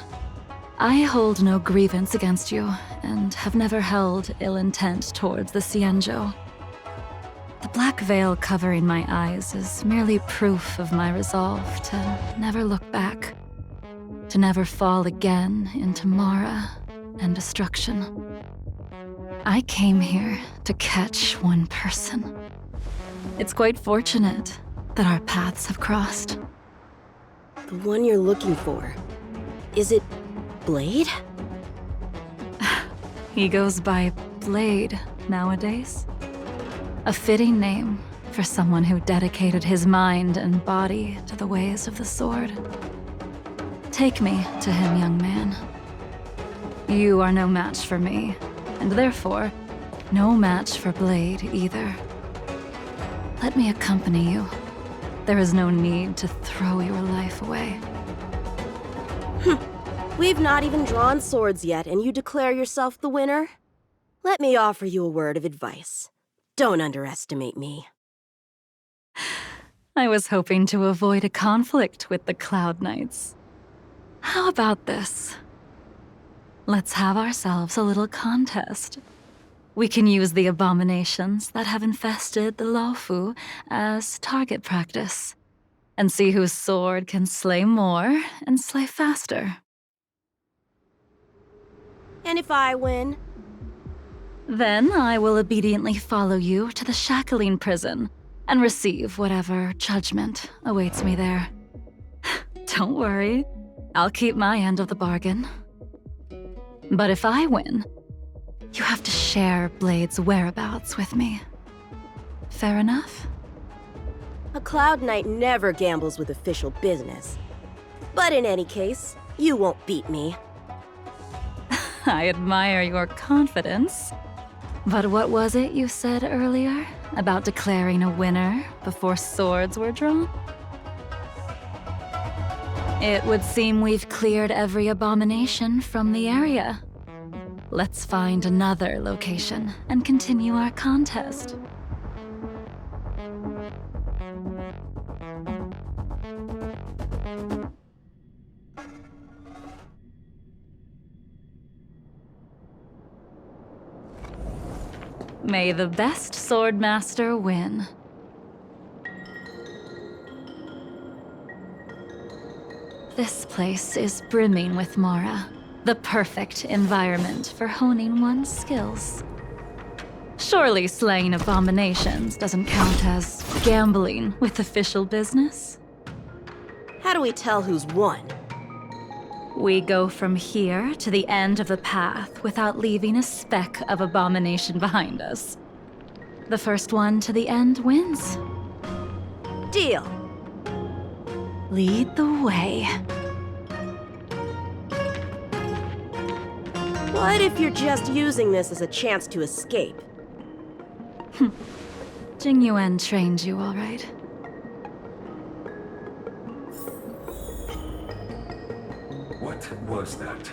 I hold no grievance against you, and have never held ill intent towards the Cienjo. The black veil covering my eyes is merely proof of my resolve to never look back, to never fall again into Mara and destruction. I came here to catch one person. It's quite fortunate that our paths have crossed. The one you're looking for. Is it Blade? He goes by Blade nowadays. A fitting name for someone who dedicated his mind and body to the ways of the sword. Take me to him, young man. You are no match for me, and therefore, no match for Blade either. Let me accompany you. There is no need to throw your life away. We've not even drawn swords yet, and you declare yourself the winner? Let me offer you a word of advice. Don't underestimate me. I was hoping to avoid a conflict with the Cloud Knights. How about this? Let's have ourselves a little contest. We can use the abominations that have infested the Luofu as target practice, and see whose sword can slay more and slay faster. And if I win? Then I will obediently follow you to the shackling prison and receive whatever judgment awaits me there. Don't worry, I'll keep my end of the bargain. But if I win, you have to share Blade's whereabouts with me. Fair enough? A Cloud Knight never gambles with official business. But in any case, you won't beat me. I admire your confidence. But what was it you said earlier about declaring a winner before swords were drawn? It would seem we've cleared every abomination from the area. Let's find another location and continue our contest. May the best swordmaster win. This place is brimming with Mara, the perfect environment for honing one's skills. Surely slaying abominations doesn't count as gambling with official business? How do we tell who's won? We go from here to the end of the path without leaving a speck of abomination behind us. The first one to the end wins. Deal. Lead the way. What if you're just using this as a chance to escape? Jing Yuan trained you, all right. What was that?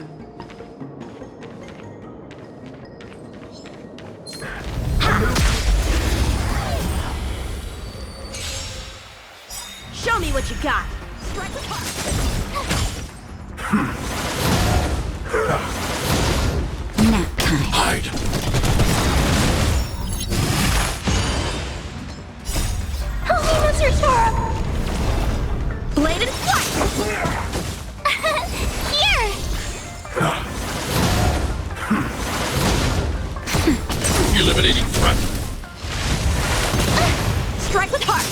Show me what you got! Nap time. Hide! Helena's your Torah! Bladed flight! Here! Eliminating threat. Strike with heart!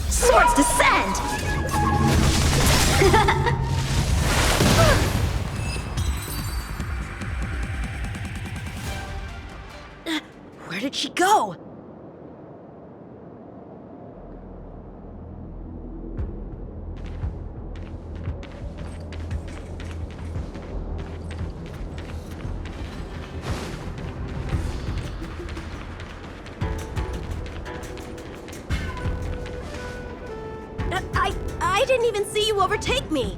Swords descend! Where did she go? I didn't even see you overtake me!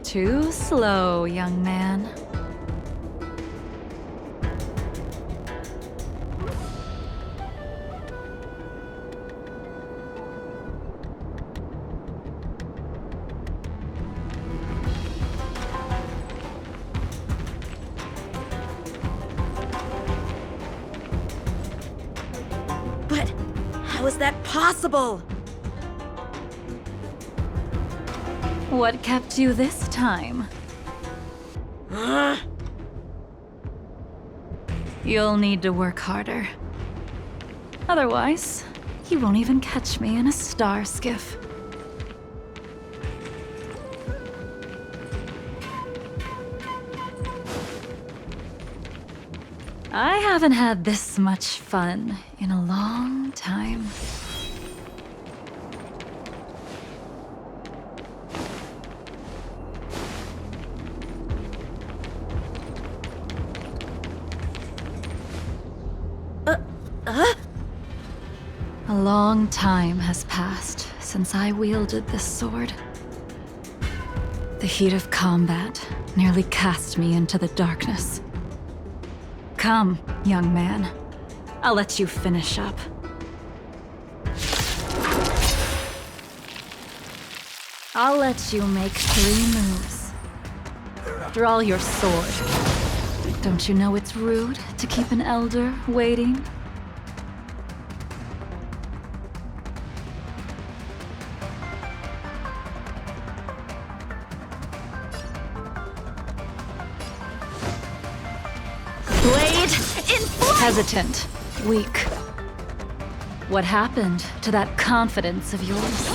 Too slow, young man. But how is that possible? What kept you this time? You'll need to work harder. Otherwise, you won't even catch me in a star skiff. I haven't had this much fun in a long time. A long time has passed since I wielded this sword. The heat of combat nearly cast me into the darkness. Come, young man. I'll let you finish up. I'll let you make 3 moves. Draw your sword. Don't you know it's rude to keep an elder waiting? Hesitant, weak. What happened to that confidence of yours?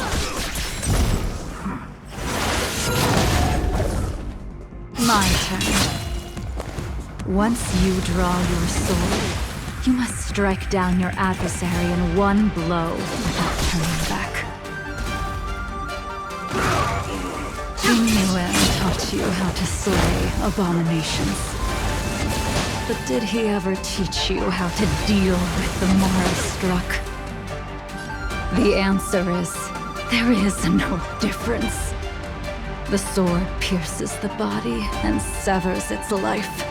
My turn. Once you draw your sword, you must strike down your adversary in one blow without turning back. Jing Yuan taught you how to slay abominations. But did he ever teach you how to deal with the moral struck? The answer is, there is no difference. The sword pierces the body and severs its life.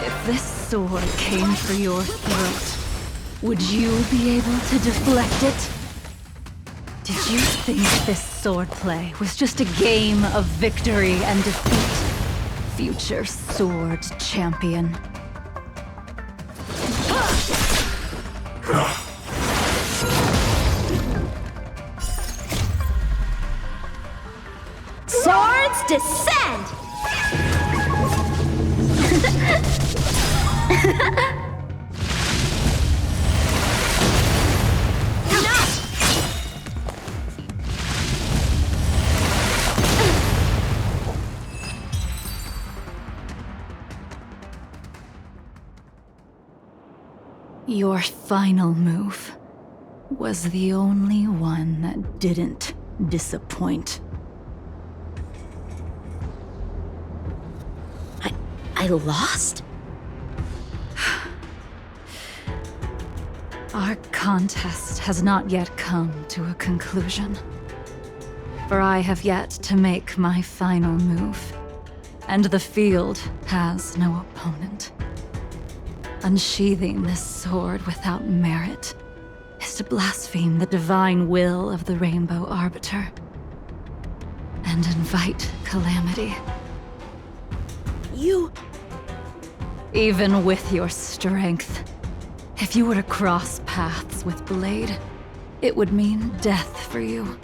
If this sword came for your throat, would you be able to deflect it? Did you think this swordplay was just a game of victory and defeat? Future sword champion. Swords descend! Your final move was the only one that didn't disappoint. I lost? Our contest has not yet come to a conclusion. For I have yet to make my final move, and the field has no opponent. Unsheathing this sword without merit is to blaspheme the divine will of the Rainbow Arbiter and invite calamity. You... Even with your strength, if you were to cross paths with Blade, it would mean death for you.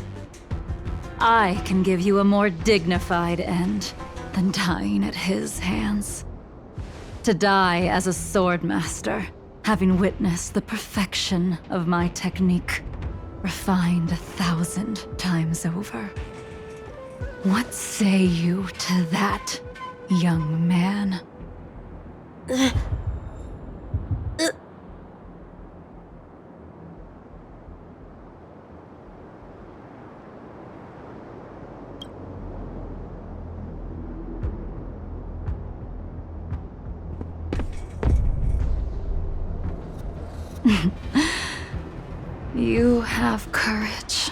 I can give you a more dignified end than dying at his hands. To die as a swordmaster, having witnessed the perfection of my technique, refined 1,000 times over. What say you to that, young man? You have courage.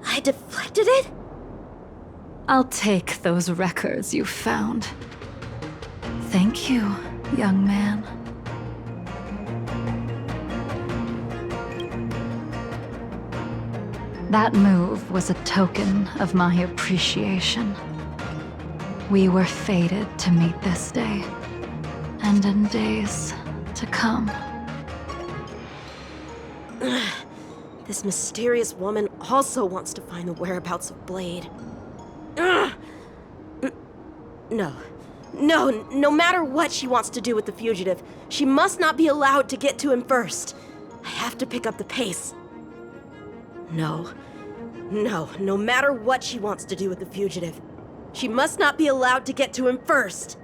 I deflected it? I'll take those records you found. Thank you, young man. That move was a token of my appreciation. We were fated to meet this day, and in days to come. This mysterious woman also wants to find the whereabouts of Blade. No matter what she wants to do with the fugitive, she must not be allowed to get to him first. I have to pick up the pace. No matter what she wants to do with the fugitive, she must not be allowed to get to him first.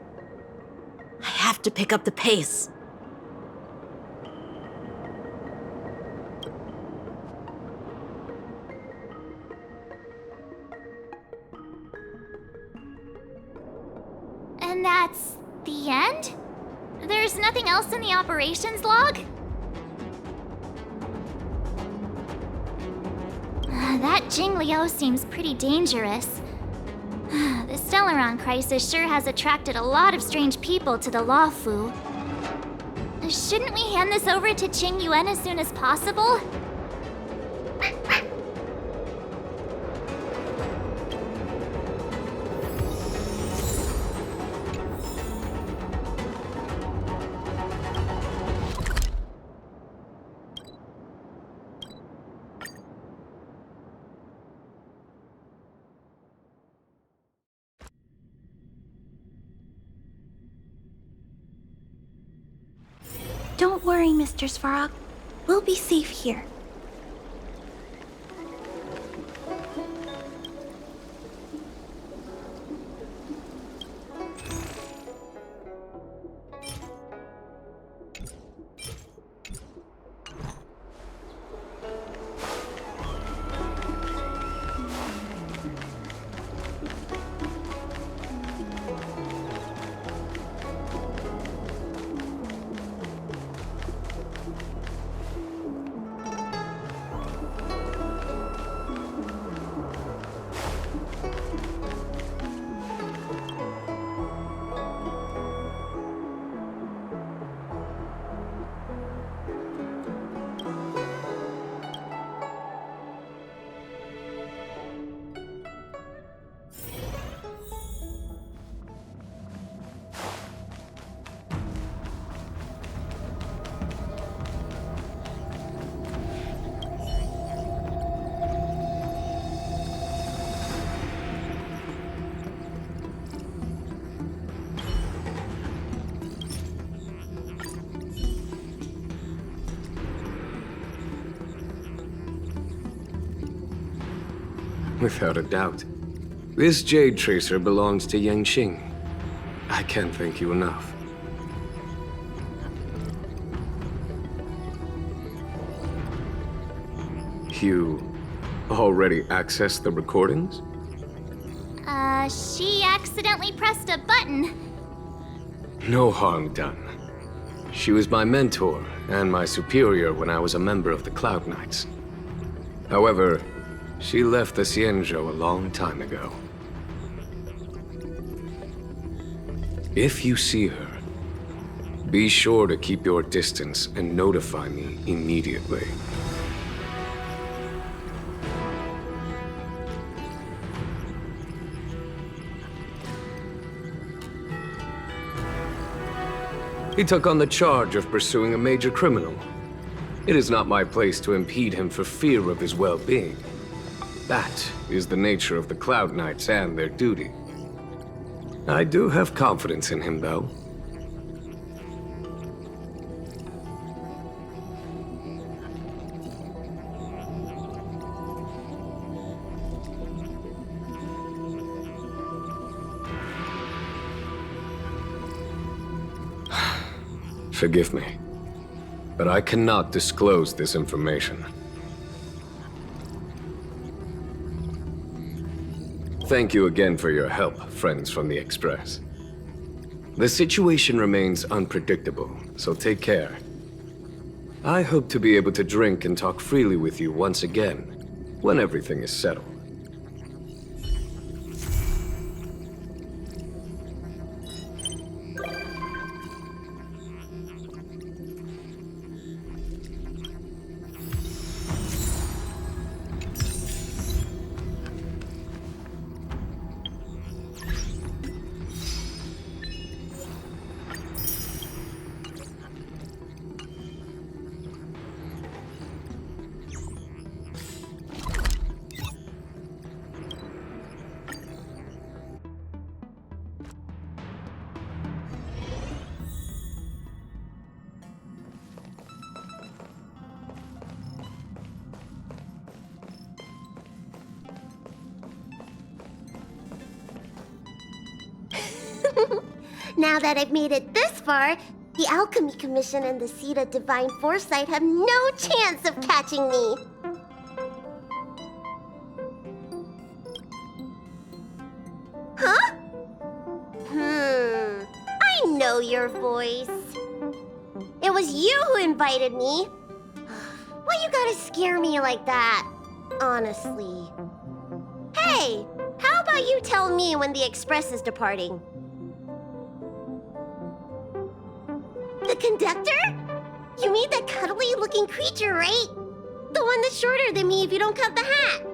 I have to pick up the pace. And that's the end? There's nothing else in the operations log? That Jing Liu seems pretty dangerous. The Stellaron crisis sure has attracted a lot of strange people to the Law Fu. Shouldn't we hand this over to Qing Yuan as soon as possible? Don't worry, Mr. Svarog. We'll be safe here. Without a doubt. This Jade Tracer belongs to Yangqing. I can't thank you enough. You already accessed the recordings? She accidentally pressed a button. No harm done. She was my mentor and my superior when I was a member of the Cloud Knights. However, she left the Xianzhou a long time ago. If you see her, be sure to keep your distance and notify me immediately. He took on the charge of pursuing a major criminal. It is not my place to impede him for fear of his well-being. That is the nature of the Cloud Knights and their duty. I do have confidence in him, though. Forgive me, but I cannot disclose this information. Thank you again for your help, friends from the Express. The situation remains unpredictable, so take care. I hope to be able to drink and talk freely with you once again, when everything is settled. Now that I've made it this far, the Alchemy Commission and the Seat of Divine Foresight have no chance of catching me. Huh? I know your voice. It was you who invited me. Why you gotta scare me like that? Honestly. Hey, how about you tell me when the Express is departing? The conductor? You mean that cuddly-looking creature, right? The one that's shorter than me if you don't cut the hat.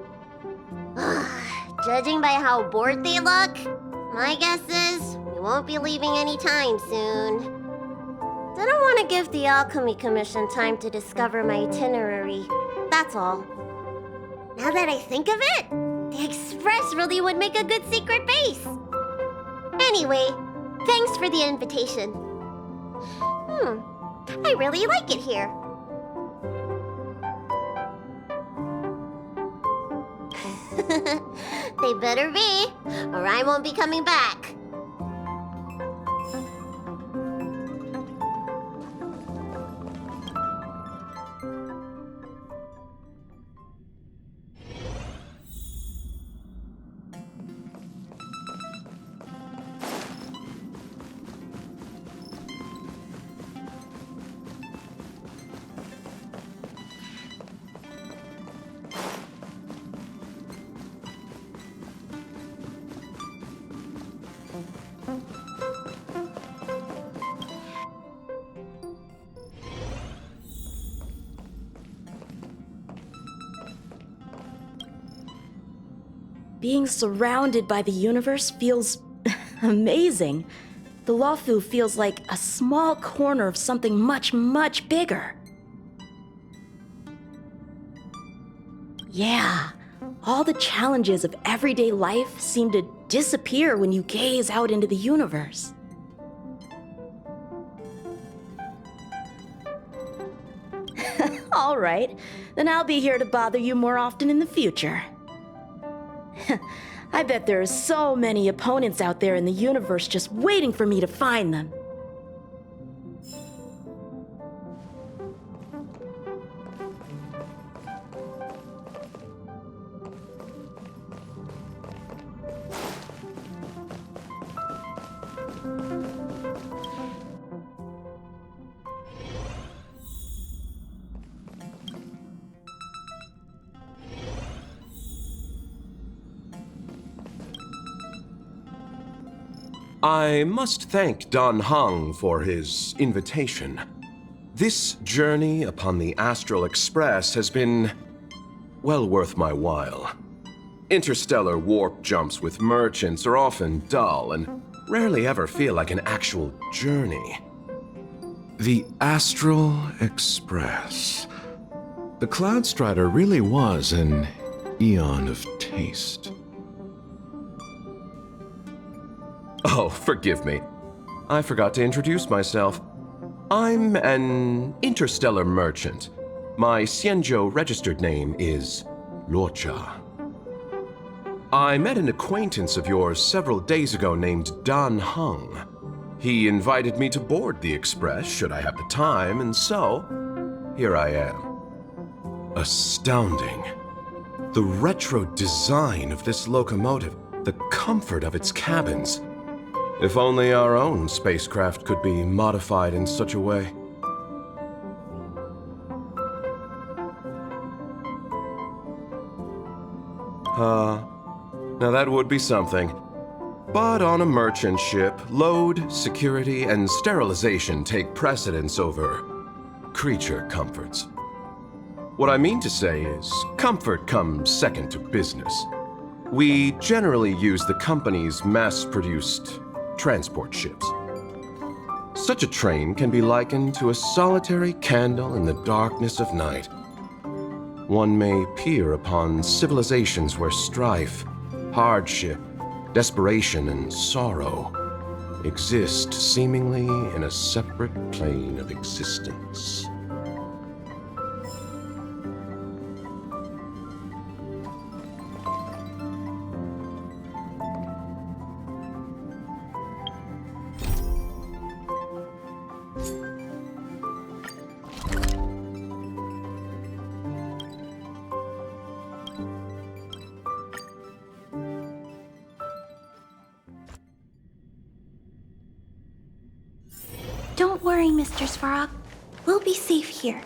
Judging by how bored they look, my guess is we won't be leaving anytime soon. Didn't want to give the Alchemy Commission time to discover my itinerary. That's all. Now that I think of it, the Express really would make a good secret base. Anyway, thanks for the invitation. I really like it here. They better be, or I won't be coming back. Being surrounded by the universe feels amazing. The Luofu feels like a small corner of something much, much bigger. Yeah, all the challenges of everyday life seem to disappear when you gaze out into the universe. All right, then I'll be here to bother you more often in the future. I bet there are so many opponents out there in the universe just waiting for me to find them. I must thank Don Hung for his invitation. This journey upon the Astral Express has been well worth my while. Interstellar warp jumps with merchants are often dull and rarely ever feel like an actual journey. The Astral Express. The Cloud Strider really was an eon of taste. Oh, forgive me. I forgot to introduce myself. I'm an interstellar merchant. My Xianzhou registered name is Luocha. I met an acquaintance of yours several days ago named Don Hung. He invited me to board the Express should I have the time, and so here I am. Astounding. The retro design of this locomotive, the comfort of its cabins. If only our own spacecraft could be modified in such a way. Now that would be something. But on a merchant ship, load, security, and sterilization take precedence over creature comforts. What I mean to say is, comfort comes second to business. We generally use the company's mass-produced transport ships. Such a train can be likened to a solitary candle in the darkness of night. One may peer upon civilizations where strife, hardship, desperation, and sorrow exist seemingly in a separate plane of existence. Don't worry, Mr. Svarog. We'll be safe here.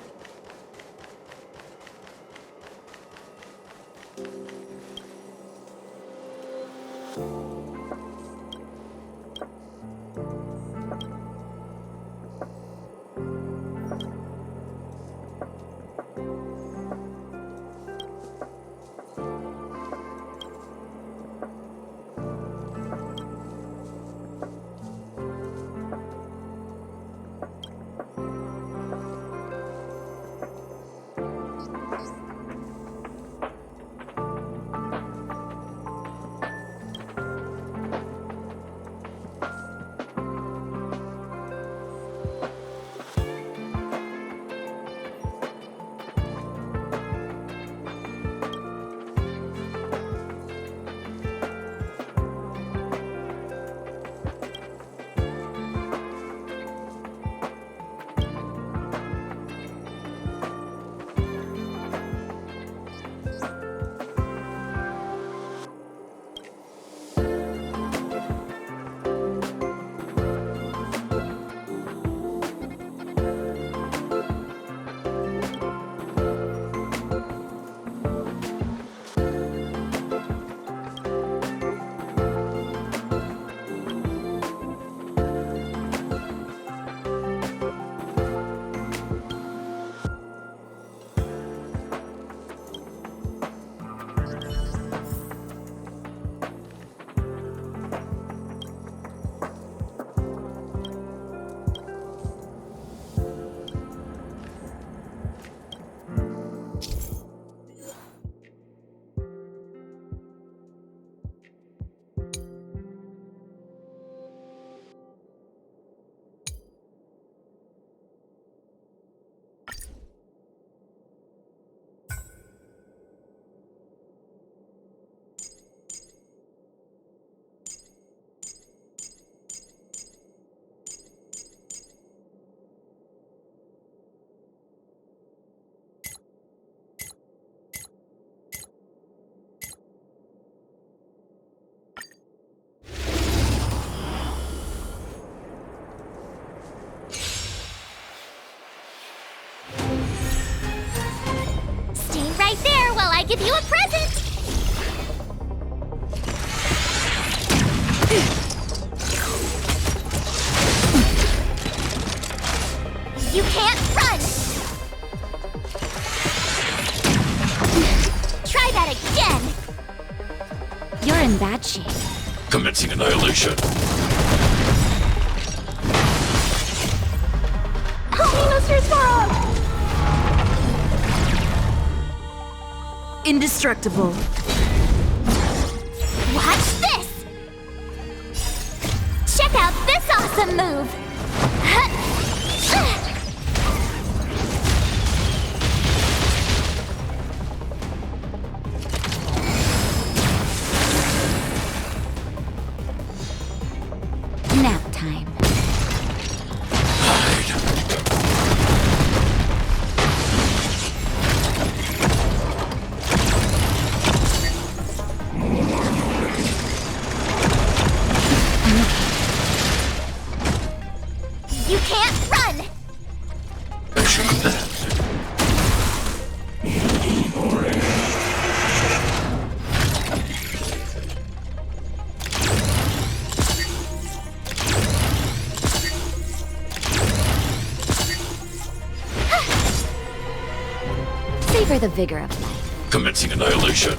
Commencing annihilation. Help me, Mr. Sparrow! Indestructible. Watch this! Check out this awesome move! Nap time. You can't run! Savor the vigor of life. Commencing annihilation.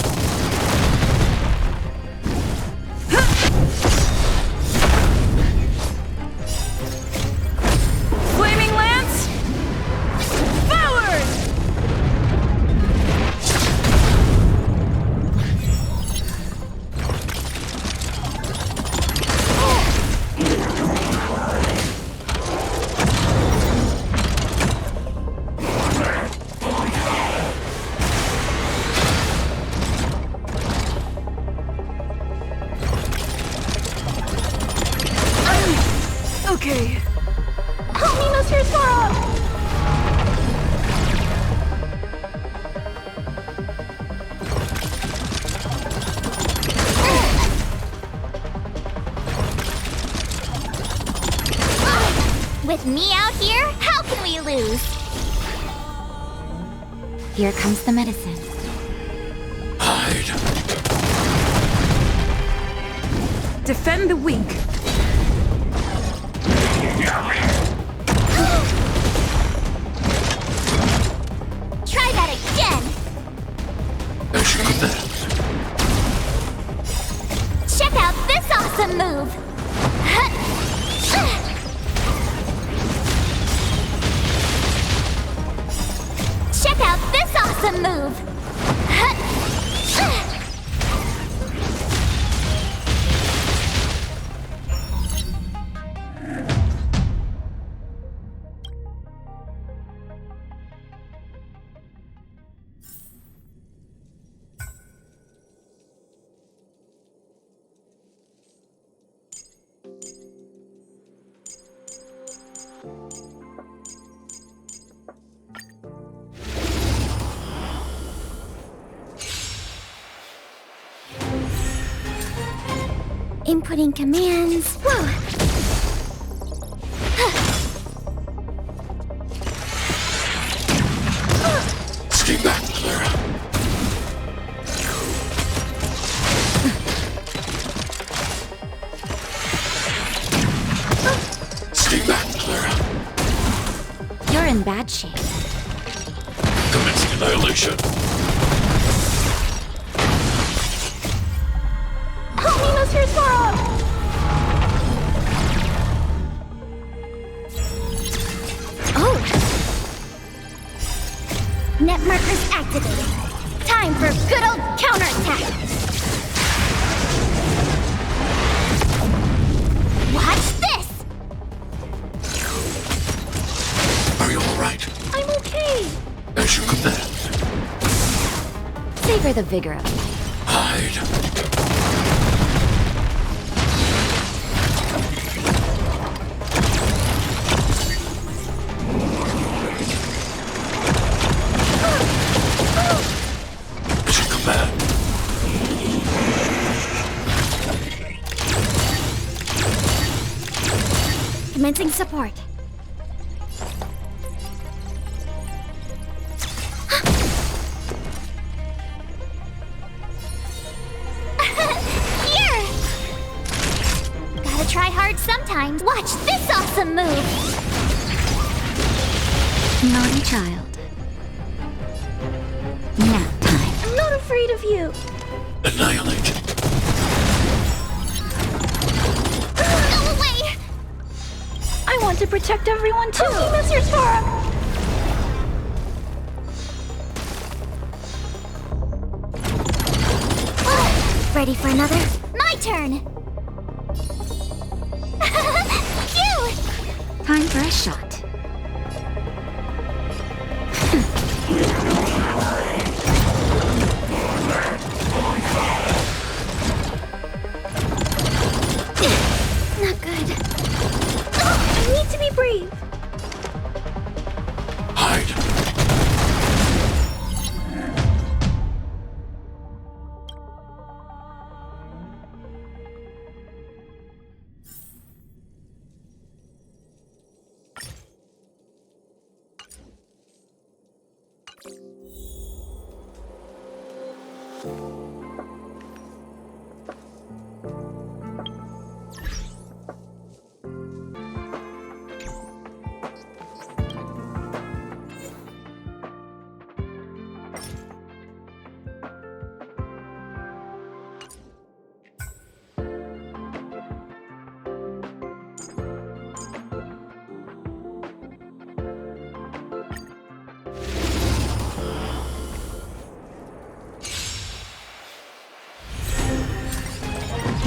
Flaming Lance! Forward! Okay. Help me, Mr. Sparrow! With me out here, how can we lose? Here comes the medicine. Defend the weak. Try that again! Check out this awesome move! Check out this awesome move! Inputting commands. Whoa! Stay back, Clara. Stay back, Clara. You're in bad shape. Commencing annihilation. Help me, Mr. Sparrow! Oh! Net markers activated. Time for good old counterattack! Watch this! Are you alright? I'm okay! As you command. Savor the vigor of life. Hide. Commencing support. Here! Gotta try hard sometimes. Watch this awesome move! Naughty child. Nap time. I'm not afraid of you. Annihilate. to protect everyone too! Help me, Mr. Sora! Ready for another? My turn! Phew! Time for a shot. Not good. I need to be brave.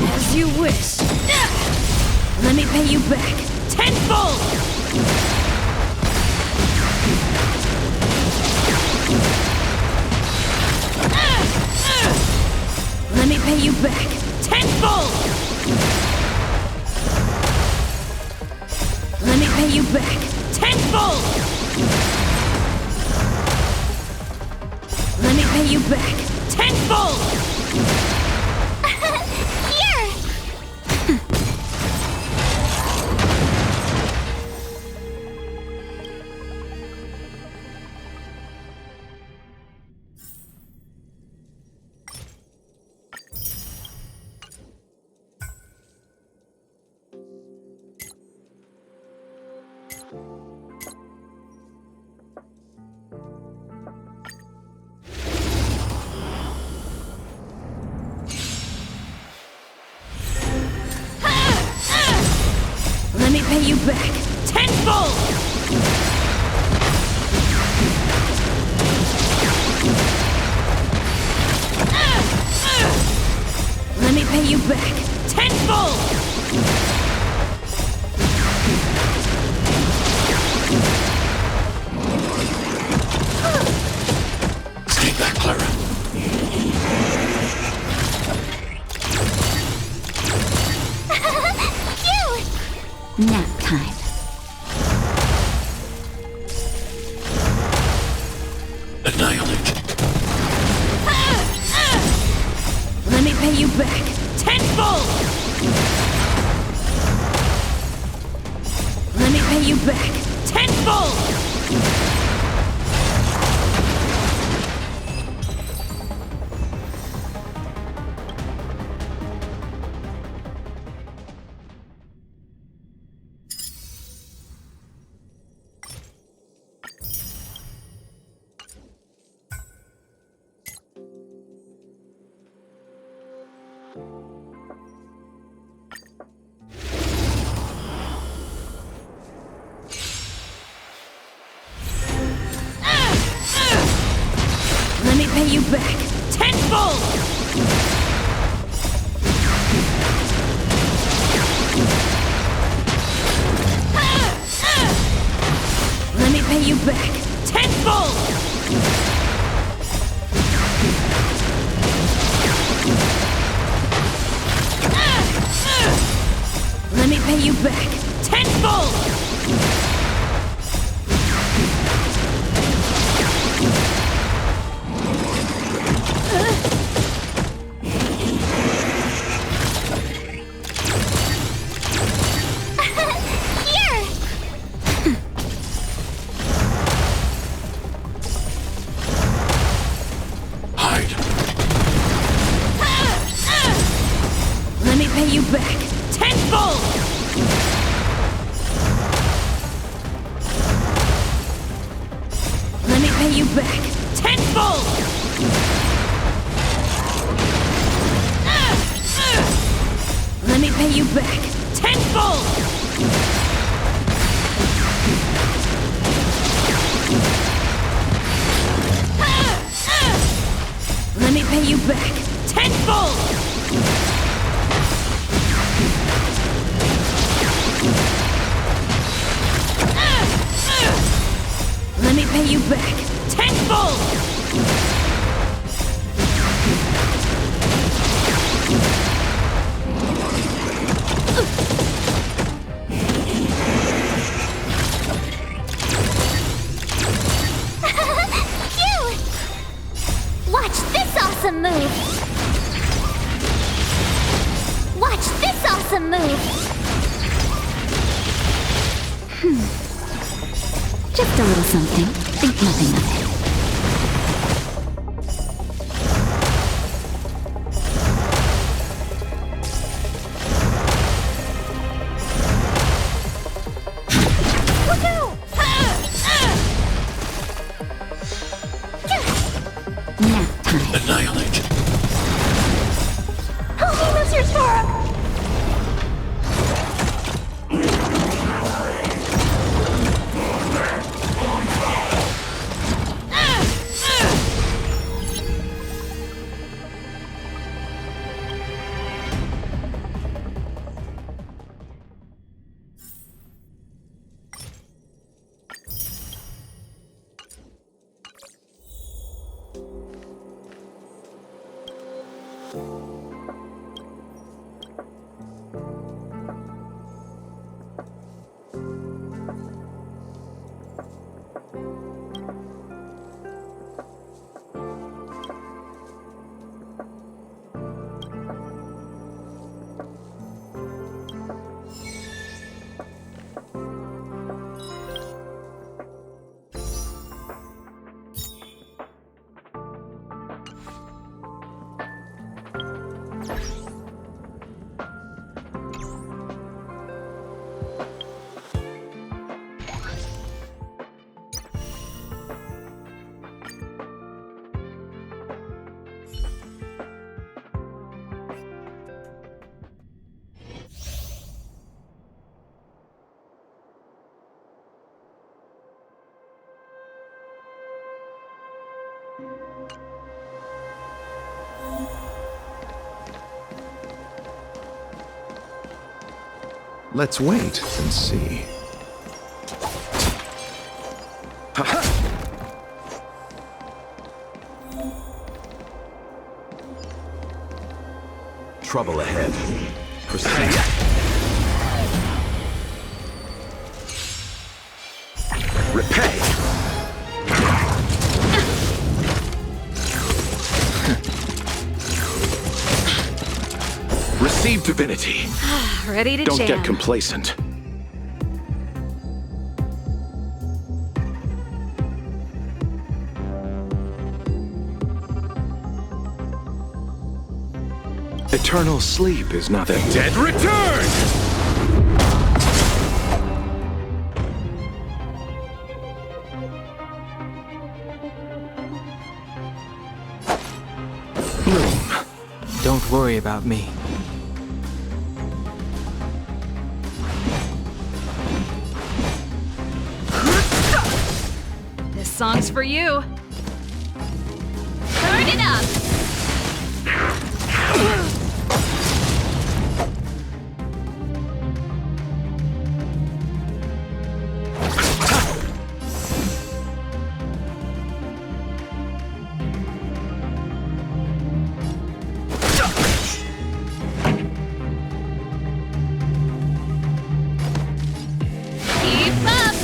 As you wish. Let me pay you back tenfold! Let me pay you back tenfold! Let me pay you back tenfold! Let me pay you back tenfold! Let me pay you back tenfold! Let me pay you back tenfold! Stay back, Clara. Nap time. Annihilate. Let me pay you back tenfold! Let me pay you back tenfold! Let me pay you back tenfold! Let me pay you back tenfold! Let me pay you back tenfold! Let me pay you back tenfold! Let me pay you back tenfold! Let me pay you back tenfold! back tenfold! Let me pay you back tenfold! Watch this awesome move! Watch this awesome move! Just a little something. Think nothing of it. Nap time. Annihilate. Help me, Mr. Storm! Let's wait and see. Trouble ahead. Proceed. Repay! Receive divinity. Ready to Don't jam. get complacent. Eternal sleep is not the dead return! Bloom, don't worry about me. This song's for you. Turn it up! Keep up!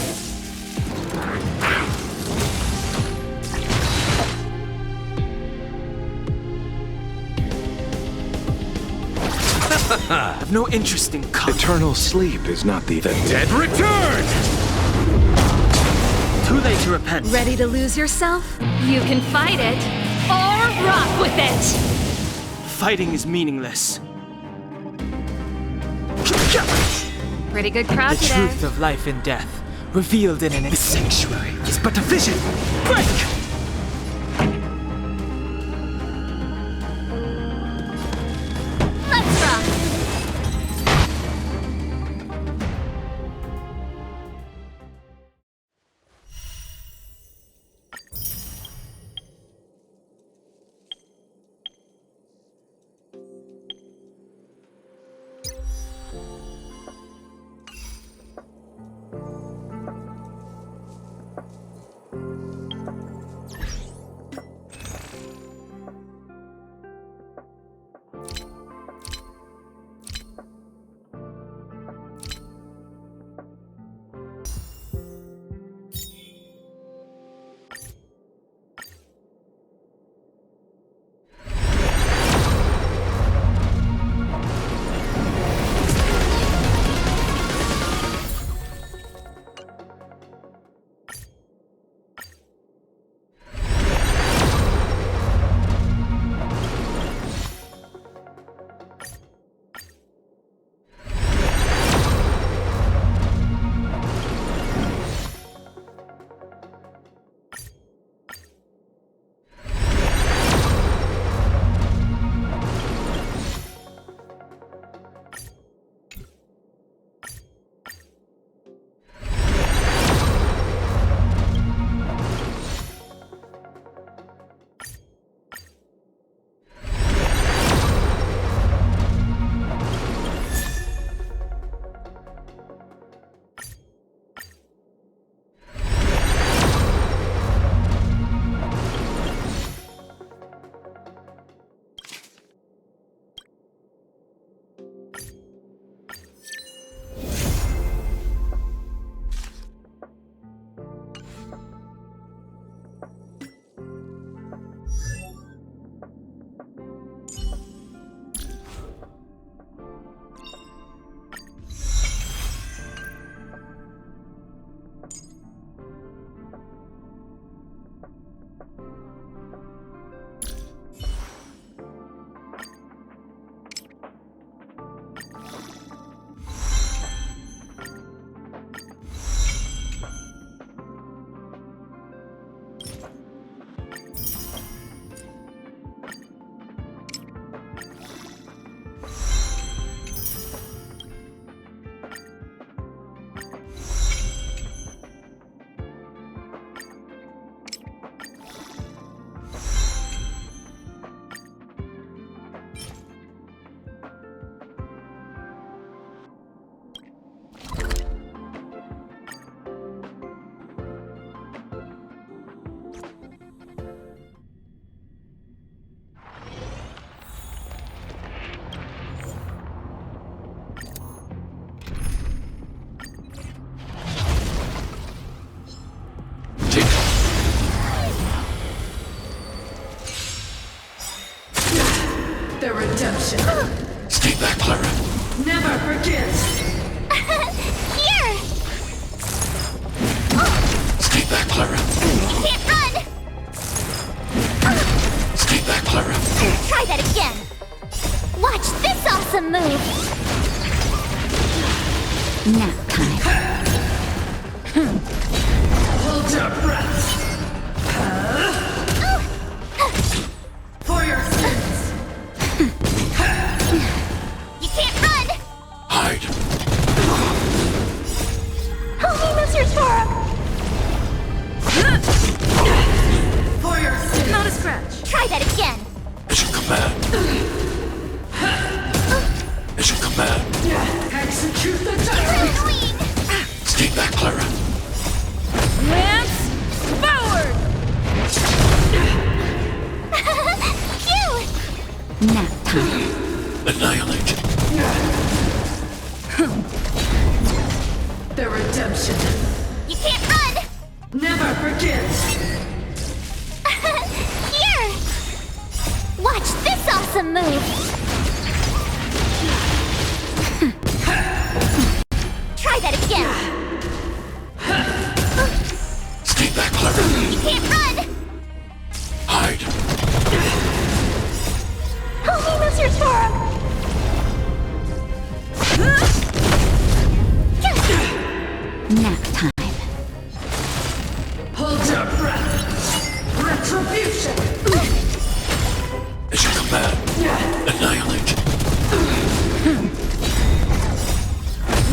I've no interest in Eternal sleep is not the dead return! Too late to repent. Ready to lose yourself? You can fight it, or rock with it! Fighting is meaningless. Pretty good crowd The today. truth of life and death, revealed in an sanctuary, is but a vision. Break! Let's rock! Nap time. Hold your breath. For your sins. You can't run! Hide. Only Mr. Torah! For your sins. Not a scratch. Try that again. It's your command. It's your command. Execute the judgment. Stay back, Clara. Lance forward! Phew! Nap time. Annihilate. The redemption You can't run! never forgets. Here! Watch this awesome move! Try that again! Stay back, Clara. You can't run! Hide. Only Mr. Torah! Nap time. Hold your breath. Retribution. It's your command. Annihilate.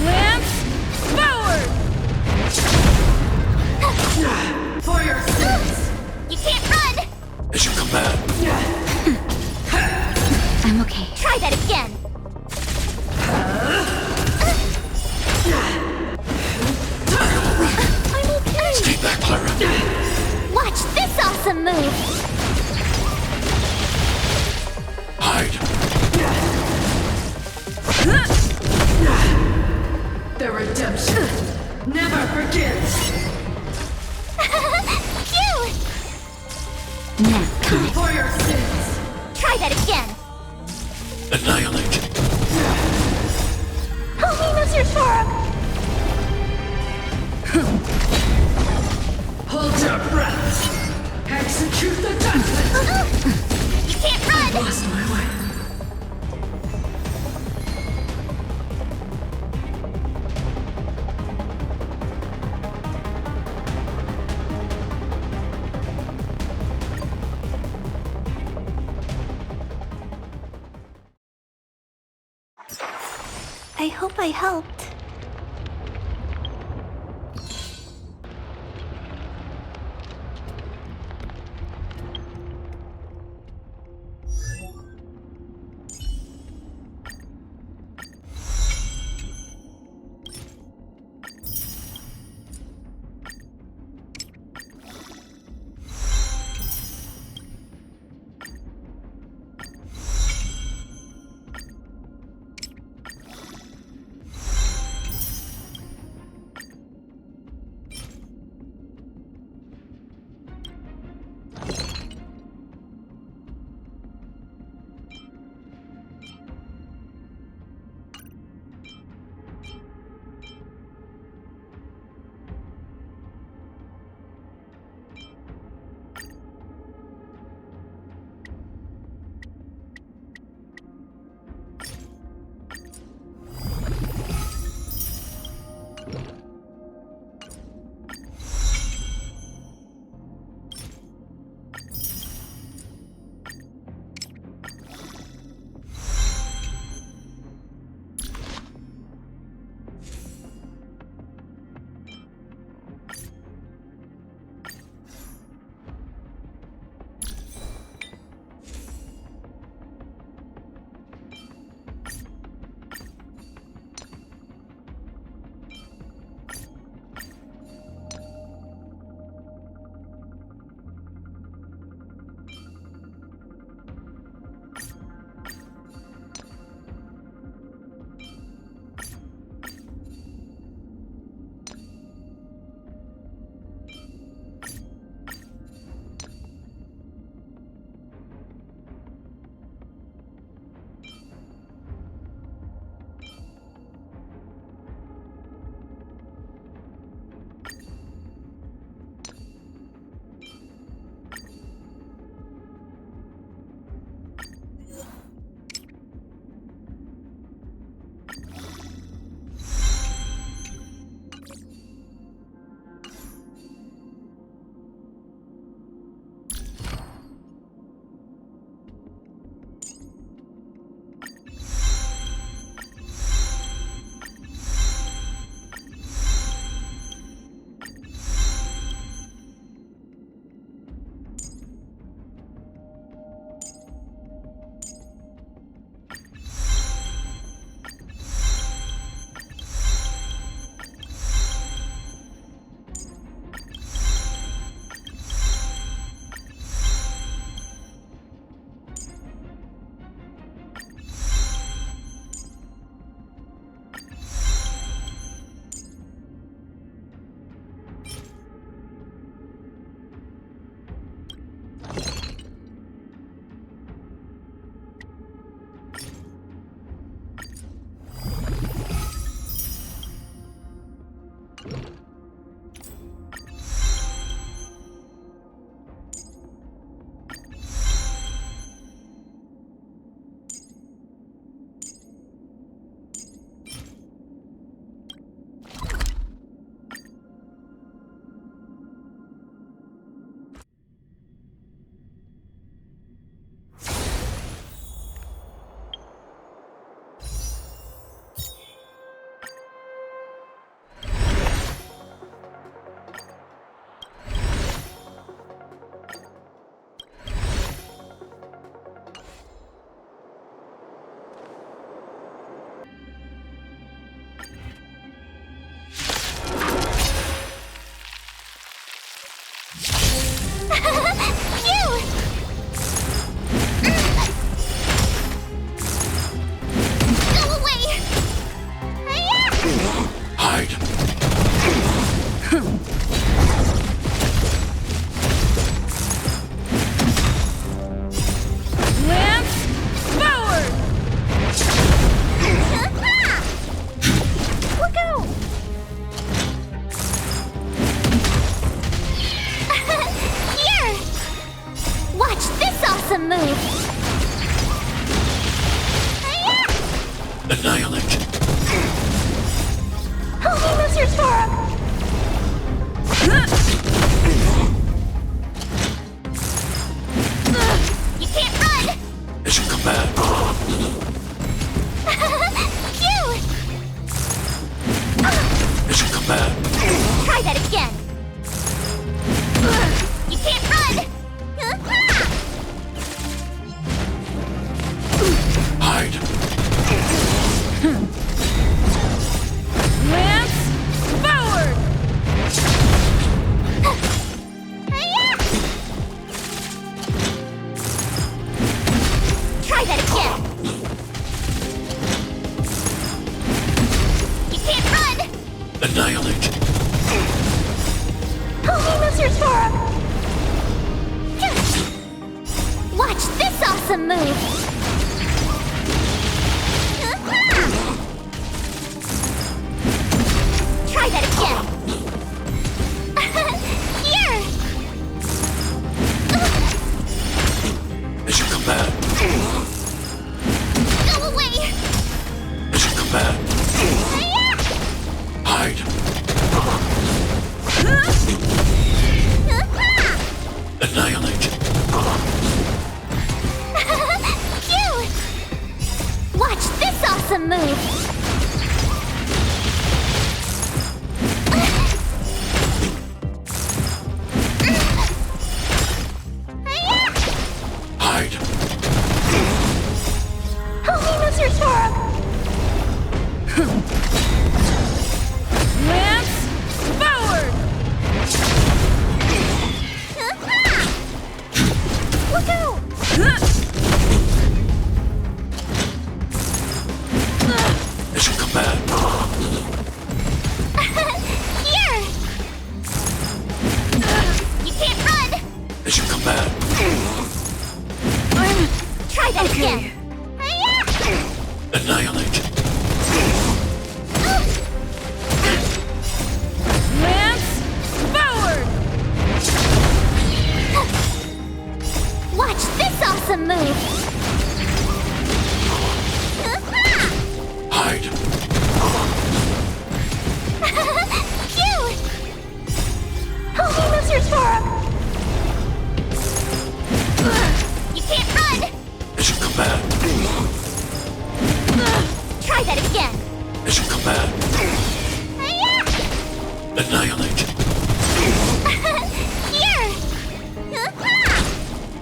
Lance forward! For your sins. You can't run! It's your command. I'm okay. Try that again! I'm okay! Stay back, Clara. Watch this awesome move! Hide. The redemption never forgets. Phew! Nap time. For your sins. Try that again! Annihilate. Only Mr. Torah! Hold your breath. Execute the judgment. You can't run! Lost my way. I hope I helped.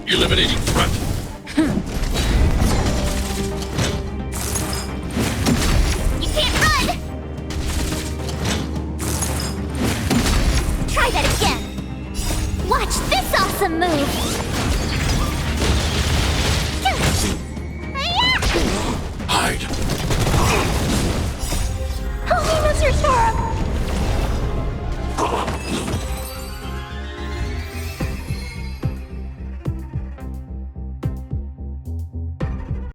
Eliminating threat.